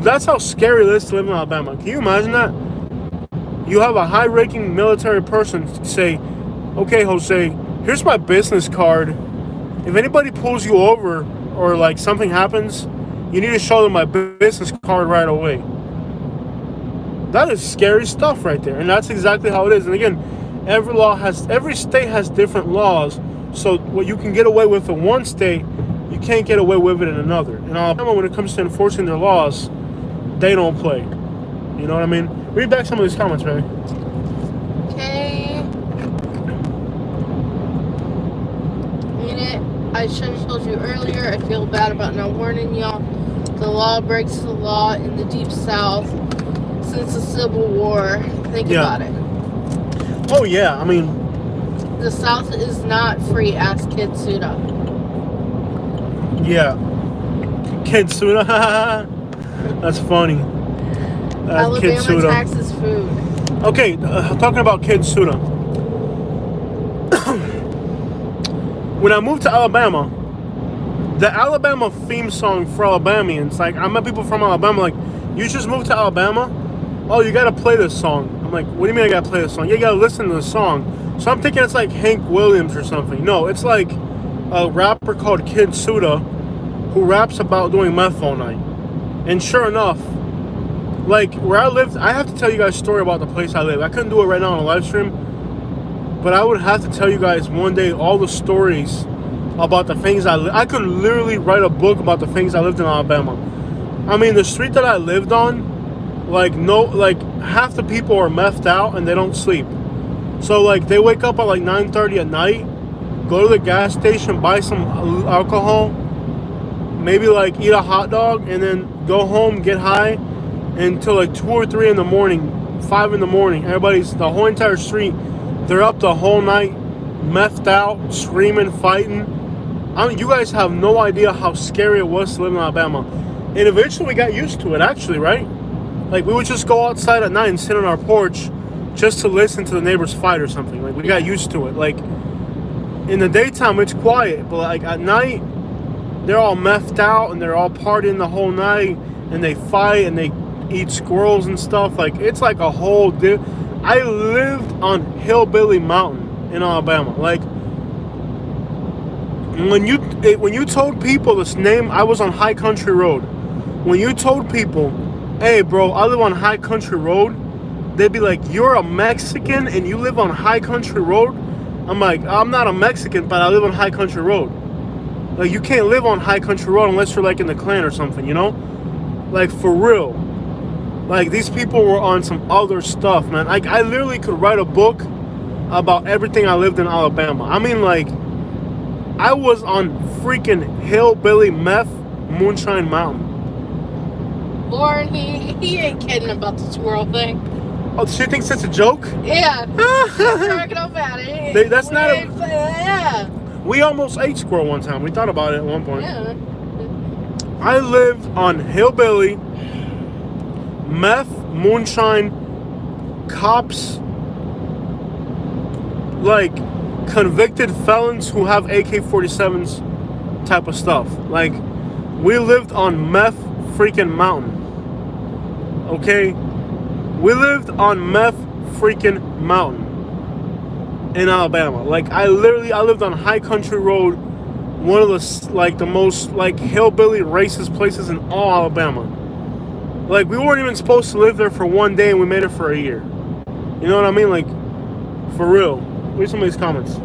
that's how scary it is to live in Alabama. Can you imagine that? You have a high-ranking military person say, "Okay, Jose, here's my business card. If anybody pulls you over or something happens, you need to show them my business card right away." That is scary stuff right there, and that's exactly how it is. And again, every state has different laws. So what you can get away with in one state, you can't get away with it in another. In Alabama, when it comes to enforcing their laws, they don't play. You know what I mean? Read back some of these comments, Ray. Okay. I should have told you earlier. I feel bad about not warning y'all. The law breaks the law in the Deep South since the Civil War. Think about it. Oh, yeah. I mean, the South is not free. Ask Kid Suda. Yeah. Kid Suda. That's funny. Alabama taxes food. Okay, talking about Kid Suda. When I moved to Alabama, the Alabama theme song for Alabamians, I met people from Alabama, you just moved to Alabama? Oh, you gotta play this song. I'm like, what do you mean I gotta play this song? Yeah, you gotta listen to the song. So I'm thinking it's Hank Williams or something. No, it's a rapper called Kid Suda who raps about doing meth all night. And sure enough, where I lived, I have to tell you guys a story about the place I live. I couldn't do it right now on a live stream, but I would have to tell you guys one day all the stories about the things I could literally write a book about the things I lived in Alabama. I mean, the street that I lived on, half the people are methed out and they don't sleep. So they wake up at 9:30 at night, go to the gas station, buy some alcohol, maybe eat a hot dog, and then go home, get high until 2 or 3 in the morning, 5 in the morning. The whole entire street, they're up the whole night, methed out, screaming, fighting. You guys have no idea how scary it was to live in Alabama. And eventually we got used to it, actually, right? We would just go outside at night and sit on our porch just to listen to the neighbors fight or something. We got used to it. In the daytime, it's quiet. But, at night, they're all methed out and they're all partying the whole night. And they fight and they eat squirrels and stuff. It's a whole... I lived on Hillbilly Mountain in Alabama. When you told people this name, I was on High Country Road. When you told people, "Hey, bro, I live on High Country Road," they'd be like, "You're a Mexican and you live on High Country Road?" I'm like, I'm not a Mexican, but I live on High Country Road. Like, you can't live on High Country Road unless you're like in the Klan or something, you know? Like, for real. Like, these people were on some other stuff, man. Like, I literally could write a book about everything I lived in Alabama. I mean, like, I was on freaking hillbilly meth Moonshine Mountain. Lauren, he ain't kidding about the squirrel thing. Oh, she thinks it's a joke? Yeah. She's cracking up at it. That's not a... Yeah. We almost ate squirrel one time. We thought about it at one point. Yeah. I lived on hillbilly, meth, moonshine, cops, like convicted felons who have AK-47s type of stuff. Like, we lived on meth freaking mountain. Okay? We lived on meth freaking mountain in Alabama. Like, I lived on High Country Road, one of the most like hillbilly racist places in all Alabama. Like, we weren't even supposed to live there for one day, and we made it for a year. You know what I mean? Like, for real. Read some of these comments.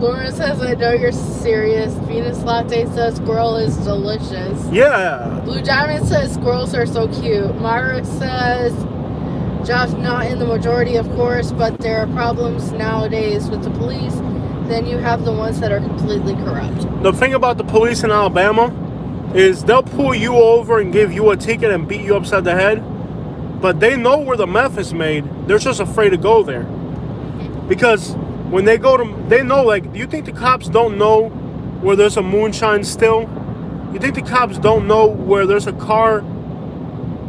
Lauren says, I know you're serious. Venus Latte says squirrel is delicious. Yeah. Blue Diamond says squirrels are so cute. Myra says, Josh, not in the majority, of course, but there are problems nowadays with the police. Then you have the ones that are completely corrupt. The thing about the police in Alabama is they'll pull you over and give you a ticket and beat you upside the head, but they know where the meth is made. They're just afraid to go there. Because when they go to, they know, like, do you think the cops don't know where there's a moonshine still? You think the cops don't know where there's a car?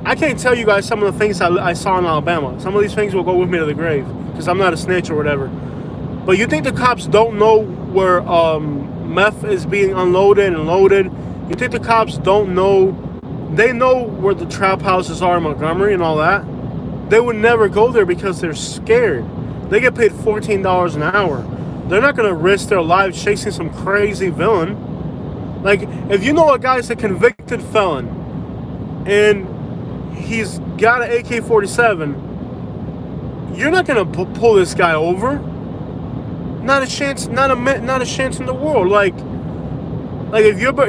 I can't tell you guys some of the things I saw in Alabama. Some of these things will go with me to the grave, because I'm not a snitch or whatever. But you think the cops don't know where meth is being unloaded and loaded? You think the cops don't know? They know where the trap houses are in Montgomery and all that. They would never go there because they're scared. They get paid $14 an hour. They're not going to risk their lives chasing some crazy villain. Like, if you know a guy's a convicted felon and he's got an AK-47, you're not going to pull this guy over. Not a chance. Not a chance in the world. Like if you've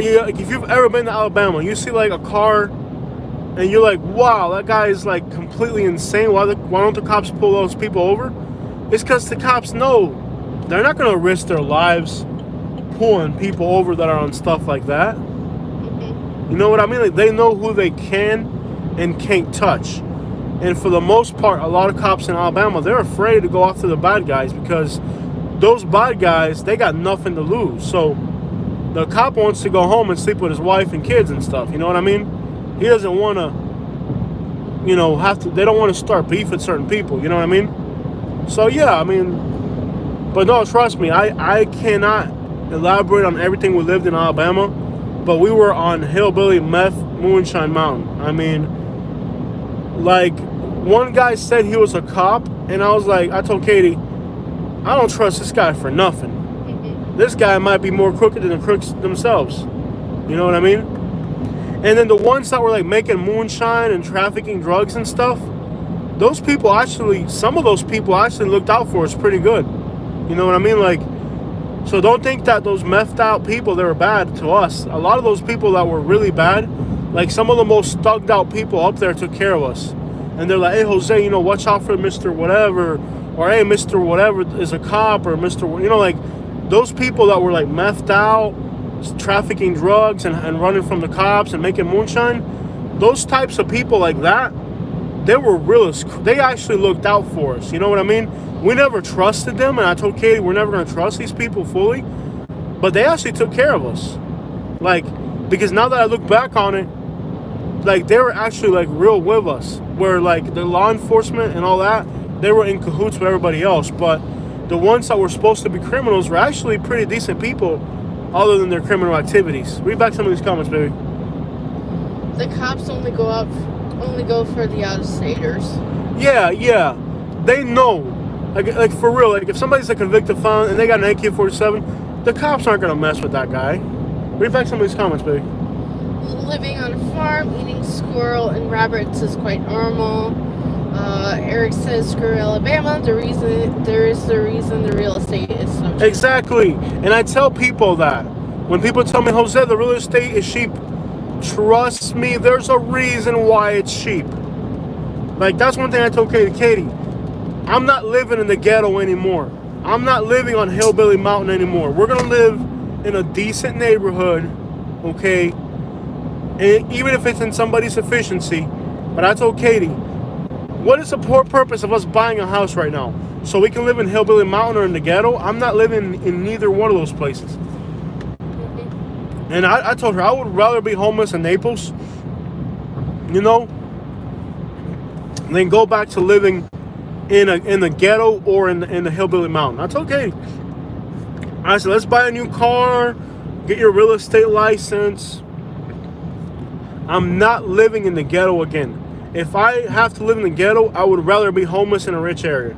ever been to Alabama, you see like a car, and you're like, wow, that guy is like completely insane. Why don't the cops pull those people over? It's because the cops know they're not going to risk their lives pulling people over that are on stuff like that. You know what I mean? Like, they know who they can and can't touch. And for the most part, a lot of cops in Alabama, they're afraid to go after the bad guys because those bad guys, they got nothing to lose. So the cop wants to go home and sleep with his wife and kids and stuff. You know what I mean? He doesn't want to, they don't want to start beef with certain people. You know what I mean? So, yeah, I mean, but no, trust me, I cannot elaborate on everything we lived in Alabama, but we were on hillbilly meth Moonshine Mountain. I mean, like, one guy said he was a cop, and I was like, I told Katie, I don't trust this guy for nothing. This guy might be more crooked than the crooks themselves. You know what I mean? And then the ones that were like making moonshine and trafficking drugs and stuff, some of those people actually looked out for us pretty good. You know what I mean? Like, so don't think that those methed out people, they were bad to us. A lot of those people that were really bad, like some of the most thugged out people up there took care of us. And they're like, hey, Jose, watch out for Mr. Whatever. Or, hey, Mr. Whatever is a cop. Or Mr. Like, those people that were like methed out, trafficking drugs and running from the cops and making moonshine, those types of people like that, they were realists. They actually looked out for us. You know what I mean? We never trusted them, and I told Katie we're never going to trust these people fully. But they actually took care of us. Like, because now that I look back on it, like, they were actually like real with us. Where like the law enforcement and all that, they were in cahoots with everybody else. But the ones that were supposed to be criminals were actually pretty decent people, other than their criminal activities. Read back some of these comments, baby. The cops only go for the out-of-staters. Yeah. They know. Like for real, like if somebody's a convicted felon and they got an AK-47, the cops aren't going to mess with that guy. Read back some of these comments, baby. Living on a farm, eating squirrel and rabbits is quite normal. Eric says, screw Alabama. There is the reason the real estate is so cheap. Exactly. And I tell people that. When people tell me, Jose, the real estate is cheap, trust me, there's a reason why it's cheap. Like, that's one thing I told Katie. I'm not living in the ghetto anymore. I'm not living on Hillbilly Mountain anymore. We're going to live in a decent neighborhood, okay? And even if it's in somebody's efficiency. But I told Katie, what is the purpose of us buying a house right now? So we can live in Hillbilly Mountain or in the ghetto? I'm not living in neither one of those places. And I told her I would rather be homeless in Naples, you know, than go back to living in the ghetto or in the Hillbilly Mountain. I told Katie, I said, let's buy a new car, get your real estate license. I'm not living in the ghetto again. If I have to live in the ghetto, I would rather be homeless in a rich area.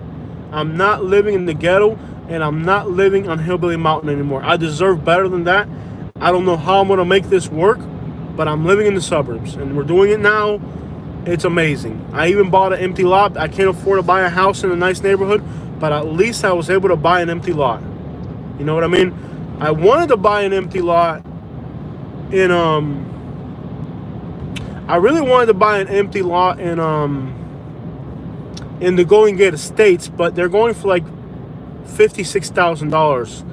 I'm not living in the ghetto, and I'm not living on Hillbilly Mountain anymore. I deserve better than that. I don't know how I'm going to make this work, but I'm living in the suburbs, and we're doing it now. It's amazing. I even bought an empty lot. I can't afford to buy a house in a nice neighborhood, but at least I was able to buy an empty lot. You know what I mean? I wanted to buy an empty lot in I really wanted to buy an empty lot in the Golden Gate Estates, but they're going for like $56,000.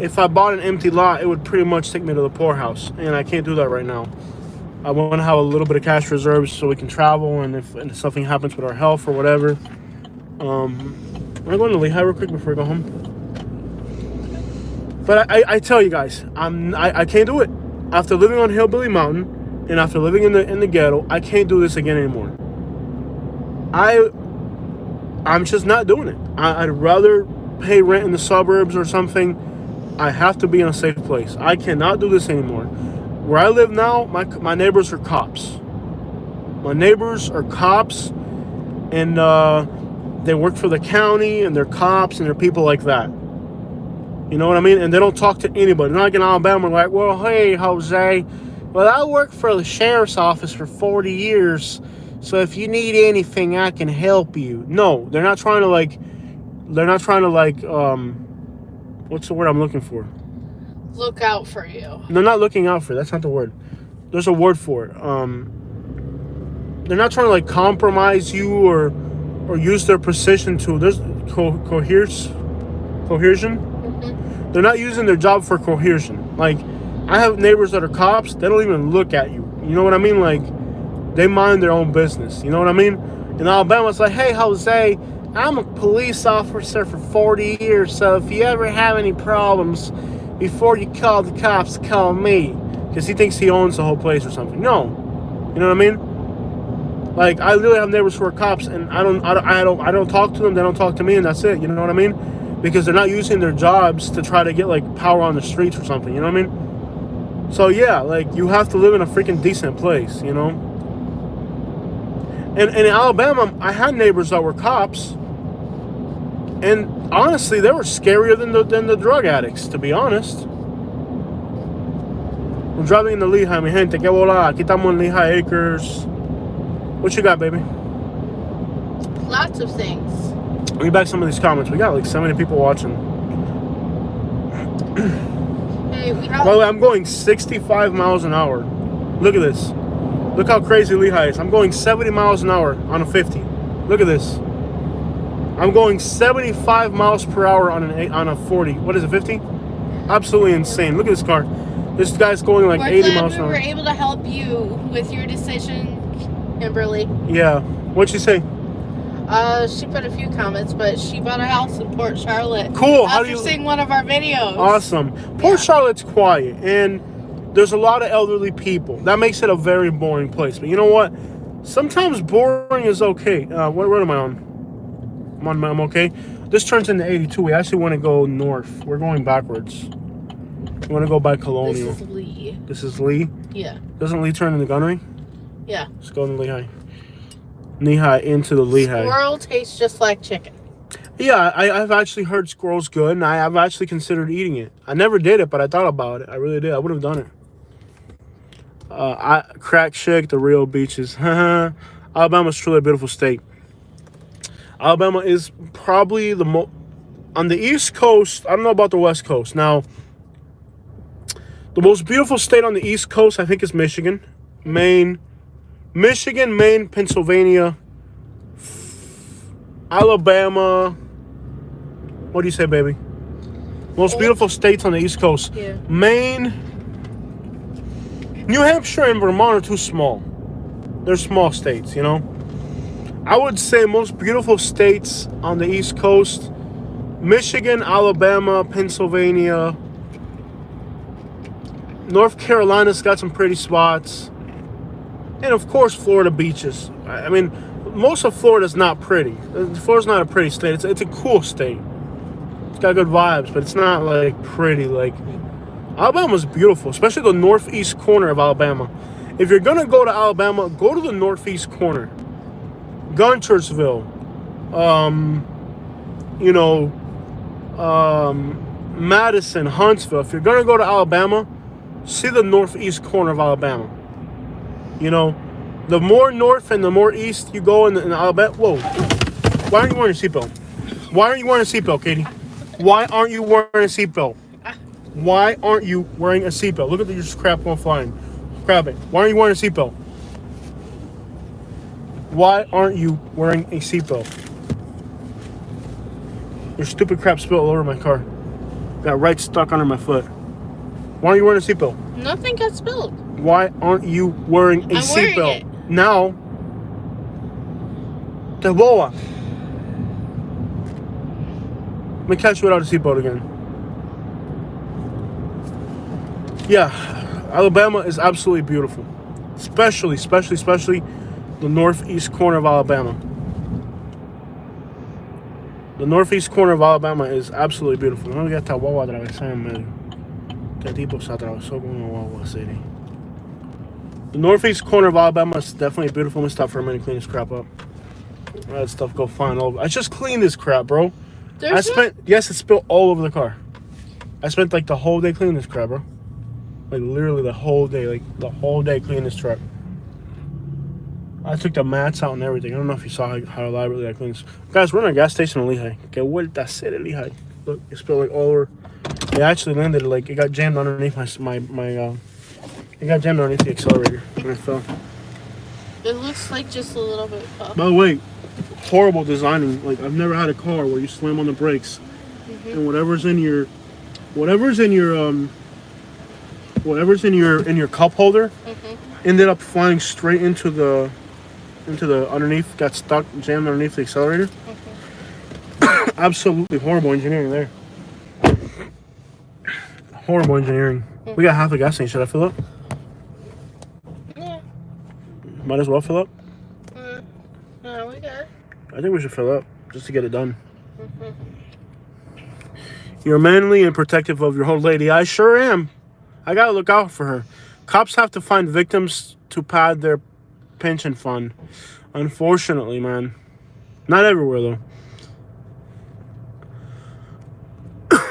If I bought an empty lot, it would pretty much take me to the poorhouse, and I can't do that right now. I want to have a little bit of cash reserves so we can travel, and if something happens with our health or whatever. I'm going to Lehigh real quick before I go home. But I tell you guys, I can't do it. After living on Hillbilly Mountain and after living in the ghetto, I can't do this again anymore. I'm just not doing it. I'd rather pay rent in the suburbs or something. I have to be in a safe place. I cannot do this anymore. Where I live now, my neighbors are cops. My neighbors are cops, and they work for the county, and they're cops, and they're people like that. You know what I mean? And they don't talk to anybody. Not like in Alabama, like, well, hey, Jose, well, I worked for the sheriff's office for 40 years, so if you need anything, I can help you. No, they're not trying to what's the word I'm looking for? Look out for you. They're not looking out for you. That's not the word. There's a word for it. They're not trying to like compromise you or use their position to. There's coercion. Mm-hmm. They're not using their job for coercion. Like, I have neighbors that are cops. They don't even look at you. You know what I mean? Like, they mind their own business. You know what I mean? In Alabama, it's like, hey, Jose, I'm a police officer for 40 years, so if you ever have any problems, before you call the cops, call me. Because he thinks he owns the whole place or something. No. You know what I mean? Like, I literally have neighbors who are cops, and I don't talk to them, they don't talk to me, and that's it. You know what I mean? Because they're not using their jobs to try to get, like, power on the streets or something. You know what I mean? So, yeah, like, you have to live in a freaking decent place, you know? And in Alabama, I had neighbors that were cops, and honestly, they were scarier than the drug addicts, to be honest. We're driving into Lehigh, mi gente. Que volada. Aquí estamos en Lehigh Acres. What you got, baby? Lots of things. Read back some of these comments. We got like 70 people watching. Hey, By the way, I'm going 65 miles an hour. Look at this. Look how crazy Lehigh is. I'm going 70 miles an hour on a 50. Look at this. I'm going 75 miles per hour on a 40. What is it, 50? Absolutely insane. Look at this car. This guy's going like 80 miles an hour. We were able to help you with your decision, Kimberly. Yeah. What'd she say? She put a few comments, but she bought a house in Port Charlotte. Cool. After seeing one of our videos. Awesome. Port Charlotte's quiet, and there's a lot of elderly people. That makes it a very boring place. But you know what? Sometimes boring is okay. What am I on? I'm okay. This turns into 82. We actually want to go north. We're going backwards. We want to go by Colonial. This is Lee. This is Lee? Yeah. Doesn't Lee turn into Gunnery? Yeah. Let's go to Lehigh. Lehigh into the Lehigh. Squirrel tastes just like chicken. Yeah, I've actually heard squirrel's good, and I've actually considered eating it. I never did it, but I thought about it. I really did. I would have done it. Crack Shack, the real beaches. Alabama's truly a beautiful state. Alabama is probably the most on the East Coast. I don't know about the West Coast. Now, the most beautiful state on the East Coast, I think, is Michigan, Maine, Pennsylvania, Alabama. What do you say, baby? Most beautiful states on the East Coast. Yeah. Maine, New Hampshire, and Vermont are too small. They're small states, you know. I would say most beautiful states on the East Coast: Michigan, Alabama, Pennsylvania. North Carolina's got some pretty spots. And of course, Florida beaches. I mean, most of Florida's not pretty. Florida's not a pretty state. It's a cool state. It's got good vibes, but it's not like pretty. Like, Alabama's beautiful, especially the northeast corner of Alabama. If you're gonna go to Alabama, go to the northeast corner. Guntersville, Madison, Huntsville. If you're gonna go to Alabama, see the northeast corner of Alabama. You know, the more north and the more east you go in Alabama. Whoa! Why aren't you wearing a seatbelt? Why aren't you wearing a seatbelt, Katie? Why aren't you wearing a seatbelt? Why aren't you wearing a seatbelt? Look at this crap going flying. Grab it. Why aren't you wearing a seatbelt? Why aren't you wearing a seatbelt? Your stupid crap spilled all over my car. Got right stuck under my foot. Why aren't you wearing a seatbelt? Nothing got spilled. Why aren't you wearing a seatbelt? Now, the boa. Let me catch you without a seatbelt again. Yeah, Alabama is absolutely beautiful. Especially the northeast corner of Alabama. The northeast corner of Alabama is absolutely beautiful. No voy a esta guagua atravesar en medio. Este tipo se atravesó con una guagua, city. The northeast corner of Alabama is definitely beautiful. Let me stop for a minute and clean this crap up. Let that stuff go flying over. I just cleaned this crap, bro. Yes, it spilled all over the car. I spent like the whole day cleaning this crap, bro. Like literally the whole day cleaning this truck. I took the mats out and everything. I don't know if you saw how elaborately I cleaned this. Guys, we're in a gas station in Lehigh. Que vuelta a ser Lehigh. Look, it spilled like all over. It actually landed like it got jammed underneath my it got jammed underneath the accelerator and it fell. It looks like just a little bit puff. By the way, horrible designing. Like, I've never had a car where you slam on the brakes and whatever's in your cup holder ended up flying straight into the underneath, got stuck, jammed underneath the accelerator. Absolutely horrible engineering there. Horrible engineering. We got half a gas tank. Should I fill up? Yeah. Might as well fill up. No, we good. I think we should fill up just to get it done. You're manly and protective of your old lady. I sure am. I gotta look out for her. Cops have to find victims to pad their pension fund. Unfortunately, man. Not everywhere, though.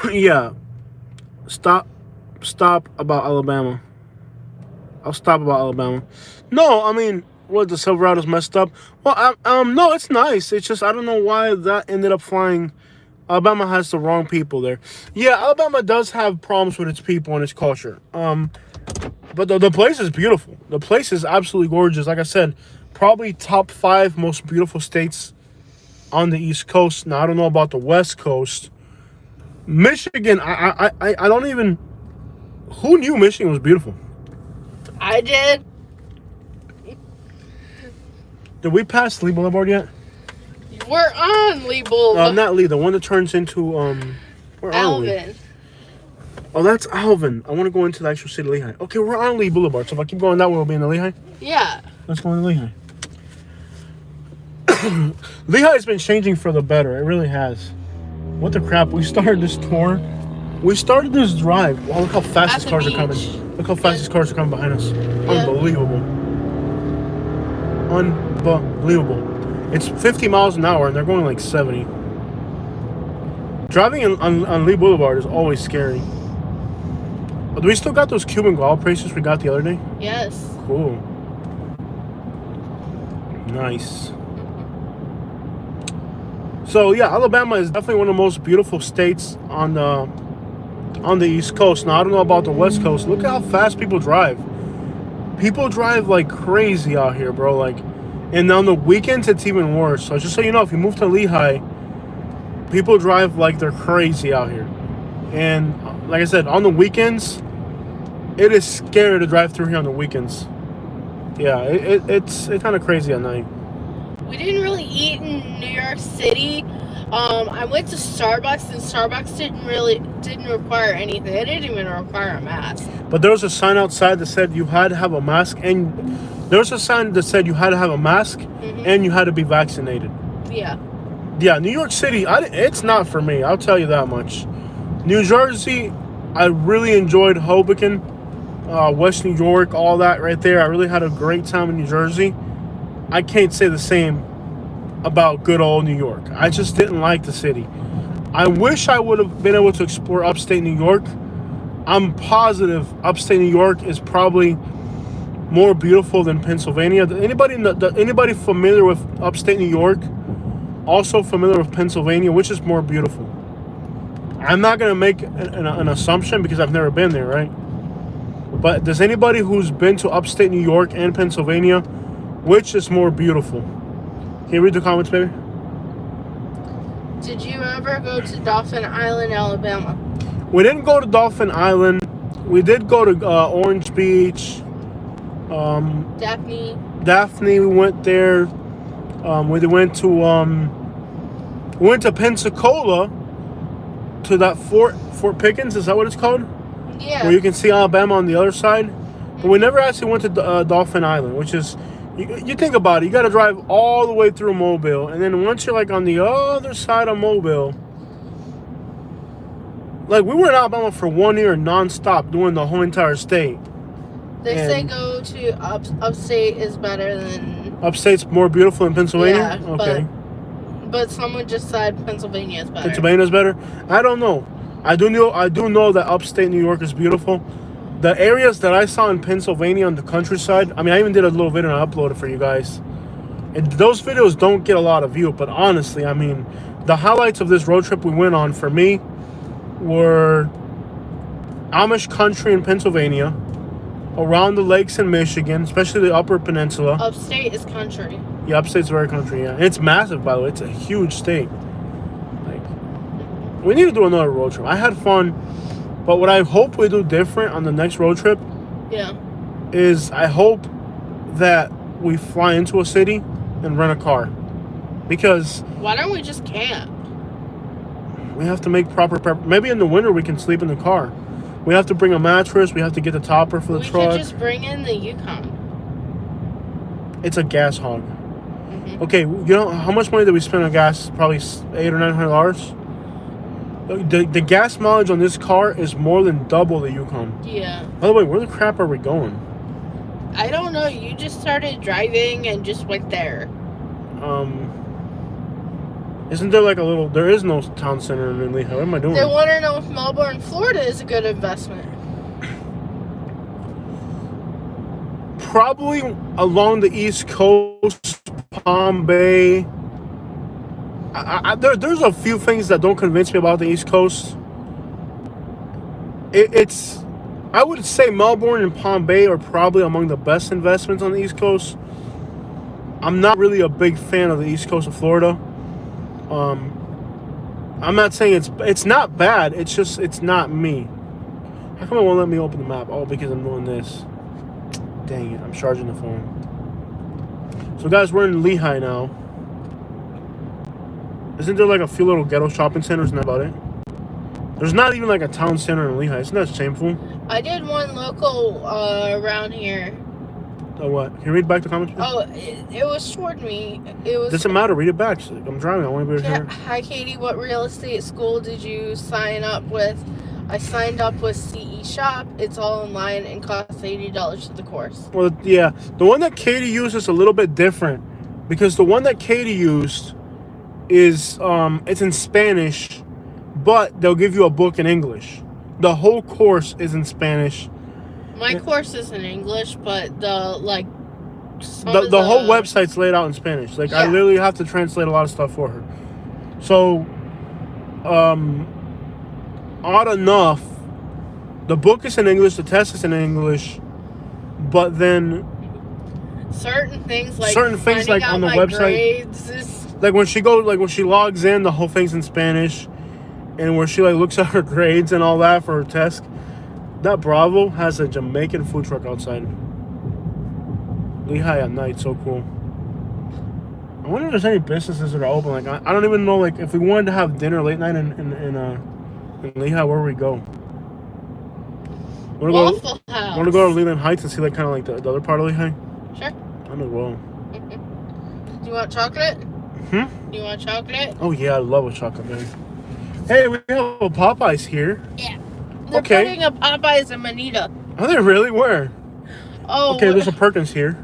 Yeah. Stop about Alabama. I'll stop about Alabama. No, I mean, what, the Silverado's messed up? Well, no, it's nice. It's just, I don't know why that ended up flying. Alabama has the wrong people there. Yeah, Alabama does have problems with its people and its culture. But the place is beautiful. The place is absolutely gorgeous. Like I said, probably top 5 most beautiful states on the East Coast. Now, I don't know about the West Coast. Michigan, I don't even... Who knew Michigan was beautiful? I did. Did we pass Lee Boulevard yet? We're on Lee Boulevard. Not Lee, the one that turns into, where are we? Alvin. Oh, that's Alvin. I want to go into the actual city of Lehigh. Okay, we're on Lee Boulevard, so if I keep going that way, we'll be in the Lehigh? Yeah. Let's go into Lehigh. Lehigh has been changing for the better. It really has. What the crap? We started this tour. We started this drive. Wow, look how fast these cars are coming. Look how fast these cars are coming behind us. Yeah. Unbelievable. Unbelievable. It's 50 miles an hour and they're going like 70. Driving on Lee Boulevard is always scary. But do we still got those Cuban guava bracelets we got the other day? Yes. Cool. Nice. So yeah, Alabama is definitely one of the most beautiful states on the East Coast. Now I don't know about the West Coast. Look at how fast people drive. People drive like crazy out here, bro. Like, and on the weekends it's even worse. So just so you know, if you move to Lehigh, people drive like they're crazy out here. And like I said, on the weekends, it is scary to drive through here on the weekends. Yeah, it's kind of crazy at night. We didn't really eat in New York City. I went to Starbucks, and Starbucks didn't require anything. They didn't even require a mask. But there was a sign outside that said you had to have a mask, and there was a sign that said you had to have a mask and you had to be vaccinated. Yeah. Yeah, New York City, it's not for me. I'll tell you that much. New Jersey, I really enjoyed Hoboken, West New York, all that right there. I really had a great time in New Jersey. I can't say the same about good old New York. I just didn't like the city. I wish I would have been able to explore upstate New York. I'm positive upstate New York is probably more beautiful than Pennsylvania. Anybody familiar with upstate New York, also familiar with Pennsylvania, which is more beautiful? I'm not going to make an assumption because I've never been there, right? But does anybody who's been to upstate New York and Pennsylvania, which is more beautiful? Can you read the comments, baby? Did you ever go to Dauphin Island, Alabama? We didn't go to Dolphin Island. We did go to Orange Beach. Daphne. We went there. We went to Pensacola, to that Fort Pickens. Is that what it's called? Yeah. Where you can see Alabama on the other side. But we never actually went to Dolphin Island, which is, you think about it, you got to drive all the way through Mobile, and then once you're like on the other side of Mobile, like we were in Alabama for 1 year nonstop, doing the whole entire state. They say go to upstate is better than... Upstate's more beautiful than Pennsylvania? Yeah, okay. But someone just said Pennsylvania is better. Pennsylvania's better? I don't know. I do know that upstate New York is beautiful. The areas that I saw in Pennsylvania on the countryside, I mean, I even did a little video and I uploaded for you guys. And those videos don't get a lot of view, but honestly, I mean, the highlights of this road trip we went on for me were Amish country in Pennsylvania, around the lakes in Michigan, especially the Upper Peninsula. Upstate is country. Yeah, upstate's very country, yeah. And it's massive, by the way. It's a huge state. Like, we need to do another road trip. I had fun, but what I hope we do different on the next road trip is I hope that we fly into a city and rent a car. Because... why don't we just camp? We have to make proper maybe in the winter we can sleep in the car. We have to bring a mattress. We have to get the topper for the truck. We could just bring in the Yukon. It's a gas hog. Okay, you know how much money did we spend on gas? Probably $800 or $900. The gas mileage on this car is more than double the Yukon. Yeah. By the way, where the crap are we going? I don't know. You just started driving and just went there. Isn't there like a little... There is no town center in Lehigh. What am I doing? They want to know if Melbourne, Florida is a good investment. Probably along the East Coast, Palm Bay. There's a few things that don't convince me about the East Coast. I would say Melbourne and Palm Bay are probably among the best investments on the East Coast. I'm not really a big fan of the East Coast of Florida. I'm not saying it's not bad. It's just it's not me. How come it won't let me open the map? Oh, because I'm doing this. Dang it! I'm charging the phone. So guys, we're in Lehigh now. Isn't there like a few little ghetto shopping centers and that's about it? There's not even like a town center in Lehigh. Isn't that shameful? I did one local around here. Oh, what? Can you read back the comments, please? Oh, it was toward me. It was. Doesn't matter. Read it back. I'm driving. I want to be able to hear. Hi, Katie. What real estate school did you sign up with? I signed up with CE Shop. It's all online and costs $80 for the course. Well, yeah. The one that Katie used is a little bit different. Because the one that Katie used is, it's in Spanish, but they'll give you a book in English. The whole course is in Spanish. My course is in English, but the whole website's laid out in Spanish. Like, yeah. I literally have to translate a lot of stuff for her. So, odd enough, the book is in English, the test is in English, but then certain things like on the my website, grades is, like when she logs in, the whole thing's in Spanish, and where she like looks at her grades and all that for her test. That Bravo has a Jamaican food truck outside. Lehigh at night, so cool. I wonder if there's any businesses that are open. Like I don't even know. Like if we wanted to have dinner late night in Lehigh, where would we go? Waffle House. Want to go to Leland Heights and see like kind of like the other part of Lehigh? Sure. I know well. Do you want chocolate? Do you want chocolate? Oh yeah, I love a chocolate berry. Hey, we have a Popeyes here. Yeah. They're Okay. putting a Popeyes in Manita. Are they really? Where? Oh. Okay, there's a Perkins here.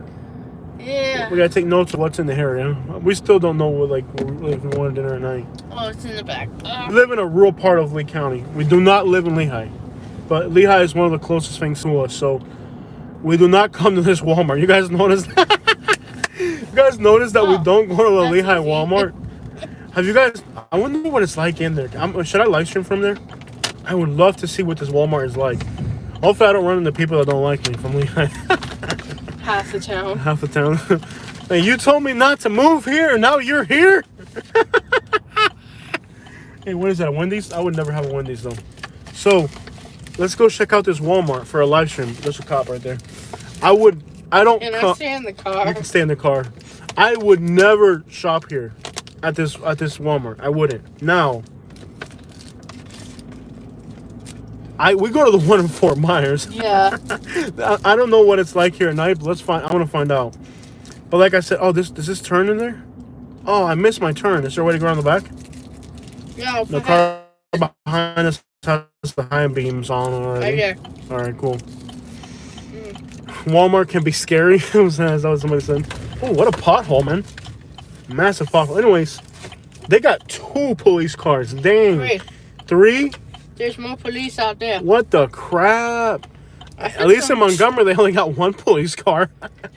Yeah. We gotta take notes of what's in the area. We still don't know what if we want dinner at night. Oh, it's in the back. We live in a rural part of Lee County. We do not live in Lehigh, but Lehigh is one of the closest things to us. So we do not come to this Walmart. You guys notice that? You guys notice that we don't go to the Lehigh easy. Walmart? Have you guys? I wonder what it's like in there. Should I live stream from there? I would love to see what this Walmart is like. Hopefully, I don't run into people that don't like me from Lehigh. Half the town. Half the town. And you told me not to move here, and now you're here? Hey, what is that, a Wendy's? I would never have a Wendy's, though. So, let's go check out this Walmart for a live stream. There's a cop right there. I don't... Can I stay in the car? You can stay in the car. I would never shop here at this Walmart. I wouldn't. Now... we go to the one in Fort Myers. Yeah. I don't know what it's like here at night, but I want to find out. But like I said, does this turn in there? Oh, I missed my turn. Is there a way to go around the back? Yeah. The car behind us has the high beams on already. Right here. All right, cool. Walmart can be scary. Is that what somebody said? Oh, what a pothole, man. Massive pothole. Anyways, they got 2 police cars. Dang. 3? There's more police out there. What the crap? At least in Montgomery, they only got 1 police car.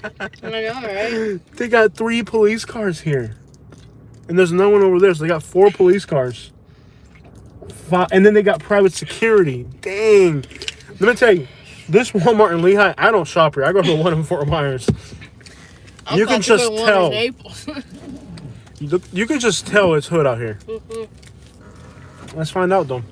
I know, right? They got 3 police cars here. And there's no one over there, so they got 4 police cars. 5, and then they got private security. Dang. Let me tell you, this Walmart in Lehigh, I don't shop here. I go to the one in Fort Myers. You can just tell. Naples. You can just tell it's hood out here. Let's find out, though.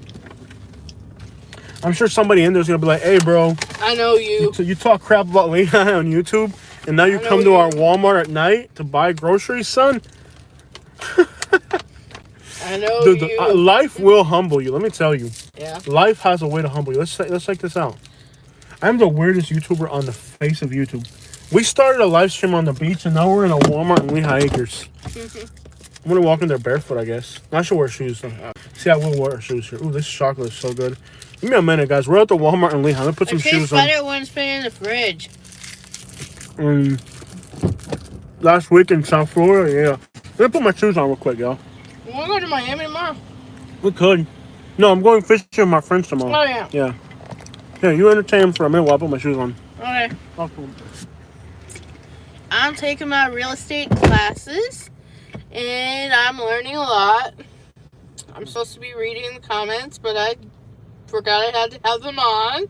I'm sure somebody in there's gonna be like, "Hey, bro, I know you. You talk crap about Lehigh on YouTube, and now you come to our Walmart at night to buy groceries, son." I know Dude, you. Life will humble you. Let me tell you. Yeah. Life has a way to humble you. Let's check this out. I'm the weirdest YouTuber on the face of YouTube. We started a live stream on the beach, and now we're in a Walmart in Lehigh Acres. I'm gonna walk in there barefoot, I guess. I should wear shoes though. See, I will wear shoes here. Ooh, this chocolate is so good. Give me a minute, guys. We're at the Walmart in Lehigh. Let me put some shoes on. It tastes better when it's been in the fridge. Last week in South Florida, yeah. Let me put my shoes on real quick, y'all. You want to go to Miami tomorrow? We could. No, I'm going fishing with my friends tomorrow. Oh, yeah. Yeah. Yeah, you entertain them for a minute while I put my shoes on. Okay. Awesome. I'm taking my real estate classes, and I'm learning a lot. I'm supposed to be reading the comments, but I forgot I had to have them on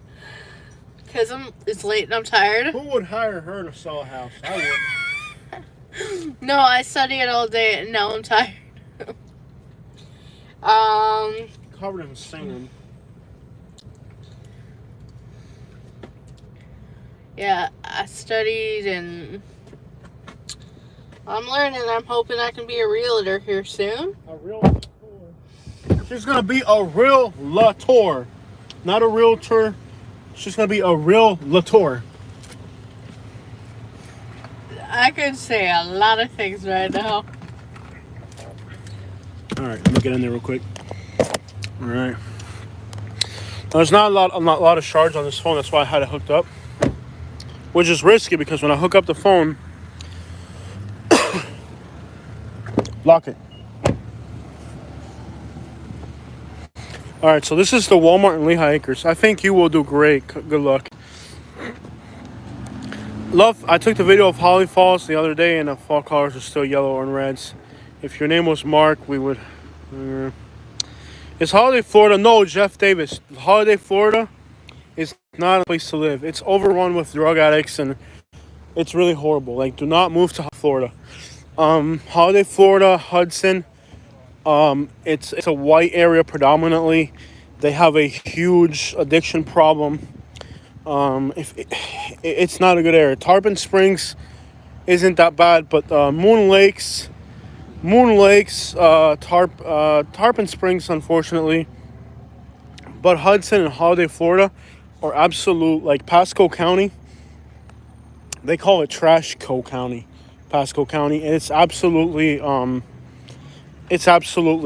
because it's late and I'm tired. Who would hire her to sell a house? I wouldn't. No, I study it all day and now I'm tired. Covered in sand. Yeah, I studied and I'm learning. I'm hoping I can be a realtor here soon. A realtor. She's gonna be a real realtor, not a realtor. She's gonna be a real realtor. I could say a lot of things right now. All right, let me get in there real quick. All right. There's not a lot of shards on this phone. That's why I had it hooked up, which is risky because when I hook up the phone, lock it. All right, so this is the Walmart in Lehigh Acres. I think you will do great. Good luck. Love, I took the video of Holly Falls the other day, and the fall colors are still yellow and reds. If your name was Mark, we would Is Holiday, Florida? No, Jeff Davis. Holiday, Florida is not a place to live. It's overrun with drug addicts and it's really horrible. Like, do not move to Florida. Holiday, Florida, Hudson. It's a white area predominantly. They have a huge addiction problem. If it's not a good area. Tarpon Springs isn't that bad, but Moon Lakes, Tarpon Springs, unfortunately, but Hudson and Holiday, Florida, are absolute, like Pasco County. They call it Trash Co County, Pasco County, and it's absolutely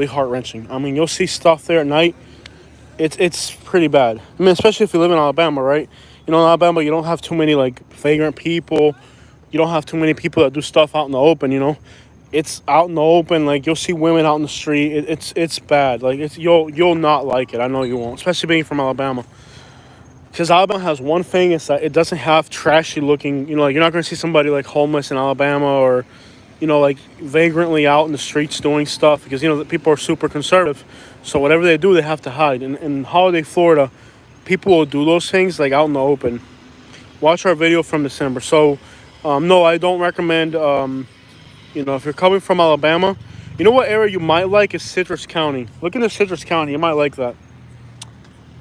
heart wrenching. I mean, you'll see stuff there at night. It's pretty bad. I mean, especially if you live in Alabama, right? You know, in Alabama, you don't have too many like vagrant people. You don't have too many people that do stuff out in the open. You know, it's out in the open. Like you'll see women out in the street. It's bad. Like you'll not like it. I know you won't, especially being from Alabama. Because Alabama has one thing, is that it doesn't have trashy looking. You know, like you're not gonna see somebody like homeless in Alabama, or you know, like vagrantly out in the streets doing stuff, because you know the people are super conservative. So whatever they do, they have to hide. In Holiday, Florida, people will do those things like out in the open. Watch our video from December. So, no, I don't recommend. You know, if you're coming from Alabama, you know what area you might like is Citrus County. Look into Citrus County. You might like that.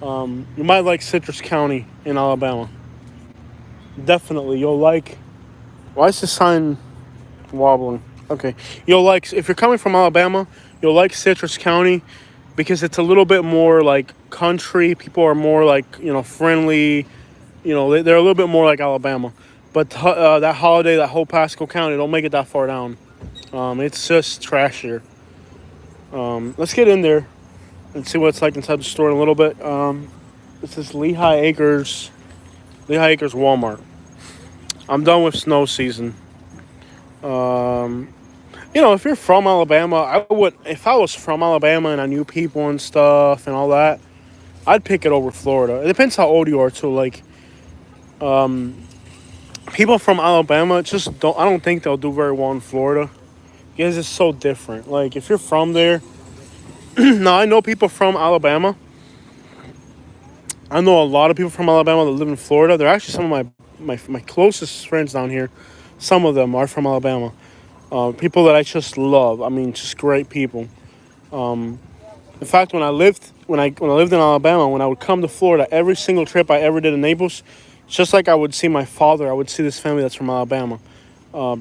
You might like Citrus County in Alabama. Definitely, you'll like. Why is the sign wobbling? Okay, you'll like, if you're coming from Alabama, you'll like Citrus County because it's a little bit more like country. People are more like, you know, friendly. You know, they're a little bit more like Alabama. But that Holiday, that whole Pasco County, don't make it that far down. It's just trashier. Let's get in there and see what it's like inside the store in a little bit. This is Lehigh Acres Walmart. I'm done with snow season. You know, if you're from Alabama, if I was from Alabama and I knew people and stuff and all that, I'd pick it over Florida. It depends how old you are too. Like, people from Alabama I don't think they'll do very well in Florida because it's so different. Like, if you're from there, now I know people from Alabama. I know a lot of people from Alabama that live in Florida. They're actually some of my closest friends down here. Some of them are from Alabama. People that I just love. I mean, just great people. In fact, when I lived in Alabama, when I would come to Florida, every single trip I ever did in Naples, just like I would see my father, I would see this family that's from Alabama.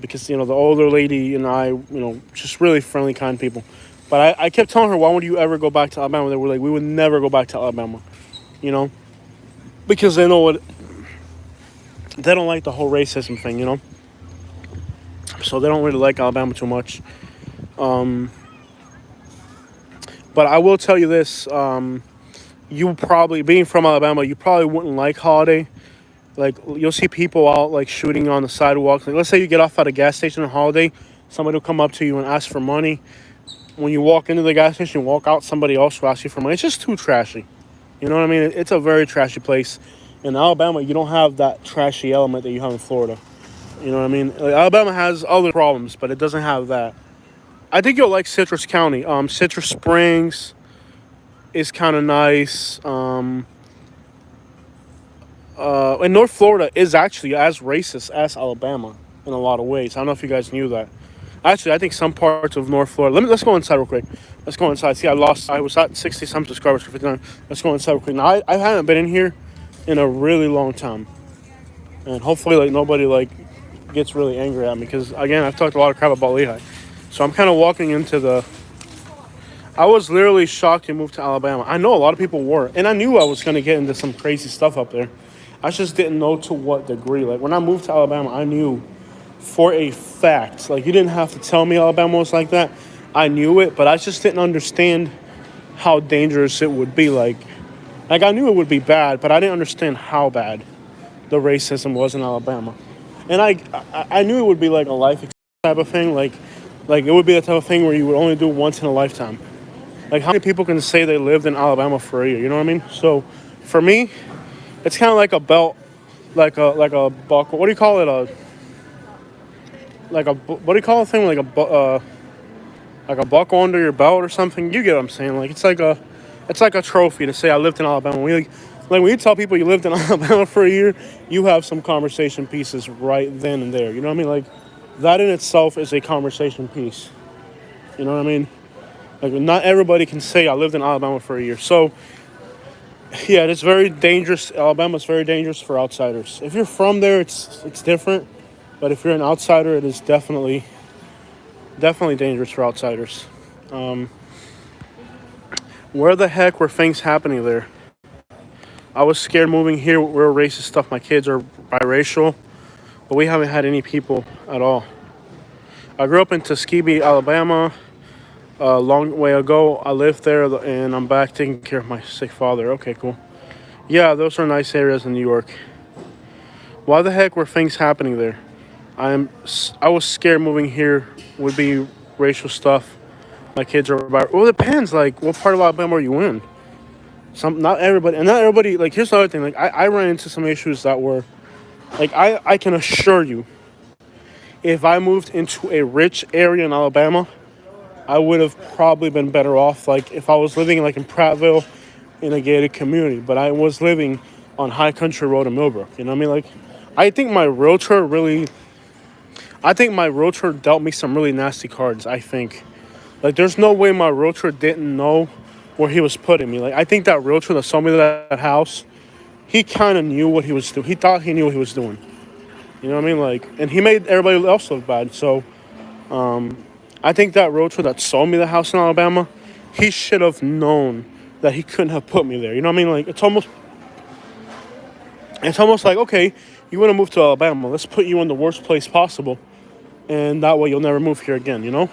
Because, you know, the older lady and I, you know, just really friendly, kind people. But I kept telling her, why would you ever go back to Alabama? They were like, we would never go back to Alabama. You know? Because they don't like the whole racism thing, you know? So they don't really like Alabama too much. But I will tell you this. You probably, being from Alabama, you probably wouldn't like Holiday. Like, you'll see people out, like, shooting on the sidewalks. Like, let's say you get off at a gas station on Holiday. Somebody will come up to you and ask for money. When you walk into the gas station, you walk out, somebody else will ask you for money. It's just too trashy. You know what I mean? It's a very trashy place. In Alabama, you don't have that trashy element that you have in Florida. You know what I mean? Like, Alabama has other problems, but it doesn't have that. I think you'll like Citrus County. Citrus Springs is kind of nice. And North Florida is actually as racist as Alabama in a lot of ways. I don't know if you guys knew that. Actually, I think some parts of North Florida. Let's go inside real quick. Let's go inside. See, I was at 60-some subscribers for 59. Let's go inside real quick. Now, I haven't been in here in a really long time. And hopefully, like, nobody, like, gets really angry at me. Because, again, I've talked a lot of crap about Lehigh. So I'm kind of walking into the... I was literally shocked to move to Alabama. I know a lot of people were. And I knew I was going to get into some crazy stuff up there. I just didn't know to what degree. Like, when I moved to Alabama, I knew for a fact. Like, you didn't have to tell me Alabama was like that. I knew it, but I just didn't understand how dangerous it would be. Like I knew it would be bad, but I didn't understand how bad the racism was in Alabama. And I knew it would be like a life type of thing. Like it would be the type of thing where you would only do once in a lifetime. Like, how many people can say they lived in Alabama for a year? You know what I mean? So, for me, it's kind of like a belt, like a buckle. What do you call it? What do you call a thing? Like like a buckle under your belt or something. You get what I'm saying? Like it's like a trophy to say I lived in Alabama. Like when you tell people you lived in Alabama for a year, you have some conversation pieces right then and there. You know what I mean? Like that in itself is a conversation piece. You know what I mean? Like not everybody can say I lived in Alabama for a year. So yeah, it's very dangerous. Alabama's very dangerous for outsiders. If you're from there, it's different. But if you're an outsider, it is definitely dangerous for outsiders. Um, where the heck were things happening there? I was scared moving here. We're racist stuff. My kids are biracial, but we haven't had any people at all. I grew up in Tuskegee, Alabama. A long way ago, I lived there, and I'm back taking care of my sick father. Okay, cool. Yeah, those are nice areas in New York. Why the heck were things happening there? I was scared moving here would be racial stuff. My kids are about. Well, it depends. Like, what part of Alabama are you in? Not everybody, and not everybody. Like, here's the other thing. Like, I ran into some issues that were, like, I can assure you, if I moved into a rich area in Alabama, I would have probably been better off. Like, if I was living like in Prattville, in a gated community, but I was living on High Country Road in Millbrook. You know what I mean? Like, I think my realtor dealt me some really nasty cards. I think. Like, there's no way my realtor didn't know where he was putting me. Like, I think that realtor that sold me that house, he kind of knew what he was doing. He thought he knew what he was doing. You know what I mean? Like, and he made everybody else look bad. So, I think that realtor that sold me the house in Alabama, he should have known that he couldn't have put me there. You know what I mean? Like, it's almost like, okay, you want to move to Alabama, let's put you in the worst place possible, and that way you'll never move here again. You know?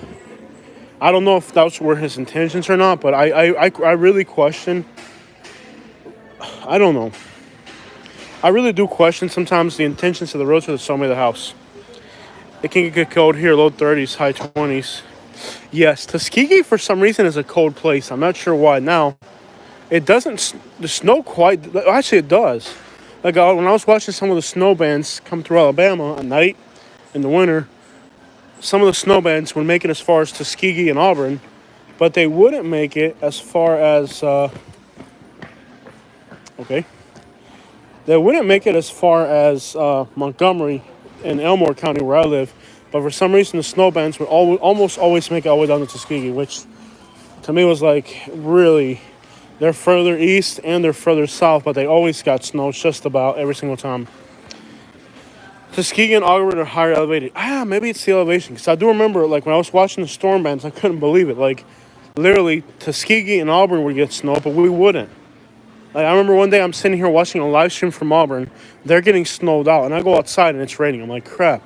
I don't know if those were his intentions or not, but I really question. I don't know. I really do question sometimes the intentions of the realtor that sold me the house. It can get cold here, low 30s, high 20s. Yes, Tuskegee for some reason is a cold place. I'm not sure why now. It doesn't, the snow quite, actually it does. Like when I was watching some of the snow bands come through Alabama at night in the winter, some of the snow bands would make it as far as Tuskegee and Auburn, but they wouldn't make it as far as, they wouldn't make it as far as Montgomery in Elmore County where I live. But for some reason, the snow bands would almost always make it all the way down to Tuskegee, which to me was like, really, they're further east and they're further south, but they always got snow just about every single time. Tuskegee and Auburn are higher elevated. Maybe it's the elevation, because I do remember, like, when I was watching the storm bands, I couldn't believe it. Like, literally, Tuskegee and Auburn would get snow, but we wouldn't. Like, I remember one day I'm sitting here watching a live stream from Auburn. They're getting snowed out, and I go outside and it's raining. I'm like, crap.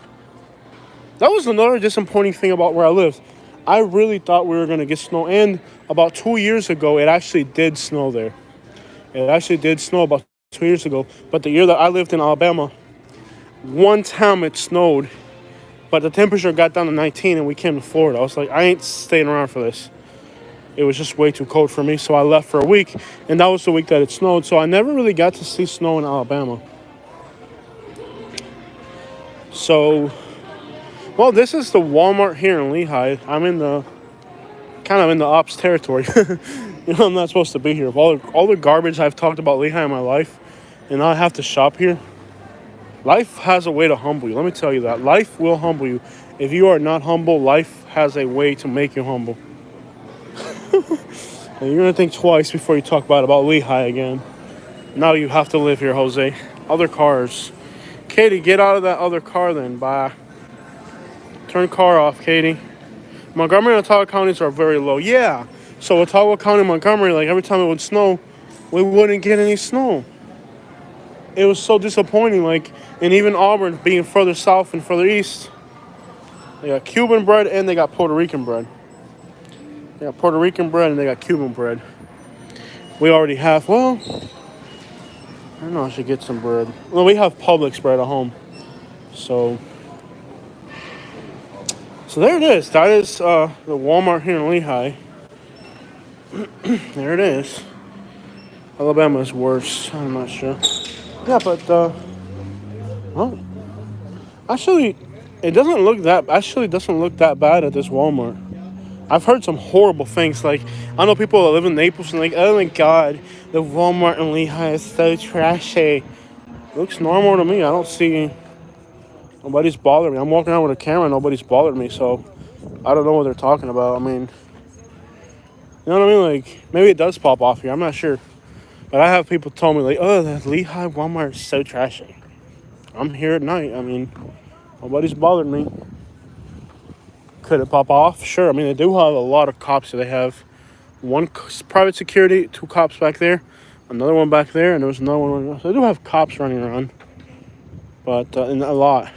That was another disappointing thing about where I lived. I really thought we were going to get snow. And about 2 years ago, it actually did snow there. It actually did snow about 2 years ago. But the year that I lived in Alabama, one time it snowed, but the temperature got down to 19 and we came to Florida. I was like, I ain't staying around for this. It was just way too cold for me, so I left for a week, and that was the week that it snowed. So I never really got to see snow in Alabama. So, well, this is the Walmart here in Lehigh. I'm in the kind of in the ops territory. You know, I'm not supposed to be here. All the garbage I've talked about Lehigh in my life, and now I have to shop here. Life has a way to humble you. Let me tell you that. Life will humble you. If you are not humble, life has a way to make you humble. And you're going to think twice before you talk about Lehigh again. Now you have to live here, Jose. Other cars. Katie, get out of that other car then. Bye. Turn car off, Katie. Montgomery and Ottawa counties are very low. Yeah. So Ottawa County, Montgomery, like every time it would snow, we wouldn't get any snow. It was so disappointing. Like, and even Auburn being further south and further east, they got Cuban bread and they got Puerto Rican bread. They got Puerto Rican bread and they got Cuban bread. We already have, well, I don't know, I should get some bread. Well, we have Publix bread at home. So there it is. That is the Walmart here in Lehigh. There it is. Alabama is worse. I'm not sure. Yeah, but, well, actually, it doesn't look that bad at this Walmart. I've heard some horrible things. Like, I know people that live in Naples and like, oh my god, the Walmart in Lehigh is so trashy. Looks normal to me. I don't see nobody's bothering me. I'm walking around with a camera, nobody's bothered me, so I don't know what they're talking about. I mean, you know what I mean? Like, maybe it does pop off here. I'm not sure. But I have people tell me, like, oh, the Lehigh Walmart is so trashy. I'm here at night. I mean, nobody's bothered me. Could it pop off? Sure. I mean, they do have a lot of cops. So they have one private security, 2 cops back there, another one back there, and there was another one. So they do have cops running around, but and a lot.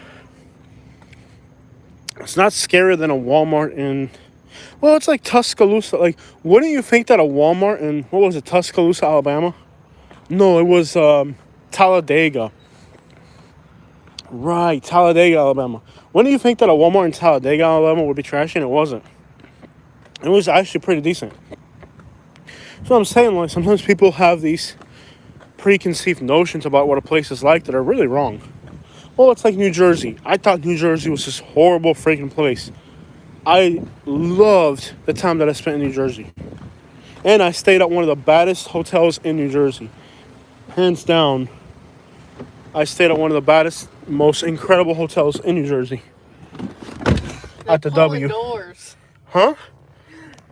It's not scarier than a Walmart in. Well, it's like Tuscaloosa. Like, wouldn't you think that a Walmart in, what was it, Tuscaloosa, Alabama? No, it was Talladega. Right, Talladega, Alabama. Wouldn't you think that a Walmart in Talladega, Alabama would be trashy? And it wasn't. It was actually pretty decent. So I'm saying, like, sometimes people have these preconceived notions about what a place is like that are really wrong. Well, it's like New Jersey. I thought New Jersey was this horrible freaking place. I loved the time that I spent in New Jersey. And I stayed at one of the baddest hotels in New Jersey. Hands down, I stayed at one of the baddest, most incredible hotels in New Jersey. At the W. Doors. Huh?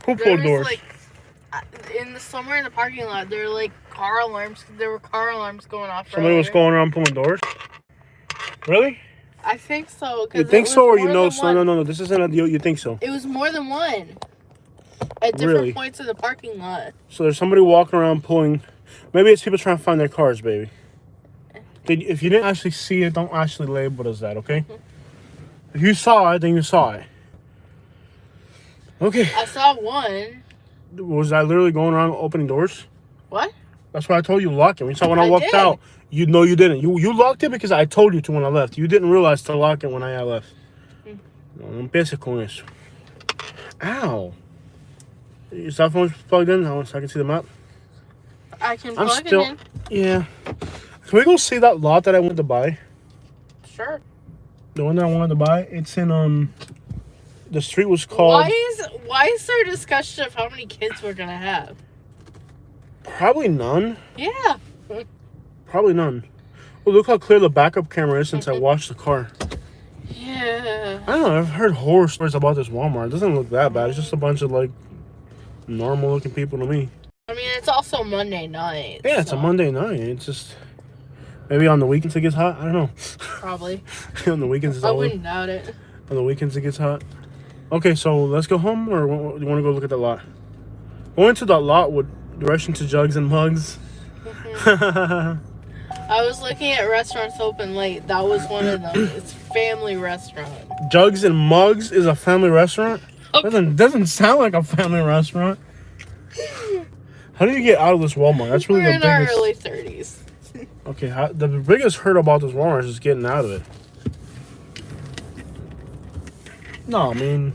Who pulled doors? Like, somewhere in the parking lot, there were like car alarms. There were car alarms going off. Somebody was going around pulling doors? Really? I think so. You think so, or you know so? No. This isn't a deal. You think so? It was more than one. At different points in the parking lot. So there's somebody walking around pulling. Maybe it's people trying to find their cars, baby. If you didn't actually see it, don't actually label it as that, okay? If you saw it, then you saw it. Okay. I saw one. Was I literally going around opening doors? What? That's why I told you to lock it. When you saw when I walked out, you know you didn't. You locked it because I told you to when I left. You didn't realize to lock it when I left. No empiece con eso. Ow. Your cell phone's plugged in? So I can see the map? I can plug it in. Yeah. Can we go see that lot that I went to buy? Sure. The one that I wanted to buy? It's in, the street was called... Why is there a discussion of how many kids we're going to have? Probably none. Yeah. Probably none. Well, look how clear the backup camera is since I washed the car. Yeah. I don't know. I've heard horror stories about this Walmart. It doesn't look that bad. It's just a bunch of, like, normal-looking people to me. I mean, it's also Monday night. Yeah, it's a Monday night. It's just... Maybe on the weekends it gets hot. I don't know. Probably. On the weekends it's I always... wouldn't doubt it. On the weekends it gets hot. Okay, so let's go home, or do you want to go look at that lot? Going to that lot with direction to Jugs and Mugs. I was looking at restaurants open late. That was one of them. It's family restaurant. Jugs and Mugs is a family restaurant? Okay. Doesn't sound like a family restaurant. How do you get out of this Walmart? That's really We're the biggest... in our early 30s. Okay, the biggest hurt about this Walmart is just getting out of it. No, I mean,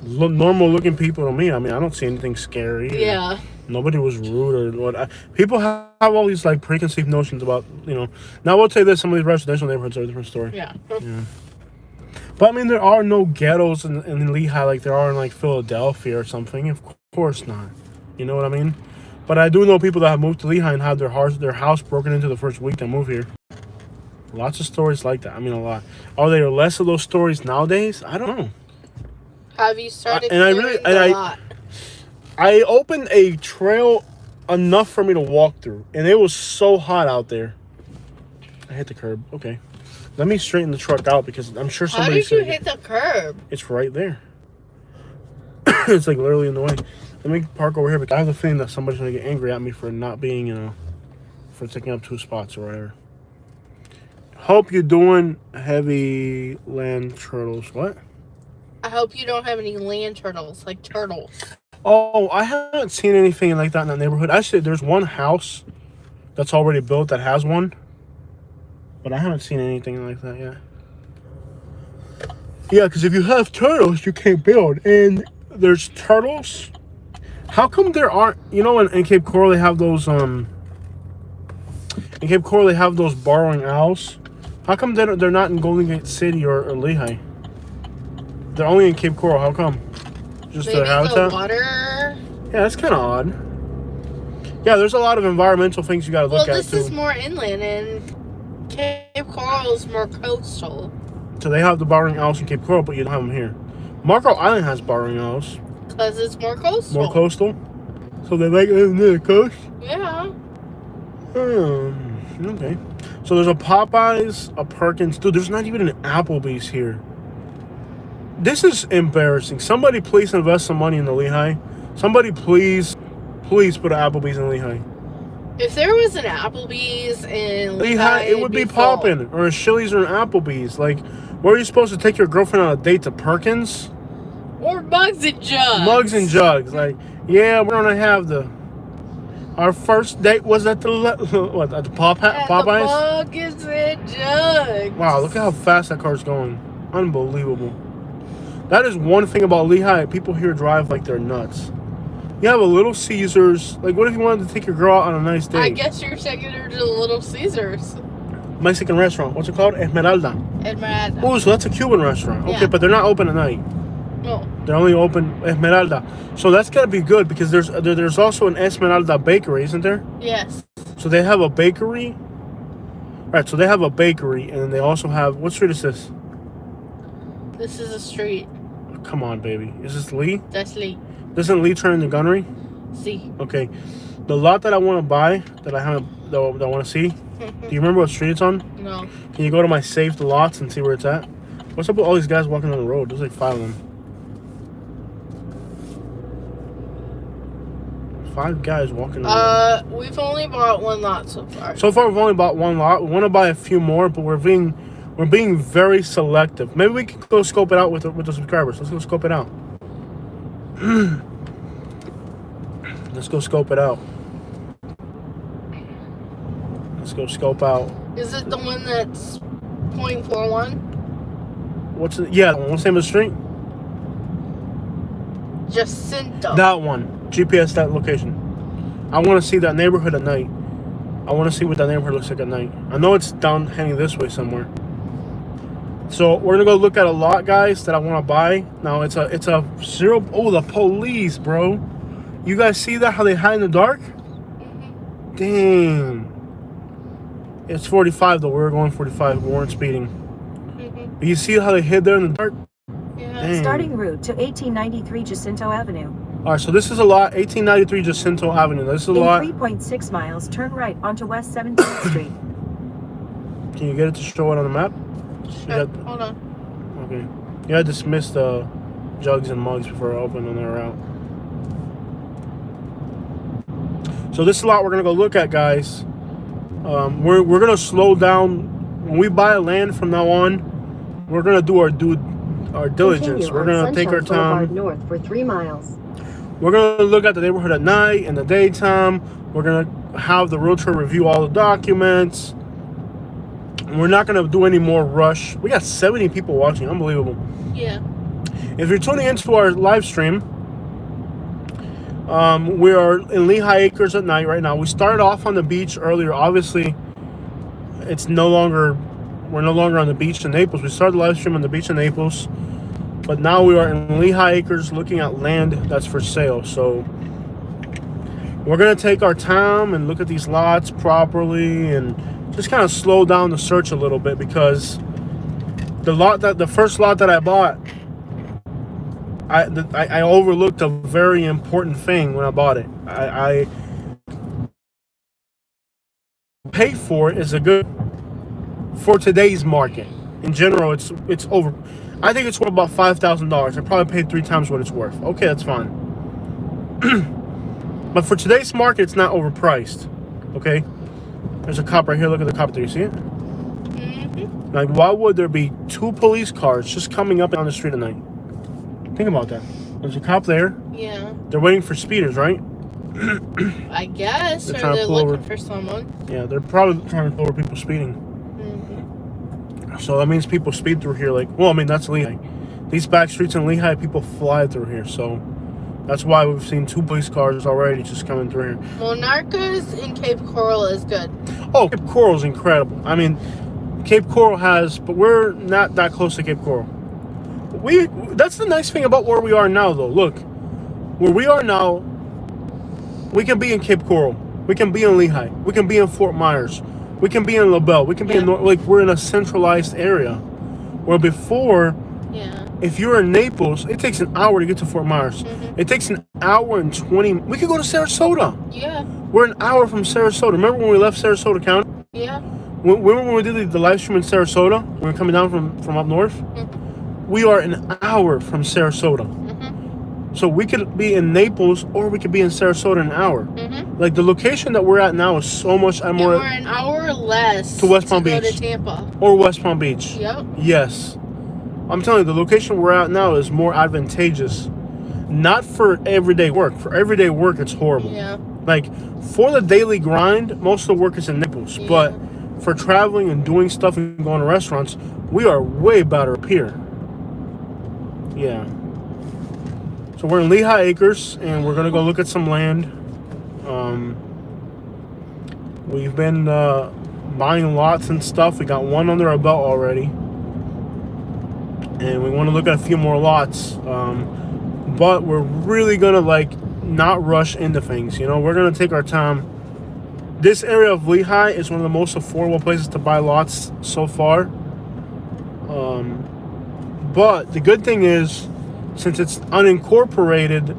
normal looking people to me. I mean, I don't see anything scary. Yeah. Nobody was rude or what. People have all these like preconceived notions about, you know. Now, I will tell you this: some of these residential neighborhoods are a different story. Yeah. But I mean, there are no ghettos in Lehigh like there are in like Philadelphia or something. Of course not. You know what I mean? But I do know people that have moved to Lehigh and had their house broken into the first week they moved here. Lots of stories like that. I mean, a lot. Are there less of those stories nowadays? I don't know. Have you started clearing the lot? I opened a trail enough for me to walk through, and it was so hot out there. I hit the curb. Okay. Let me straighten the truck out because I'm sure somebody said... How did you hit the curb? It's right there. It's like literally in the way. Let me park over here, but I have a feeling that somebody's going to get angry at me for not being, you know, for taking up 2 spots or whatever. Hope you're doing heavy land turtles. What? I hope you don't have any land turtles, like turtles. Oh, I haven't seen anything like that in that neighborhood. Actually, there's one house that's already built that has one. But I haven't seen anything like that yet. Yeah, because if you have turtles, you can't build. And there's turtles... How come there aren't, you know, in Cape Coral they have those, in Cape Coral they have those burrowing owls? How come they're not in Golden Gate City or Lehigh? They're only in Cape Coral, how come? Just Maybe their habitat. the water. Yeah, that's kind of odd. Yeah, there's a lot of environmental things you got to look at, This too. is more inland, and Cape Coral is more coastal. So they have the Barring Owls in Cape Coral, but you don't have them here. Marco Island has Barring Owls. Because it's more coastal. More coastal? So they like living near the coast? Yeah. Okay. So there's a Popeyes, a Perkins. Dude, there's not even an Applebee's here. This is embarrassing. Somebody please invest some money in the Lehigh. Somebody please put an Applebee's in Lehigh. If there was an Applebee's in Lehigh, it would be popping. Or a Chili's or an Applebee's. Like, where are you supposed to take your girlfriend on a date to Perkins? Or Mugs and Jugs. Mugs and Jugs. Like, yeah, we're gonna have our first date was at the at the Popeyes. The Mugs and Jugs. Wow, look at how fast that car's going. Unbelievable. That is one thing about Lehigh. People here drive like they're nuts. You have a Little Caesars. Like, what if you wanted to take your girl out on a nice date? I guess you're taking her to the Little Caesars. Mexican restaurant. What's it called? Esmeralda. Esmeralda. Oh, so that's a Cuban restaurant. Okay, Yeah. but they're not open at night. No. They're only open Esmeralda. So that's got to be good because there's also an Esmeralda bakery, isn't there? Yes. So they have a bakery. Right, so they have a bakery, and then they also have... What street is this? This is a street. Come on, baby. Is this Lee? That's Lee. Doesn't Lee turn into Gunnery? See. Okay. The lot that I want to buy, that I haven't... that I want to see, do you remember what street it's on? No. Can you go to my saved lots and see where it's at? What's up with all these guys walking on the road? There's like 5 of them. 5 guys walking on the road. We've only bought one lot so far. So far, we've only bought 1 lot. We want to buy a few more, but we're being very selective. Maybe we can go scope it out with the subscribers. Let's go scope it out. Let's go scope it out. Let's go scope out. Is it the one that's .41? What's the... Yeah, what's the name of the street? Jacinto. That one. GPS that location. I want to see that neighborhood at night. I want to see what that neighborhood looks like at night. I know it's down heading this way somewhere. So we're gonna go look at a lot, guys, that I want to buy. Now it's a 0. Oh, the police, bro! You guys see that? How they hide in the dark? Mm-hmm. Damn. It's 45 though. We were going 45. We weren't speeding. Mm-hmm. But you see how they hid there in the dark? Yeah. Dang. Starting route to 1893 Jacinto Avenue. All right, so this is a lot. 1893 Jacinto Avenue. This is a lot. In 3.6 miles, turn right onto West 17th Street. Can you get it to show it on the map? Sure. Hold on. Okay. You gotta dismiss the jugs and mugs before I open on their route. So this is a lot we're gonna go look at, guys. We're gonna slow down. When we buy land from now on, we're gonna do our diligence. Continue We're on gonna take our Sunshine Boulevard time. north for 3 miles. We're gonna look at the neighborhood at night and the daytime. We're gonna have the realtor review all the documents. We're not gonna do any more rush. We got 70 people watching. Unbelievable. Yeah. If you're tuning into our live stream, we are in Lehigh Acres at night right now. We started off on the beach earlier. Obviously, we're no longer on the beach in Naples. We started the live stream on the beach in Naples, but now we are in Lehigh Acres looking at land that's for sale. So we're gonna take our time and look at these lots properly and just kind of slow down the search a little bit, because the first lot that I bought, I overlooked a very important thing when I bought it. I paid for it is a good for today's market. In general, it's over. I think it's worth about $5,000. I probably paid 3 times what it's worth. Okay, that's fine. But for today's market, it's not overpriced. Okay, there's a cop right here. Look at the cop there. You see it? Mm-hmm. Like, why would there be 2 police cars just coming up on the street at night? Think about that. There's a cop there. Yeah. They're waiting for speeders, right? I guess. They're Or trying to they're pull looking over. for someone. Yeah, they're probably trying to pull over people speeding. Mm-hmm. So that means people speed through here. Like, well, I mean, that's Lehigh. These back streets in Lehigh, people fly through here. So that's why we've seen 2 police cars already just coming through here. Monarcas in Cape Coral is good. Oh, Cape Coral's incredible. I mean, Cape Coral has, but we're not that close to Cape Coral. That's the nice thing about where we are now, though. Look, where we are now, we can be in Cape Coral, we can be in Lehigh, we can be in Fort Myers, we can be in LaBelle, we can be in like we're in a centralized area. Where before, if you're in Naples, it takes an hour to get to Fort Myers. It takes an hour and 20. We could go to Sarasota. Yeah. We're an hour from Sarasota. Remember when we left Sarasota County? Yeah. Remember when we did the live stream in Sarasota? When we were coming down from up north? We are an hour from Sarasota. So we could be in Naples or we could be in Sarasota in an hour. Like the location that we're at now is so much more. And we're an hour less to West Palm go Beach. to Tampa. Or West Palm Beach. Yep. Yes. I'm telling you, the location we're at now is more advantageous. Not for everyday work. For everyday work, it's horrible. Yeah. Like, for the daily grind, most of the work is in Naples. Yeah. But for traveling and doing stuff and going to restaurants, we are way better up here. Yeah. So we're in Lehigh Acres, and we're going to go look at some land. We've been buying lots and stuff. We got one under our belt already. And we want to look at a few more lots. But we're really going to, like, not rush into things. You know, we're going to take our time. This area of Lehigh is one of the most affordable places to buy lots so far. But the good thing is, since it's unincorporated,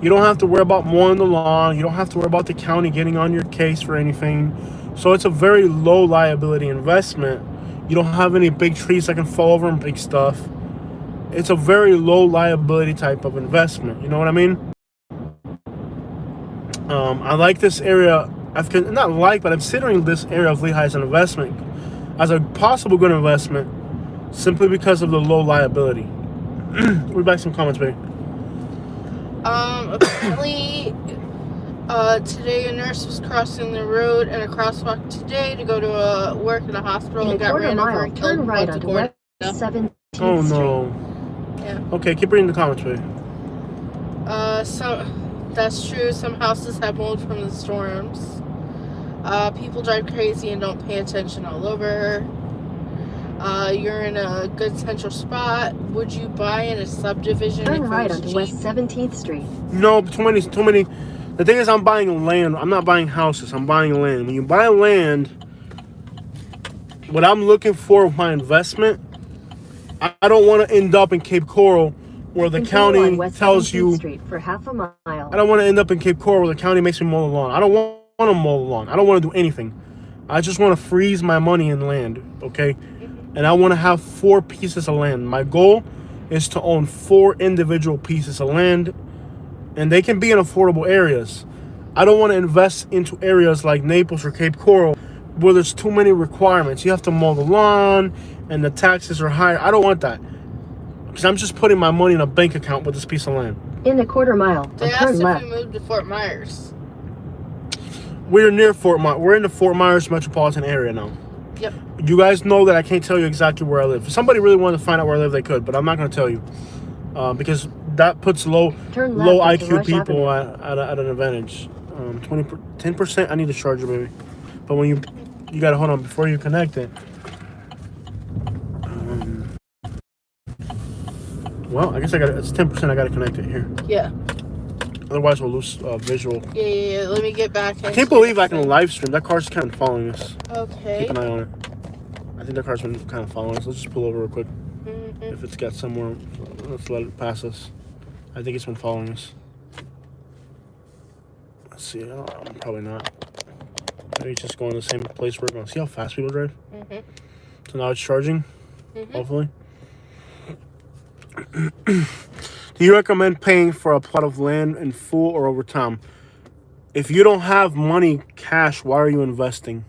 you don't have to worry about mowing the lawn. You don't have to worry about the county getting on your case for anything. So it's a very low liability investment. You don't have any big trees that can fall over and big stuff. It's a very low liability type of investment. You know what I mean? I like this area. But I'm considering this area of Lehigh as an investment, as a possible good investment, simply because of the low liability. We're back some comments, baby. Apparently, today a nurse was crossing the road in a crosswalk today to go to work at a hospital and got ran over and killed. Turn right onto West 17th Oh Street. no. Yeah. Okay, keep reading the comments, baby. So that's true. Some houses have mold from the storms. People drive crazy and don't pay attention all over. You're in a good central spot. Would you buy in a subdivision? Turn if right it was onto cheap? West 17th Street. No, too many. The thing is, I'm buying land. I'm not buying houses. I'm buying land. When you buy land, what I'm looking for with my investment, I don't want to end up in Cape Coral where the Continue on county West tells 17th you. Street for half a mile. I don't want to end up in Cape Coral where the county makes me mow the lawn. I don't want to mow the lawn. I don't want to do anything. I just want to freeze my money in land, okay? And I want to have 4 pieces of land. My goal is to own 4 individual pieces of land, and they can be in affordable areas. I don't want to invest into areas like Naples or Cape Coral where there's too many requirements. You have to mow the lawn, and the taxes are higher. I don't want that, because I'm just putting my money in a bank account with this piece of land. In a quarter mile, They turn asked left. if we moved to Fort Myers. We're near Fort Myers. We're in the Fort Myers metropolitan area now. Yep. You guys know that I can't tell you exactly where I live. If somebody really wanted to find out where I live, they could, but I'm not going to tell you, because that puts low Turn left onto IQ Rush people Avenue. at an advantage. 10%. I need to charge it, baby. But when you got to hold on before you connect it. Well, I guess it's 10%. I got to connect it here. Yeah. Otherwise, we'll lose visual. Yeah. Let me get back. I can't believe I can live stream. That car's kind of following us. Okay. Keep an eye on it. I think that car's been kind of following us. Let's just pull over real quick. If it's got somewhere, let's let it pass us. I think it's been following us. Let's see. Probably not. Maybe it's just going to the same place we're going. See how fast people drive? So now it's charging, hopefully. Do you recommend paying for a plot of land in full or over time? If you don't have money cash, why are you investing?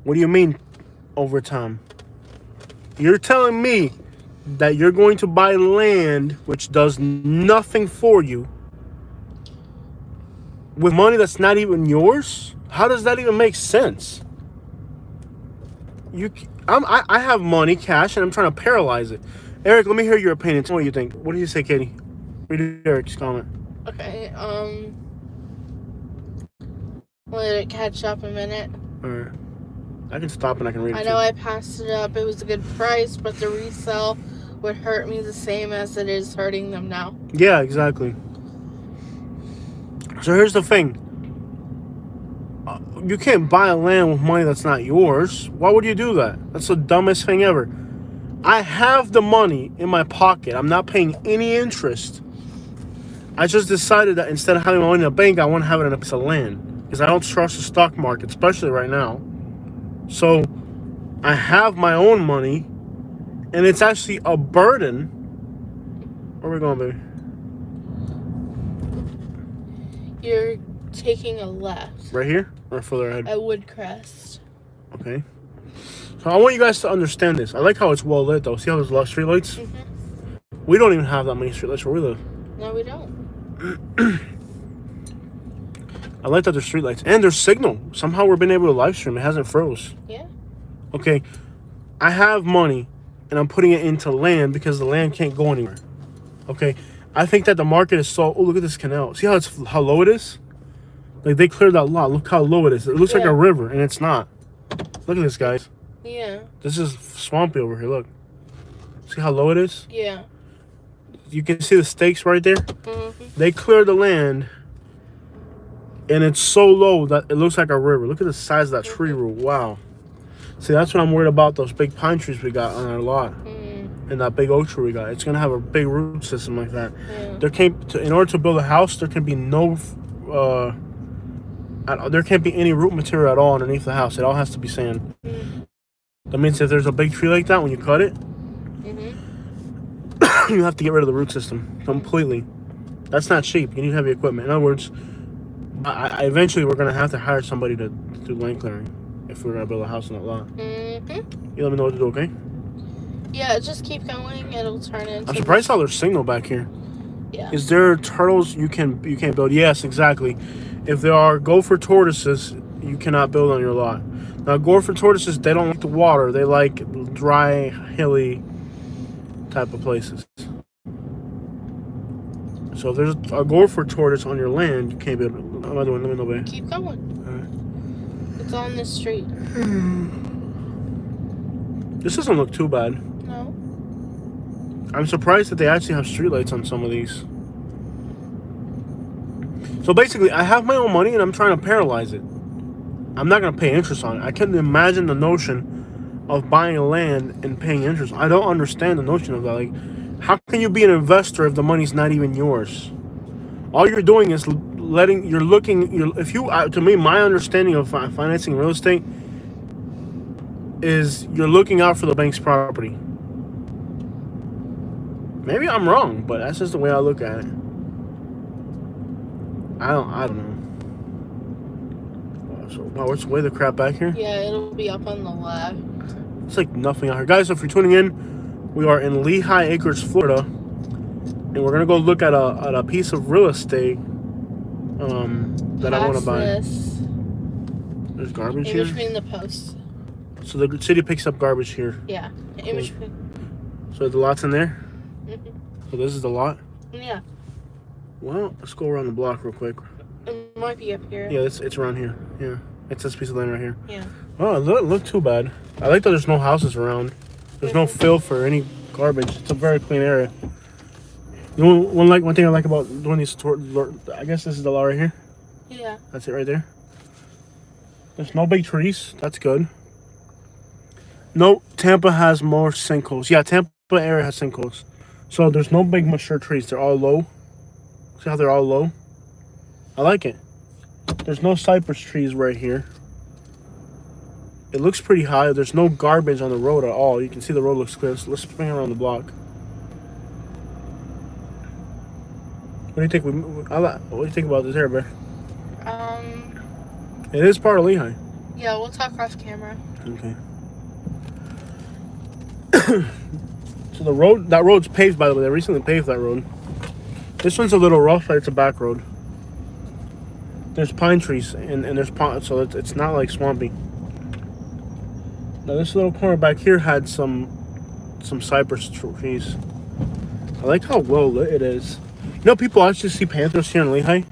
What do you mean over time? You're telling me that you're going to buy land which does nothing for you with money that's not even yours? How does that even make sense? I have money, cash, and I'm trying to paralyze it. Eric, let me hear your opinion. Tell me what you think. What do you say, Katie? Read Eric's comment. Okay. Let it catch up a minute. All right. I can stop and I can read it. I know I passed it up. It was a good price, but the resale would hurt me the same as it is hurting them now. Yeah, exactly. So here's the thing. You can't buy land with money that's not yours. Why would you do that? That's the dumbest thing ever. I have the money in my pocket. I'm not paying any interest. I just decided that instead of having my money in a bank, I want to have it in a piece of land. Because I don't trust the stock market, especially right now. So I have my own money. And it's actually a burden. Where are we going, baby? You're taking a left Right here? Or further ahead? at Woodcrest. Okay. So I want you guys to understand this. I like how it's well lit, though. See how there's a lot of street lights? Mm-hmm. We don't even have that many street lights where we live. No, we don't. I like that there's street lights. And there's signal. Somehow we're being able to live stream. It hasn't froze. Yeah. Okay. I have money, and I'm putting it into land because the land can't go anywhere. Okay. I think that the market is so... Oh, look at this canal. See how low it is? Like, they cleared that lot. Look how low it is. It looks like a river, and it's not. Look at this, guys. Yeah. This is swampy over here. Look. See how low it is? Yeah. You can see the stakes right there. Mm-hmm. They cleared the land, and it's so low that it looks like a river. Look at the size of that tree root. Wow. See, that's what I'm worried about, those big pine trees we got on our lot. And that big oak tree we got. It's going to have a big root system like that. Yeah. There can't, in order to build a house, there can be no... there can't be any root material at all underneath the house. It all has to be sand. That means if there's a big tree like that, when you cut it, you have to get rid of the root system completely. That's not cheap. You need heavy equipment. In other words, eventually we're going to have to hire somebody to do land clearing if we're going to build a house on that lot. You let me know what to do, okay? Yeah, just keep going. It'll turn into... I'm surprised how there's signal back here. Yeah. Is there turtles you can't build? Yes, exactly. If there are gopher tortoises, you cannot build on your lot. Now, gopher tortoises, they don't like the water. They like dry, hilly type of places. So if there's a gopher tortoise on your land, you can't build. What am I doing? Let me know, babe. Keep going. All right. It's on this street. This doesn't look too bad. No. I'm surprised that they actually have streetlights on some of these. So basically, I have my own money and I'm trying to paralyze it. I'm not going to pay interest on it. I couldn't imagine the notion of buying land and paying interest. I don't understand the notion of that. Like, how can you be an investor if the money's not even yours? All you're doing is to me, my understanding of financing real estate is you're looking out for the bank's property. Maybe I'm wrong, but that's just the way I look at it. I don't know. So, wow, it's way the crap back here. Yeah, it'll be up on the left. It's like nothing out here. Guys, if you're tuning in, we are in Lehigh Acres, Florida. And we're going to go look at a piece of real estate that I want to buy. This. There's garbage In here. between the posts. So the city picks up garbage here. Yeah. In Cool. between. So the lot's in there? Mm-hmm. So this is the lot? Yeah. Well, let's go around the block real quick. It might be up here. Yeah, it's around here. Yeah. It's this piece of land right here. Yeah. Oh, it doesn't look too bad. I like that there's no houses around. There's no filth or any garbage. It's a very clean area. You know, one thing I like about doing these tours, I guess this is the lot right here. Yeah. That's it right there. There's no big trees. That's good. No, Tampa has more sinkholes. Yeah, Tampa area has sinkholes. So there's no big mature trees. They're all low. See how they're all low? I like it. There's no cypress trees right here. It looks pretty high. There's no garbage on the road at all. You can see the road looks clear. So let's spin around the block. What do you think? What do you think about this area, Bear? It is part of Lehigh. Yeah, we'll talk off camera. Okay. So that road's paved, by the way. They recently paved that road. This one's a little rough, but it's a back road. There's pine trees and there's ponds, so it's not like swampy. Now this little corner back here had some cypress trees. I like how well lit it is. You know, people actually see panthers here in Lehigh,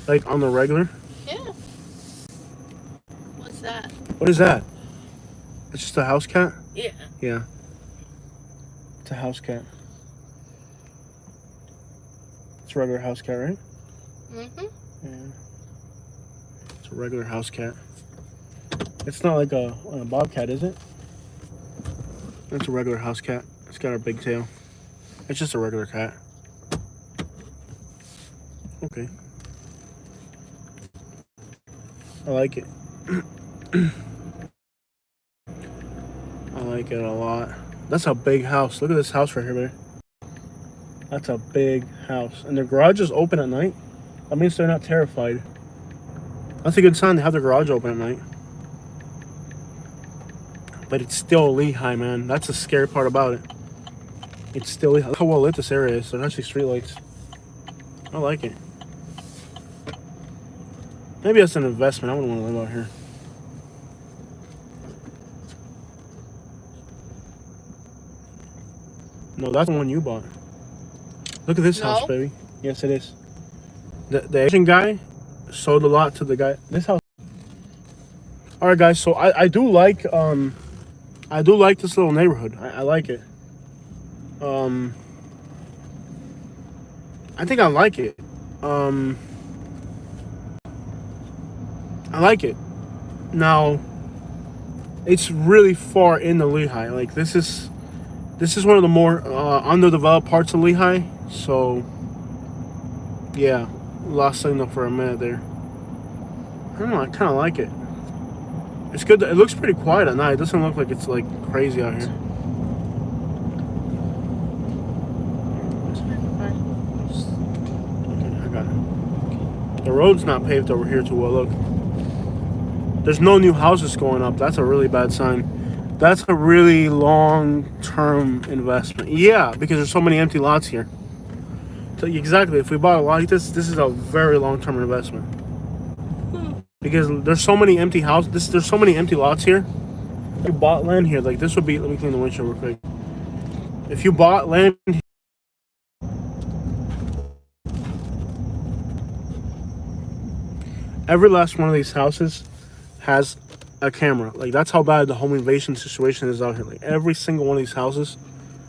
like on the regular. Yeah. What's that? What is that? It's just a house cat? Yeah. Yeah. It's a house cat. It's a regular house cat, right? Mm-hmm. Yeah. It's a regular house cat. It's not like a bobcat, is it? It's a regular house cat. It's got a big tail. It's just a regular cat. Okay. I like it. I like it a lot. That's a big house. Look at this house right here, baby. That's a big house. And their garage is open at night. That means they're not terrified. That's a good sign to have their garage open at night. But it's still Lehigh, man. That's the scary part about it. It's still Lehigh. Look how well lit this area is. There's actually streetlights. I like it. Maybe that's an investment. I wouldn't want to live out here. No, that's the one you bought. Look at this house, baby. Yes, it is. The Asian guy sold a lot to the guy. This house. All right, guys. So I do like this little neighborhood. I like it. I think I like it. I like it. Now, it's really far into Lehigh. Like this is one of the more underdeveloped parts of Lehigh. So, yeah, lost signal for a minute there. I don't know. I kind of like it. It's good. It looks pretty quiet at night. It doesn't look like it's like crazy out here. Okay, I got it. The road's not paved over here too well. Look. There's no new houses going up. That's a really bad sign. That's a really long-term investment. Yeah, because there's so many empty lots here. So exactly, if we bought a lot like this is a very long-term investment. Because there's so many empty houses. There's so many empty lots here. If you bought land here, like this would be. Let me clean the windshield real quick. If you bought land. Every last one of these houses has a camera. Like that's how bad the home invasion situation is out here. Like every single one of these houses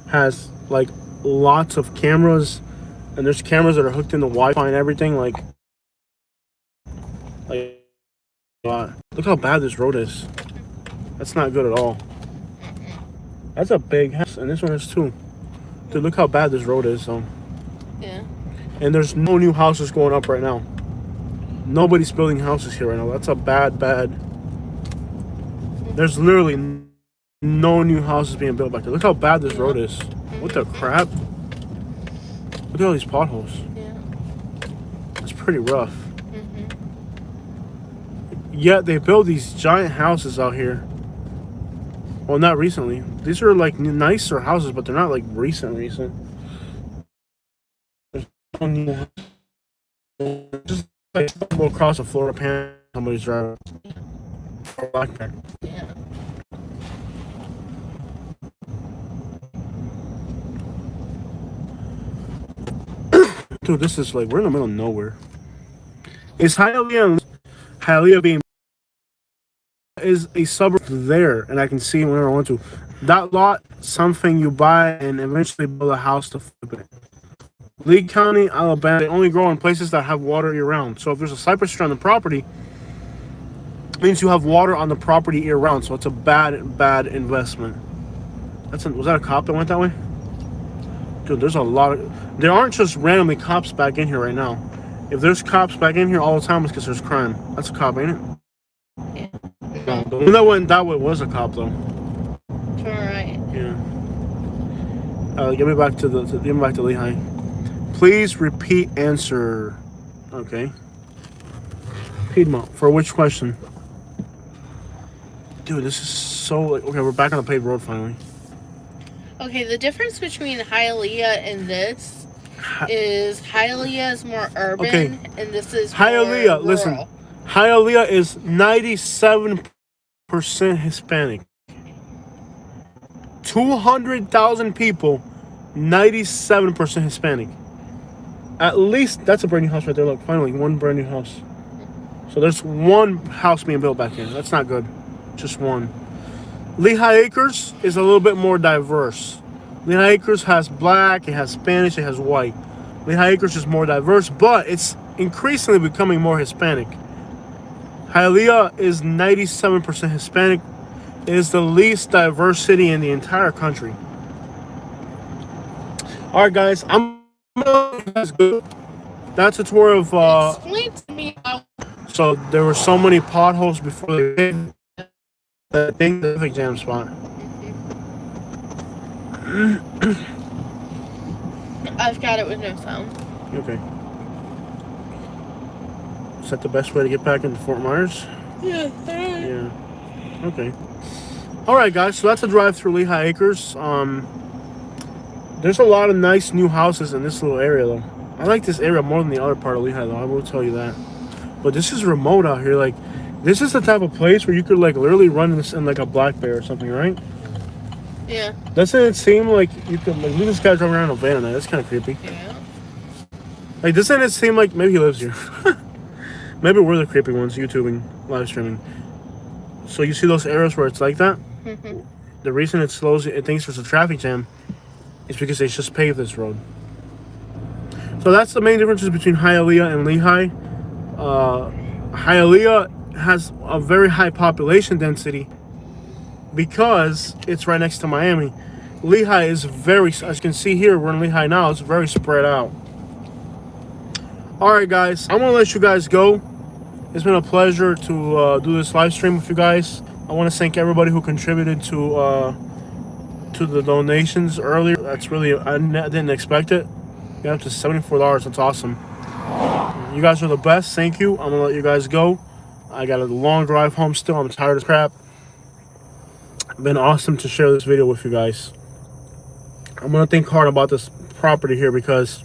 has like lots of cameras, and there's cameras that are hooked into Wi-Fi and everything. Like look how bad this road is. That's not good at all. That's a big house, and this one is too. Dude, look how bad this road is. So yeah. And there's no new houses going up right now. Nobody's building houses here right now. That's a bad. There's literally no new houses being built back there. Look how bad this road is. What the crap? Look at all these potholes. Yeah. It's pretty rough. Yet they build these giant houses out here. Well, not recently. These are like nicer houses, but they're not like recent. There's no new houses. Just like stumble across a Florida Pan somebody's driving. Or blackberry. Yeah. Dude, this is like we're in the middle of nowhere. Is Hialeah being is a suburb there, and I can see whenever I want to. That lot, something you buy and eventually build a house to flip it. Lee County, Alabama, they only grow in places that have water year-round. So if there's a cypress tree on the property, it means you have water on the property year-round. So it's a bad investment. Was that a cop that went that way? Dude, there's a lot of... There aren't just randomly cops back in here right now. If there's cops back in here all the time, it's because there's crime. That's a cop, ain't it? Yeah. No, the one that went that way was a cop, though. Alright. Yeah. Get me back to Lehigh. Please repeat answer. Okay. Piedmont. For which question? Dude, this is so like... Okay, we're back on the paved road finally. Okay, the difference between Hialeah and this is Hialeah is more urban, and this is Hialeah, more rural. listen. Hialeah is 97% Hispanic. 200,000 people, 97% Hispanic. At least, that's a brand new house right there. Look, finally, one brand new house. So there's one house being built back here. That's not good. Just one. Lehigh Acres is a little bit more diverse. Lehigh Acres has black, it has Spanish, it has white. Lehigh Acres is more diverse, but it's increasingly becoming more Hispanic. Hialeah is 97% Hispanic. It is the least diverse city in the entire country. All right, guys, I'm gonna let you guys go. That's a tour of. Explain to me how. So there were so many potholes before they hit the traffic jam spot. I've got it with no sound. Okay. Is that the best way to get back into Fort Myers? Yeah. Yeah. Okay. All right, guys. So that's a drive through Lehigh Acres. There's a lot of nice new houses in this little area, though. I like this area more than the other part of Lehigh, though. I will tell you that. But this is remote out here. Like, this is the type of place where you could like literally run this in like a black bear or something, right? Yeah. Doesn't it seem like you could like look at this guy driving around in a van at night? That's kind of creepy. Yeah. Like, doesn't it seem like maybe he lives here? Maybe we're the creepy ones YouTubing, live streaming. So you see those arrows where it's like that? The reason it slows it thinks there's a traffic jam is because they just paved this road. So that's the main differences between Hialeah and Lehigh. Hialeah has a very high population density because it's right next to Miami. Lehigh is very, as you can see here, we're in Lehigh now, it's very spread out. All right, guys, I'm gonna let you guys go. It's been a pleasure to do this live stream with you guys. I want to thank everybody who contributed to the donations earlier. That's really, I didn't expect it. Got up to $74. That's awesome. You guys are the best. Thank you. I'm gonna let you guys go. I got a long drive home still. I'm tired as crap. Been awesome to share this video with you guys. I'm gonna think hard about this property here because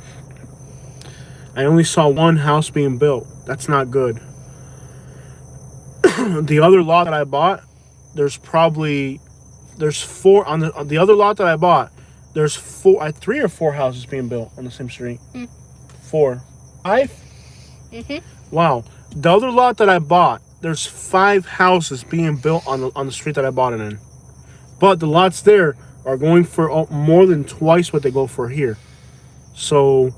I only saw one house being built. That's not good. The other lot that I bought, there's four on the other lot that I bought. There's three or four houses being built on the same street. 4, 5. Wow. The other lot that I bought, there's 5 houses being built on the street that I bought it in. But the lots there are going for more than twice what they go for here. So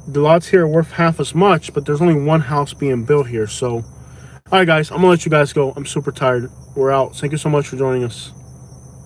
the lots here are worth half as much, but there's only one house being built here. So, all right, guys, I'm gonna let you guys go. I'm super tired. We're out. Thank you so much for joining us.